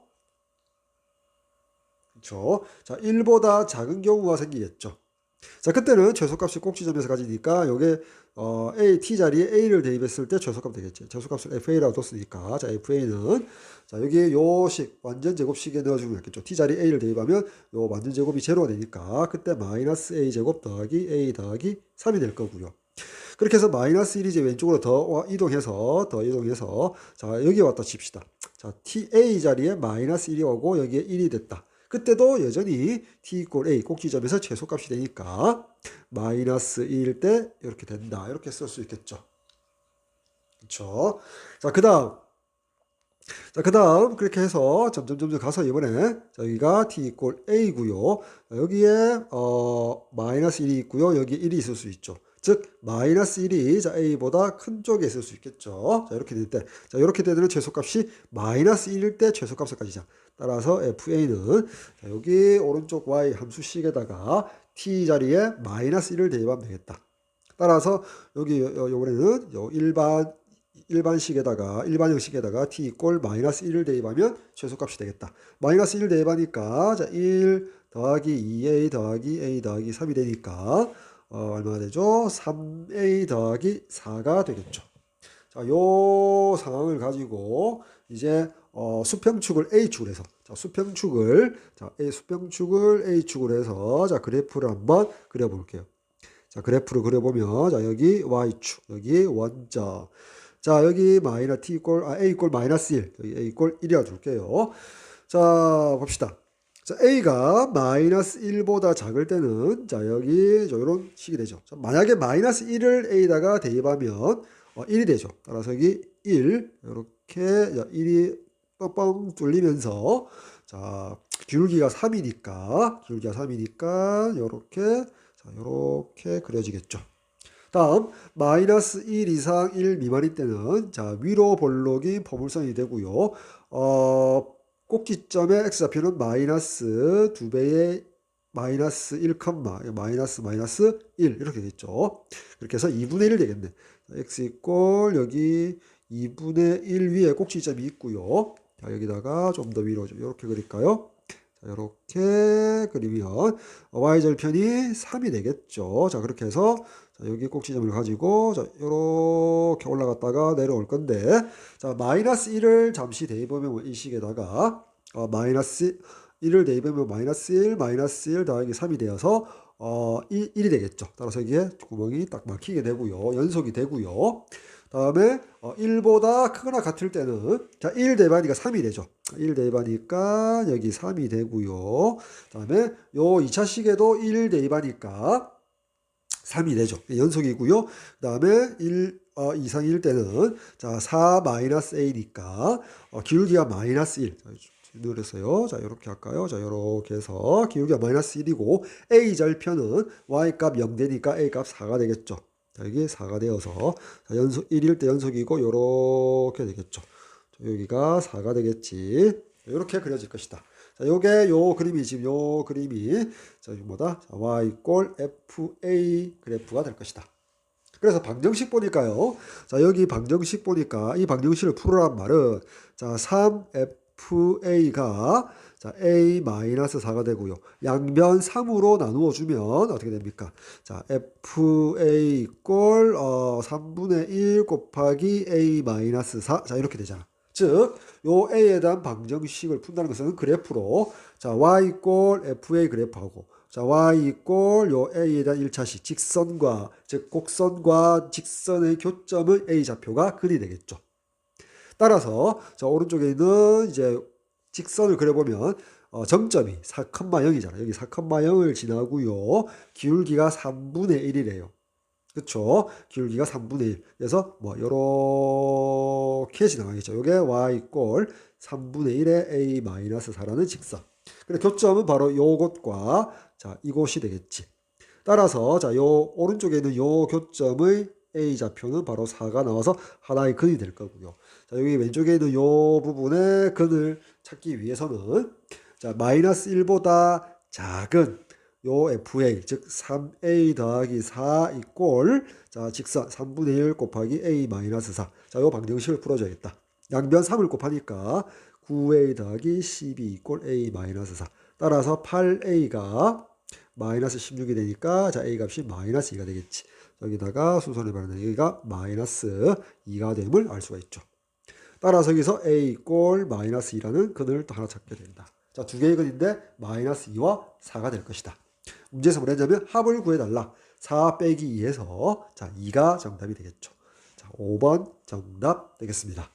그쵸? 자, 1보다 작은 경우가 생기겠죠. 자, 그때는 최소값이 꼭지점에서 가지니까 요게 t 자리에 a를 대입했을 때 최소값 되겠지. 최소값을 fa라고 뒀으니까, 자, fa는, 자, 여기 요 식 완전 제곱식에 넣어주면 되겠죠. t 자리에 a를 대입하면 요 완전 제곱이 제로가 되니까 그때 마이너스 a 제곱 더하기 a 더하기 3이 될 거고요. 그렇게 해서 마이너스 1이 이제 왼쪽으로 더 이동해서 자, 여기 왔다 칩시다. 자, ta 자리에 마이너스 1이 오고 여기에 1이 됐다. 그때도 여전히 t 이꼴 a 꼭지점에서 최소값이 되니까 마이너스 2일 때 이렇게 된다. 이렇게 쓸 수 있겠죠. 그렇죠? 자, 그다음 그렇게 해서 점점 가서 이번에 여기가 t 이꼴 a고요. 여기에 마이너스 1이 있고요. 여기에 1이 있을 수 있죠. 즉 마이너스 1이, 자, a보다 큰 쪽에 있을 수 있겠죠. 자, 이렇게 될 때, 자, 이렇게 되는 최소값이 마이너스 1일 때 최소값을 가지자. 따라서 fa는, 자, 여기 오른쪽 y 함수식에다가 t 자리에 마이너스 1을 대입하면 되겠다. 따라서 여기 요번에는 일반형식에다가 t 이꼴 마이너스 1을 대입하면 최소값이 되겠다. 마이너스 1을 대입하니까, 자, 1 더하기 2a 더하기 a 더하기 3이 되니까 얼마가 되죠? 3a 더하기 4가 되겠죠. 자, 요 상황을 가지고 이제 수평축을 A축으로 해서, 자, 수평축을 A축으로 해서, 자, 그래프를 한번 그려볼게요. 자, 그래프를 그려보면, 자, 여기 Y축, 여기 원점. 자, 여기 A 이꼴 마이너스 1, 여기 A 이꼴 1이라 줄게요. 자, 봅시다. 자, A가 마이너스 1보다 작을 때는, 자, 여기 이런 식이 되죠. 자, 만약에 마이너스 1을 A에다가 대입하면 1이 되죠. 따라서 여기 1, 이렇게 1이 뻥뻥 뚫리면서, 자, 기울기가 3이니까 이렇게 그려지겠죠. 다음, 마이너스 1 이상 1 미만일 때는, 자, 위로 볼록이 포물선이 되고요. 꼭지점의 x좌표는 마이너스 2배의 마이너스 1, 마이너스 1 이렇게 되겠죠. 그렇게 해서 2분의 1 되겠네. x 이꼴 여기 2분의 1 위에 꼭지점이 있고요. 자, 여기다가 좀 더 위로 이렇게 그릴까요? 자, 이렇게 그리면 y절편이 3이 되겠죠. 자, 그렇게 해서 자, 여기 꼭지점을 가지고 자, 요렇게 올라갔다가 내려올 건데 자, 마이너스 1을 잠시 대입하면 이 식에다가 마이너스 1을 대입하면 마이너스 1 더하기 3이 되어서 1이 되겠죠. 따라서 이게 구멍이 딱 막히게 되고요. 연속이 되고요. 다음에 1보다 크거나 같을 때는 자, 1 대입하니까 3이 되죠. 1 대입하니까 여기 3이 되고요. 다음에 요 2차 식에도 1 대입하니까 3이 되죠. 연속이고요. 그 다음에 1 이상일 때는 자, 4 마이너스 a니까 기울기가 마이너스 1. 늘렸어요. 자, 이렇게 할까요? 자, 이렇게 해서 기울기가 마이너스 1이고 a 절편은 y 값 0 되니까 a 값 4가 되겠죠. 자, 여기 4가 되어서 자, 연속 1일 때 연속이고 이렇게 되겠죠. 자, 여기가 4가 되겠지. 이렇게 그려질 것이다. 자, 요게 요 그림이 지금 요 그림이 자, 뭐다? 자, y 이꼴 fa 그래프가 될 것이다. 그래서 방정식 보니까요. 자, 여기 방정식 보니까 이 방정식을 풀으란 말은 자, 3fa가 자, a-4가 되고요. 양변 3으로 나누어 주면 어떻게 됩니까? 자, fa 이꼴 3분의 1 곱하기 a-4. 자, 이렇게 되잖아. 즉, 요 a에 대한 방정식을 푼다는 것은 그래프로 자, y 이꼴 fa 그래프하고 자, y 이꼴 요 a에 대한 1차식 직선과 즉 곡선과 직선의 교점의 a 좌표가 근이 되겠죠. 따라서 자, 오른쪽에 있는 이제 직선을 그려보면 정점이 4,0이잖아. 여기 4,0을 지나고요. 기울기가 3분의 1이래요. 그쵸? 기울기가 3분의 1. 그래서 뭐 요렇게 지나가겠죠. 요게 y 이꼴 3분의 1의 a-4라는 직선. 그래 교점은 바로 요것과 자, 이곳이 되겠지. 따라서 자, 요 오른쪽에 있는 요 교점의 a 좌표는 바로 4가 나와서 하나의 근이 될 거고요. 자, 여기 왼쪽에 있는 요 부분의 근을 찾기 위해서는 자, 마이너스 1보다 작은 요 fa 즉 3a 더하기 4 이꼴 자, 직선 3분의 1 곱하기 a 마이너스 4. 자, 요 방정식을 풀어줘야겠다. 양변 3을 곱하니까 9a 더하기 12 이꼴 a 마이너스 4. 따라서 8a가 마이너스 16이 되니까 자, a 값이 마이너스 2가 되겠지. 여기다가 수선을 바르는 여기가 마이너스 2가 됨을 알 수가 있죠. 따라서 여기서 a 이꼴 마이너스 2라는 근을 또 하나 찾게 된다. 자, 두 개의 근인데 마이너스 2와 4가 될 것이다. 문제에서 뭐랬냐면 합을 구해달라. 4 빼기 2에서 자, 2가 정답이 되겠죠. 자, 5번 정답 되겠습니다.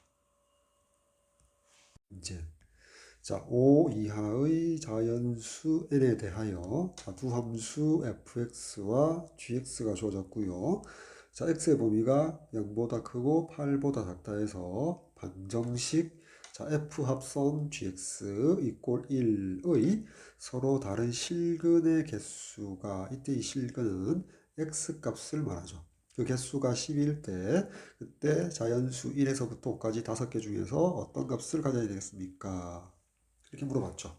이제 자, 5 이하의 자연수 n에 대하여 자, 두 함수 fx와 gx가 주어졌고요. 자, x의 범위가 0보다 크고 8보다 작다 해서 방정식 자, f 합성 gx 이꼴 1의 서로 다른 실근의 개수가 이때 이 실근은 x 값을 말하죠. 그 개수가 10일 때 그때 자연수 1에서부터 5까지 5개 중에서 어떤 값을 가져야 되겠습니까? 이렇게 물어봤죠.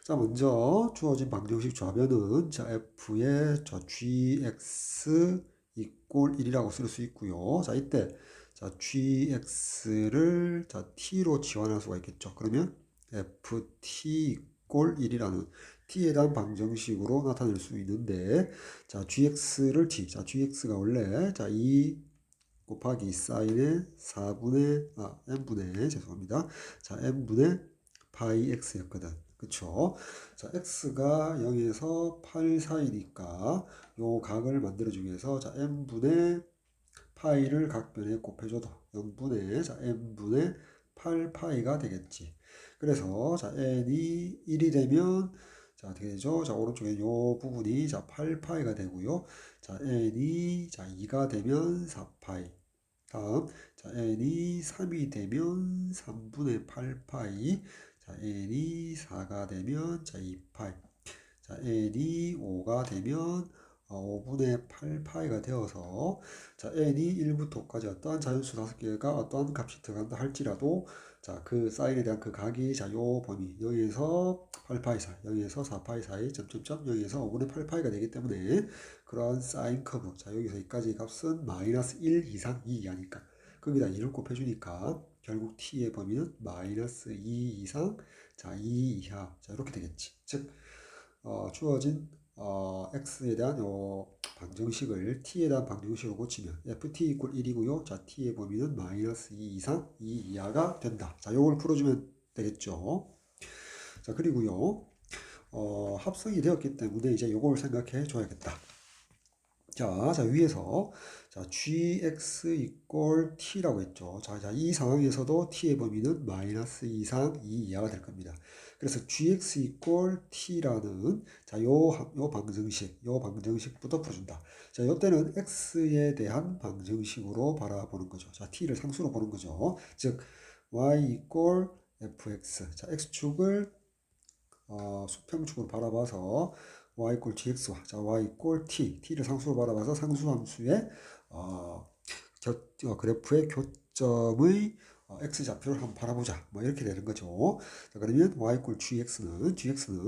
자, 먼저 주어진 방정식 좌변은 자, f의 자, gx 이꼴 1이라고 쓸 수 있고요. 자, 이때 자, gx를 자, t로 지원할 수가 있겠죠. 그러면 ft 이꼴 1이라는 t에 대한 방정식으로 나타낼 수 있는데 자, gx를 t. 자, gx가 원래 자, 2 곱하기 사인의 4분의 n분의 죄송합니다. 자, n분의 파이 x였거든. 그쵸? 자, x가 0에서 8 사이니까 요 각을 만들어주기 위해서 자, n분의 파이를 각변에 곱해줘도 0분의 자, n분의 8파이가 되겠지. 그래서 자, n이 1이 되면 자, 어떻게 되죠? 자, 오른쪽에 요 부분이 자, 8파이가 되고요. 자, n이 자, 2가 되면 4파이. 다음 자, n이 3이 되면 3분의 8파이. 자, n이 4가 되면 자, 2파이. 자, n이 5가 되면 5분의 8파이가 되어서 자, n이 1부터 5까지 어떠한 자연수 5개가 어떠한 값이 들어간다 할지라도 자, 그 사인에 대한 그 각이 자, 요 범위 0에서 8파이 사이, 0에서 4파이 사이, 점점점 0에서 5분의 8파이가 되기 때문에 그러한 사인 커브 자, 여기서 여기까지 값은 마이너스 1 이상 2 이하니까 거기다 2를 곱해주니까 결국 t의 범위는 마이너스 2 이상 자, 2 이하 자, 이렇게 되겠지. 즉 주어진 x에 대한 방정식을 t에 대한 방정식으로 고치면 ft 이퀄 1이고요. 자, t의 범위는 마이너스 2 이상 2 이하가 된다. 자, 요걸 풀어주면 되겠죠. 자, 그리고요. 합성이 되었기 때문에 이제 요걸 생각해 줘야겠다. 자, 위에서 자, gx 이퀄 t라고 했죠. 자, 이 상황에서도 t의 범위는 마이너스 2 이상 2 이하가 될 겁니다. 그래서 gx 이퀄 t라는 자, 요 방정식부터 풀어준다. 자, 요때는 x에 대한 방정식으로 바라보는 거죠. 자, t를 상수로 보는 거죠. 즉 y 이퀄 fx. 자, x축을 수평축으로 바라봐서 y 이퀄 gx와 자, y 이퀄 t를 상수로 바라봐서 상수함수의 그래프의 교점의 x좌표를 한번 바라보자. 뭐 이렇게 되는 거죠. 자, 그러면 y 이퀄 gx는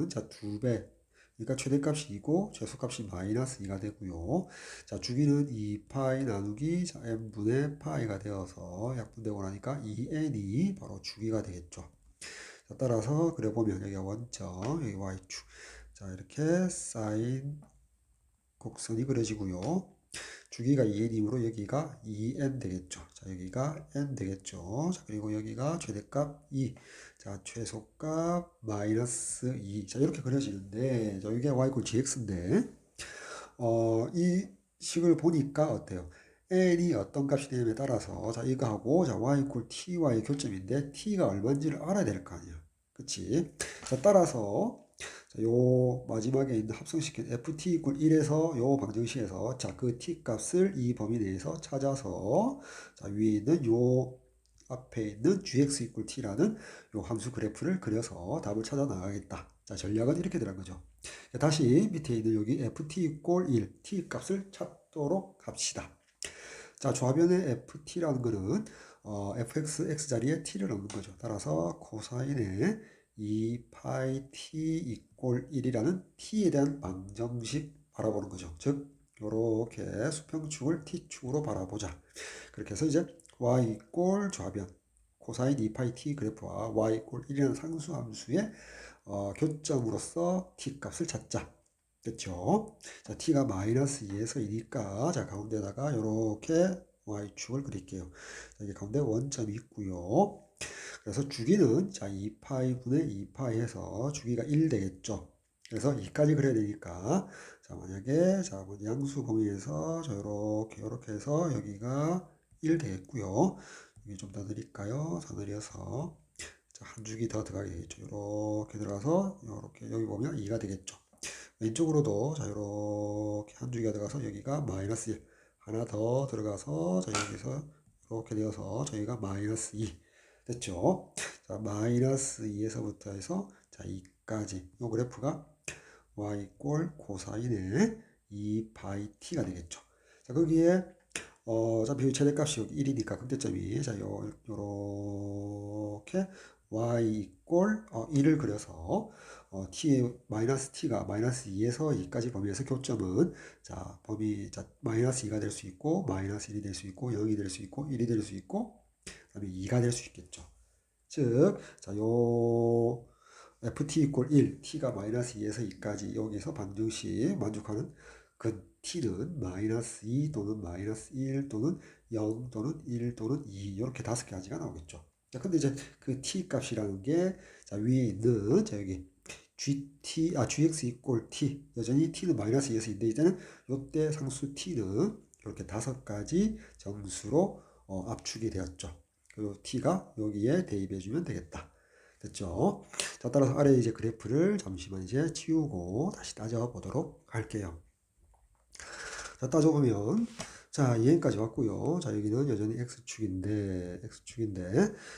자, 2배. 그러니까 최대값이 2고 최소값이 마이너스 2가 되고요. 자, 주기는 2파이 나누기 자, n분의 파이가 되어서 약분되고 나니까 2n이 바로 주기가 되겠죠. 자, 따라서 그려보면 여기가 원점, 여기 y축. 자, 이렇게 사인 곡선이 그려지고요. 주기가 2n이므로 여기가 2n 되겠죠. 자, 여기가 n 되겠죠. 자, 그리고 여기가 최대값 2. 자, 최소값 마이너스 2. 자, 이렇게 그려지는데, 자, 이게 y = gx인데, 이 식을 보니까 어때요? n이 어떤 값이 되냐에 따라서, 자, 이거하고, 자, y = ty의 교점인데, t가 얼마인지를 알아야 될 거 아니야. 그치? 자, 따라서, 자, 요 마지막에 있는 합성시킨 ft 이퀄 1에서 요 방정식에서 자, 그 t 값을 이 범위 내에서 찾아서 자, 위에 있는 요 앞에 있는 gx 이퀄 t라는 요 함수 그래프를 그려서 답을 찾아 나가겠다. 자, 전략은 이렇게 들어간 거죠. 다시 밑에 있는 여기 ft 이퀄 1 t 값을 찾도록 합시다. 자, 좌변의 ft라는 거는 fx x 자리에 t를 넣는 거죠. 따라서 코사인의 2파이 t 이퀄 1이라는 t에 대한 방정식 바라보는 거죠. 즉 요렇게 수평축을 t축으로 바라보자. 그렇게 해서 이제 y 이퀄 좌변 코사인 2파이 t 그래프와 y 이퀄 1이라는 상수함수의 교점으로서 t 값을 찾자. 됐죠? 자, t가 마이너스 2에서 2니까 자, 가운데다가 요렇게 y축을 그릴게요. 자, 여기 가운데 원점이 있고요. 그래서 주기는 자, 2파이 분의 2파이 해서 주기가 1 되겠죠. 그래서 2까지 그려야 되니까 자, 만약에 자, 양수 범위에서 자, 요렇게 해서 여기가 1 되겠고요. 여기 좀 더 느릴까요? 더 느려서 자, 한 주기 더 들어가게 되겠죠. 요렇게 들어가서 요렇게 여기 보면 2가 되겠죠. 왼쪽으로도 자, 요렇게 한 주기가 들어가서 여기가 마이너스 1 하나 더 들어가서 자, 여기서 이렇게 되어서 저희가 마이너스 2 됐죠? 자, 마이너스 2에서부터 해서 자, 2까지 요 그래프가 y 이퀄 코사인의 2 파이 t가 되겠죠. 자, 거기에 어차피 최대값이 여기 1이니까 극대점이 자, 요렇게 y 이퀄 1을 그려서 t의 마이너스 t가 마이너스 2에서 2까지 범위에서 교점은 자, 범위 자, 마이너스 2가 될 수 있고 마이너스 1이 될 수 있고 0이 될 수 있고 1이 될 수 있고 그다음에 2가 될 수 있겠죠. 즉, 자, 요 ft 이퀄 1, t가 마이너스 2에서 2까지 여기서 방정식 만족하는 그 t는 마이너스 2 또는 마이너스 1 또는 0 또는 1 또는 2 이렇게 5가지가 나오겠죠. 자, 근데 이제 그 t 값이라는 게 자, 위에 있는 자, 여기 gx 이퀄 t 여전히 t는 마이너스 2에서 2인데 이제는 요때 상수 t는 이렇게 5가지 정수로 압축이 되었죠. 그리고 t가 여기에 대입해주면 되겠다. 됐죠? 자, 따라서 아래 이제 그래프를 잠시만 이제 치우고 다시 따져보도록 할게요. 자, 따져보면 자, 2n까지 왔고요. 자, 여기는 여전히 x축인데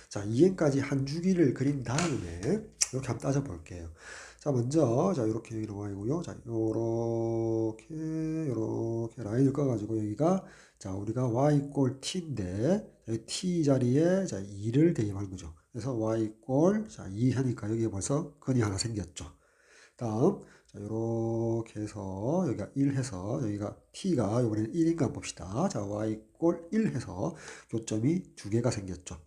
자, 2n까지 한 주기를 그린 다음에 이렇게 한번 따져볼게요. 자, 먼저 자, 이렇게 여기로 y고요. 자, 요렇게 라인을 꺼가지고 여기가 자, 우리가 y 이퀄 t인데 여기 t 자리에 자, 2를 대입하는 거죠. 그래서 y 이퀄 자, 2 하니까 여기에 벌써 근이 하나 생겼죠. 다음 자, 요렇게 해서 여기가 1 해서 여기가 t가 이번에는 1인가 봅시다. 자, y 이퀄 1 해서 교점이 2개가 생겼죠.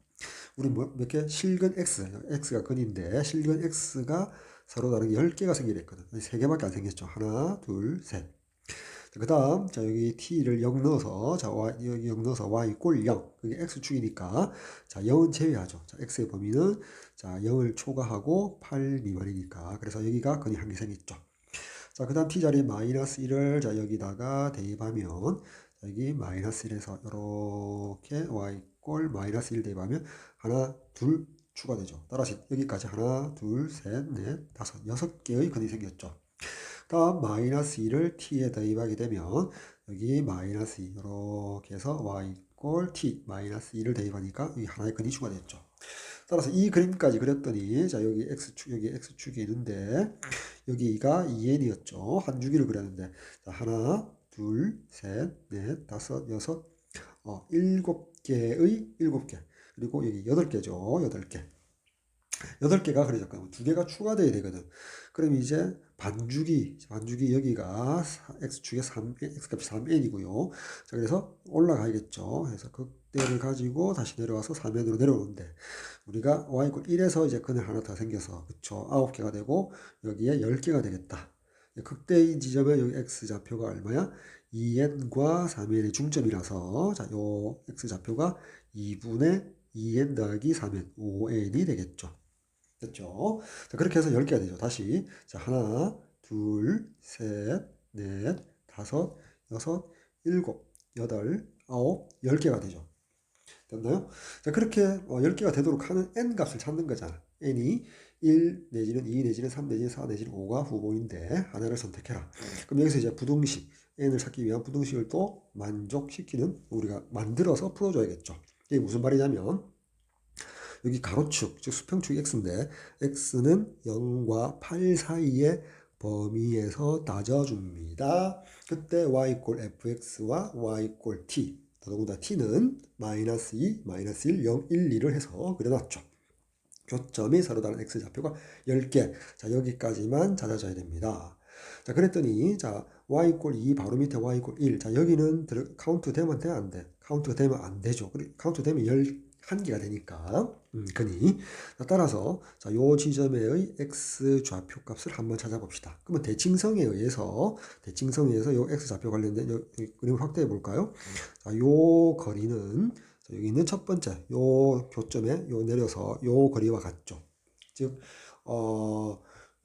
우리 몇 개? 실근 x가 근인데 실근 x가 서로 다르게 10개가 생기랬거든. 3개밖에 안 생겼죠. 하나, 둘, 셋. 그 다음, 자, 여기 t를 0 넣어서, 자, 여기 0 넣어서 y 꼴 0. 그게 x축이니까, 자, 0은 제외하죠. 자, x의 범위는, 자, 0을 초과하고 8 미만이니까. 그래서 여기가 근이 한 개 생겼죠. 자, 그 다음 t자리에 마이너스 1을, 자, 여기다가 대입하면, 자, 여기 마이너스 1에서 이렇게 y 꼴 마이너스 1 대입하면, 하나, 둘, 추가되죠. 따라서 여기까지 하나, 둘, 셋, 넷, 다섯, 6개의 근이 생겼죠. 다음 마이너스 2를 t에 대입하게 되면 여기 마이너스 2 이렇게 해서 y 꼴 t 마이너스 2를 대입하니까 여기 하나의 근이 추가됐죠. 따라서 이 그림까지 그렸더니 자 여기 x축이 있는데 여기가 2n이었죠. 한 주기를 그렸는데 자, 하나, 둘, 셋, 넷, 다섯, 여섯, 7개의 7개 그리고 여기 8개죠. 8개. 8개가 그려졌거든. 2개가 추가돼야 되거든. 그럼 이제 반주기 여기가 x축의 3, x값이 3n이고요. 자, 그래서 올라가야겠죠. 그래서 극대를 가지고 다시 내려와서 3n으로 내려오는데, 우리가 y = 1에서 이제 근을 하나 더 생겨서, 그쵸. 9개가 되고, 여기에 10개가 되겠다. 극대인 지점에 여기 x좌표가 얼마야? 2n과 3n의 중점이라서, 자, 요 x좌표가 2분의 2n 더하기 3n, 5n이 되겠죠. 됐죠? 자, 그렇게 해서 10개가 되죠. 다시. 자, 하나, 둘, 셋, 넷, 다섯, 여섯, 일곱, 여덟, 아홉, 10개가 되죠. 됐나요? 자, 그렇게 10개가 되도록 하는 n 값을 찾는 거잖아. n이 1 내지는 2 내지는 3 내지는 4 내지는 5가 후보인데 하나를 선택해라. 그럼 여기서 이제 부등식, n을 찾기 위한 부등식을 또 만족시키는 우리가 만들어서 풀어줘야겠죠. 이게 무슨 말이냐면 여기 가로축, 즉 수평축이 x인데 x는 0과 8 사이의 범위에서 따져줍니다. 그때 y = fx와 y = t, 더더군다나 t는 마이너스 2, 마이너스 1, 0, 1, 2를 해서 그려놨죠. 교점이 서로 다른 x좌표가 10개. 자, 여기까지만 찾아줘야 됩니다. 자, 그랬더니, 자, y = 2 바로 밑에 y = 1. 자, 여기는 카운트 되면 돼, 안 돼? 카운트가 되면 안 되죠. 카운트 되면 11개가 되니까. 근이. 자, 따라서, 자, 요 지점의 x 좌표 값을 한번 찾아봅시다. 그러면 대칭성에 의해서 요 x 좌표 관련된 요 그림을 확대해 볼까요? 자, 요 거리는 여기 있는 첫 번째 요 교점에 요 내려서 요 거리와 같죠. 즉,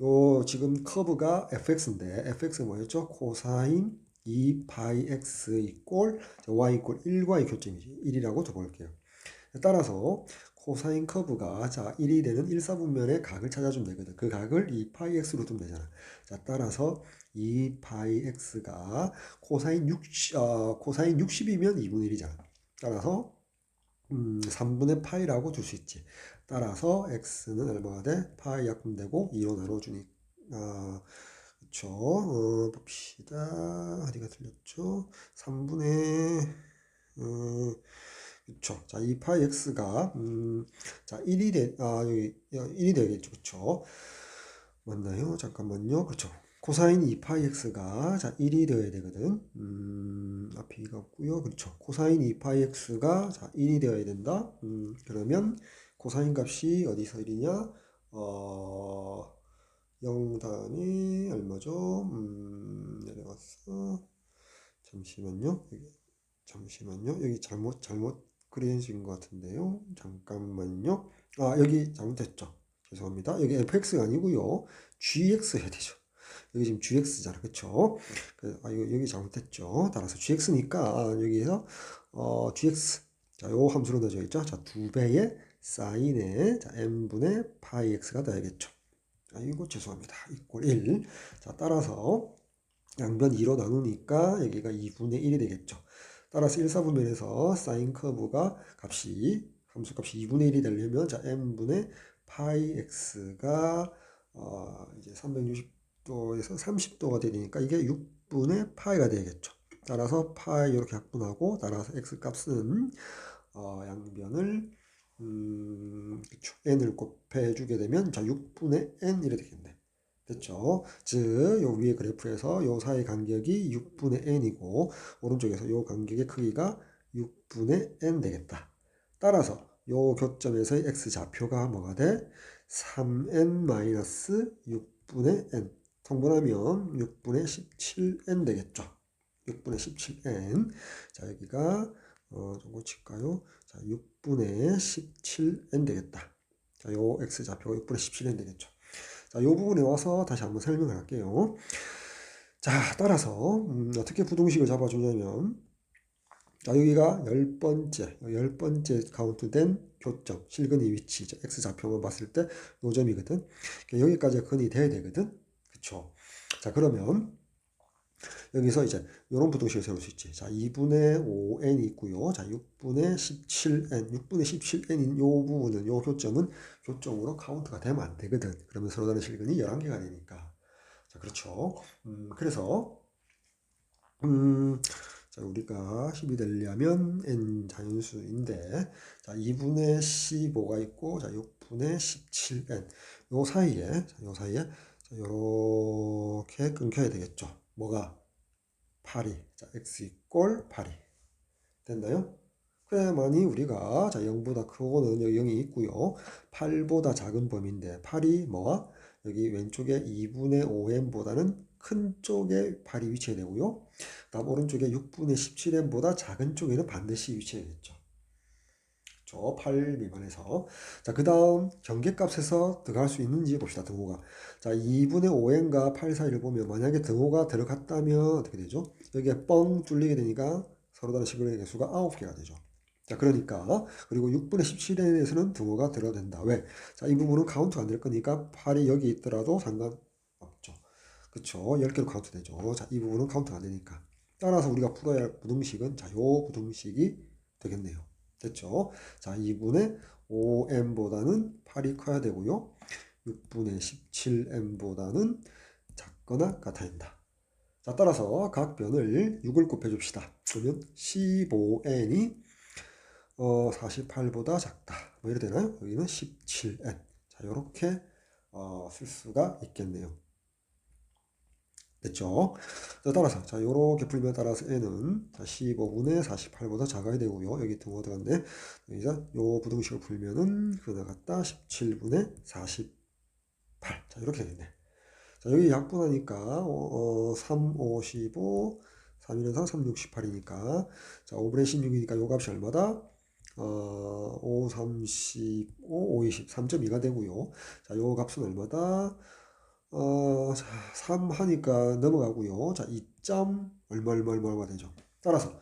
요 지금 커브가 fx인데 fx가 뭐였죠? 코사인 2파이 x 이꼴 y 이꼴 1과의 교점이지. 1이라고 줘볼게요. 따라서 코사인 커브가 자 1이 되는 1사분면의 각을 찾아주면 되거든. 그 각을 2파이 x로 두면 되잖아. 자, 따라서 2파이 x가 코사인 60이면 2분의 1이잖아. 따라서 3분의 파이라고 줄 수 있지. 따라서 x는 얼마가 돼? 파이 약분되고 2로 나눠주니 그쵸. 봅시다. 어디가 틀렸죠? 3분의 그쵸. 자, 이 파이 x가 자 1이 1이 되겠죠. 그쵸. 맞나요? 잠깐만요. 그렇죠. 코사인 2파이 x가 자 1이 되어야 되거든. 앞에 2가 없고요. 그렇죠. 코사인 2파이 x가 자 1이 되어야 된다. 그러면 코사인 값이 어디서 1이냐? 0 다음에 얼마죠? 내려갔어. 잠시만요. 여기 잘못 그려진 것 같은데요. 잠깐만요. 여기 잘못했죠. 죄송합니다. 여기 fx가 아니고요. gx 해야 되죠. 여기 지금 gx잖아. 그쵸? 이거 여기 잘못했죠. 따라서 gx니까 여기에서 gx 자, 요 함수로 넣어져 있죠. 자, 2배의 사인의 자, n분의 파이 x가 돼야겠죠. 이거 죄송합니다. 이꼴 1. 자, 따라서 양변 2로 나누니까 여기가 2분의 1이 되겠죠. 따라서 1사분면에서 사인 커브가 함수값이 2분의 1이 되려면 자 n분의 파이 x가 이제 360도에서 30도가 되니까 이게 6분의 파이가 되겠죠. 따라서 파이 이렇게 약분하고 따라서 x 값은 양변을 n을 곱해주게 되면 자 6분의 n 이렇게 되겠네. 됐죠? 즉, 요 위에 그래프에서 요 사이 간격이 6분의 n이고 오른쪽에서 요 간격의 크기가 6분의 n 되겠다. 따라서 요 교점에서의 x좌표가 뭐가 돼? 3n-6분의 n. 통분하면 6분의 17n 되겠죠. 6분의 17n. 자, 여기가 좀 고칠까요? 자, 6분의 17n 되겠다. 자, 요 x좌표가 6분의 17n 되겠죠. 자, 요 부분에 와서 다시 한번 설명을 할게요. 자, 따라서 어떻게 부등식을 잡아주냐면, 자, 여기가 열 번째 카운트된 교점, 실근의 위치, x좌표만 봤을 때 요점이거든. 여기까지 근이 돼야 되거든. 그쵸? 자, 그러면 여기서 이제 이런 부등식을 세울 수 있지. 자, 2분의 5n이 있고요. 자, 6분의 17n, 6분의 17n인 요 부분은, 요 교점은 교점으로 카운트가 되면 안 되거든. 그러면 서로 다른 실근이 11개가 되니까. 자, 그렇죠. 그래서, 자, 우리가 10이 되려면 n 자연수인데, 자, 2분의 15가 있고, 자, 6분의 17n. 요 사이에, 자, 요렇게 끊겨야 되겠죠. 뭐가? 8이. 자, x 이꼴 8이. 됐나요? 그래야만이 우리가, 자, 0보다 크고는 여기 0이 있고요. 8보다 작은 범위인데, 8이 뭐가? 여기 왼쪽에 2분의 5n보다는 큰 쪽에 8이 위치해야 되고요. 다음 오른쪽에 6분의 17n보다 작은 쪽에는 반드시 위치해야겠죠. 저 8 미만에서. 자, 그 다음 경계값에서 들어갈 수 있는지 봅시다. 등호가. 자, 2분의 5n과 8 사이를 보면 만약에 등호가 들어갔다면 어떻게 되죠? 여기에 뻥 뚫리게 되니까 서로 다른 실근의 개수가 9개가 되죠. 자, 그러니까 그리고 6분의 17n에서는 등호가 들어야 된다. 왜? 자, 이 부분은 카운트가 안 될 거니까 8이 여기 있더라도 상관없죠. 그쵸? 10개로 카운트 되죠. 자, 이 부분은 카운트가 안 되니까. 따라서 우리가 풀어야 할 부등식은, 자, 요 부등식이 되겠네요. 됐죠? 자, 2분의 5n보다는 8이 커야 되고요. 6분의 17n보다는 작거나 같아야 된다. 자, 따라서 각 변을 6을 곱해줍시다. 그러면 15n이 48보다 작다. 뭐 이래 되나요? 여기는 17n. 자, 요렇게 쓸 수가 있겠네요. 됐죠? 자, 따라서, 자, 요렇게 풀면 따라서 n은, 자, 15분의 48보다 작아야 되고요. 여기 등호 들어갔네. 여기서 요 부등식을 풀면은, 그거 나갔다. 17분의 48. 자, 이렇게 되겠네. 자, 여기 약분하니까, 3, 5, 15, 3, 1, 4, 3, 6, 18이니까, 자, 5분의 16이니까 요 값이 얼마다? 5, 35, 5, 20, 3.2가 되고요. 자, 요 값은 얼마다? 자, 3 하니까 넘어가고요. 자, 2점 얼마 되죠. 따라서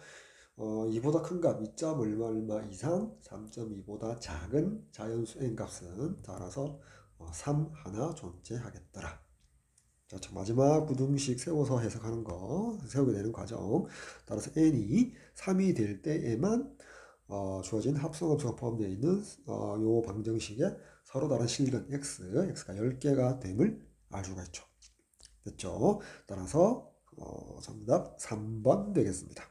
2보다 큰 값, 2점 얼마 이상, 3.2보다 작은 자연수 n 값은 따라서 3 하나 존재하겠더라. 자, 마지막 부등식 세워서 해석하는 거, 세우게 되는 과정. 따라서 n이 3이 될 때에만 주어진 합성함수가 포함되어 있는 요 방정식에 서로 다른 실근 x가 10개가 됨을 알 수가 있죠. 됐죠? 따라서 정답 3번 되겠습니다.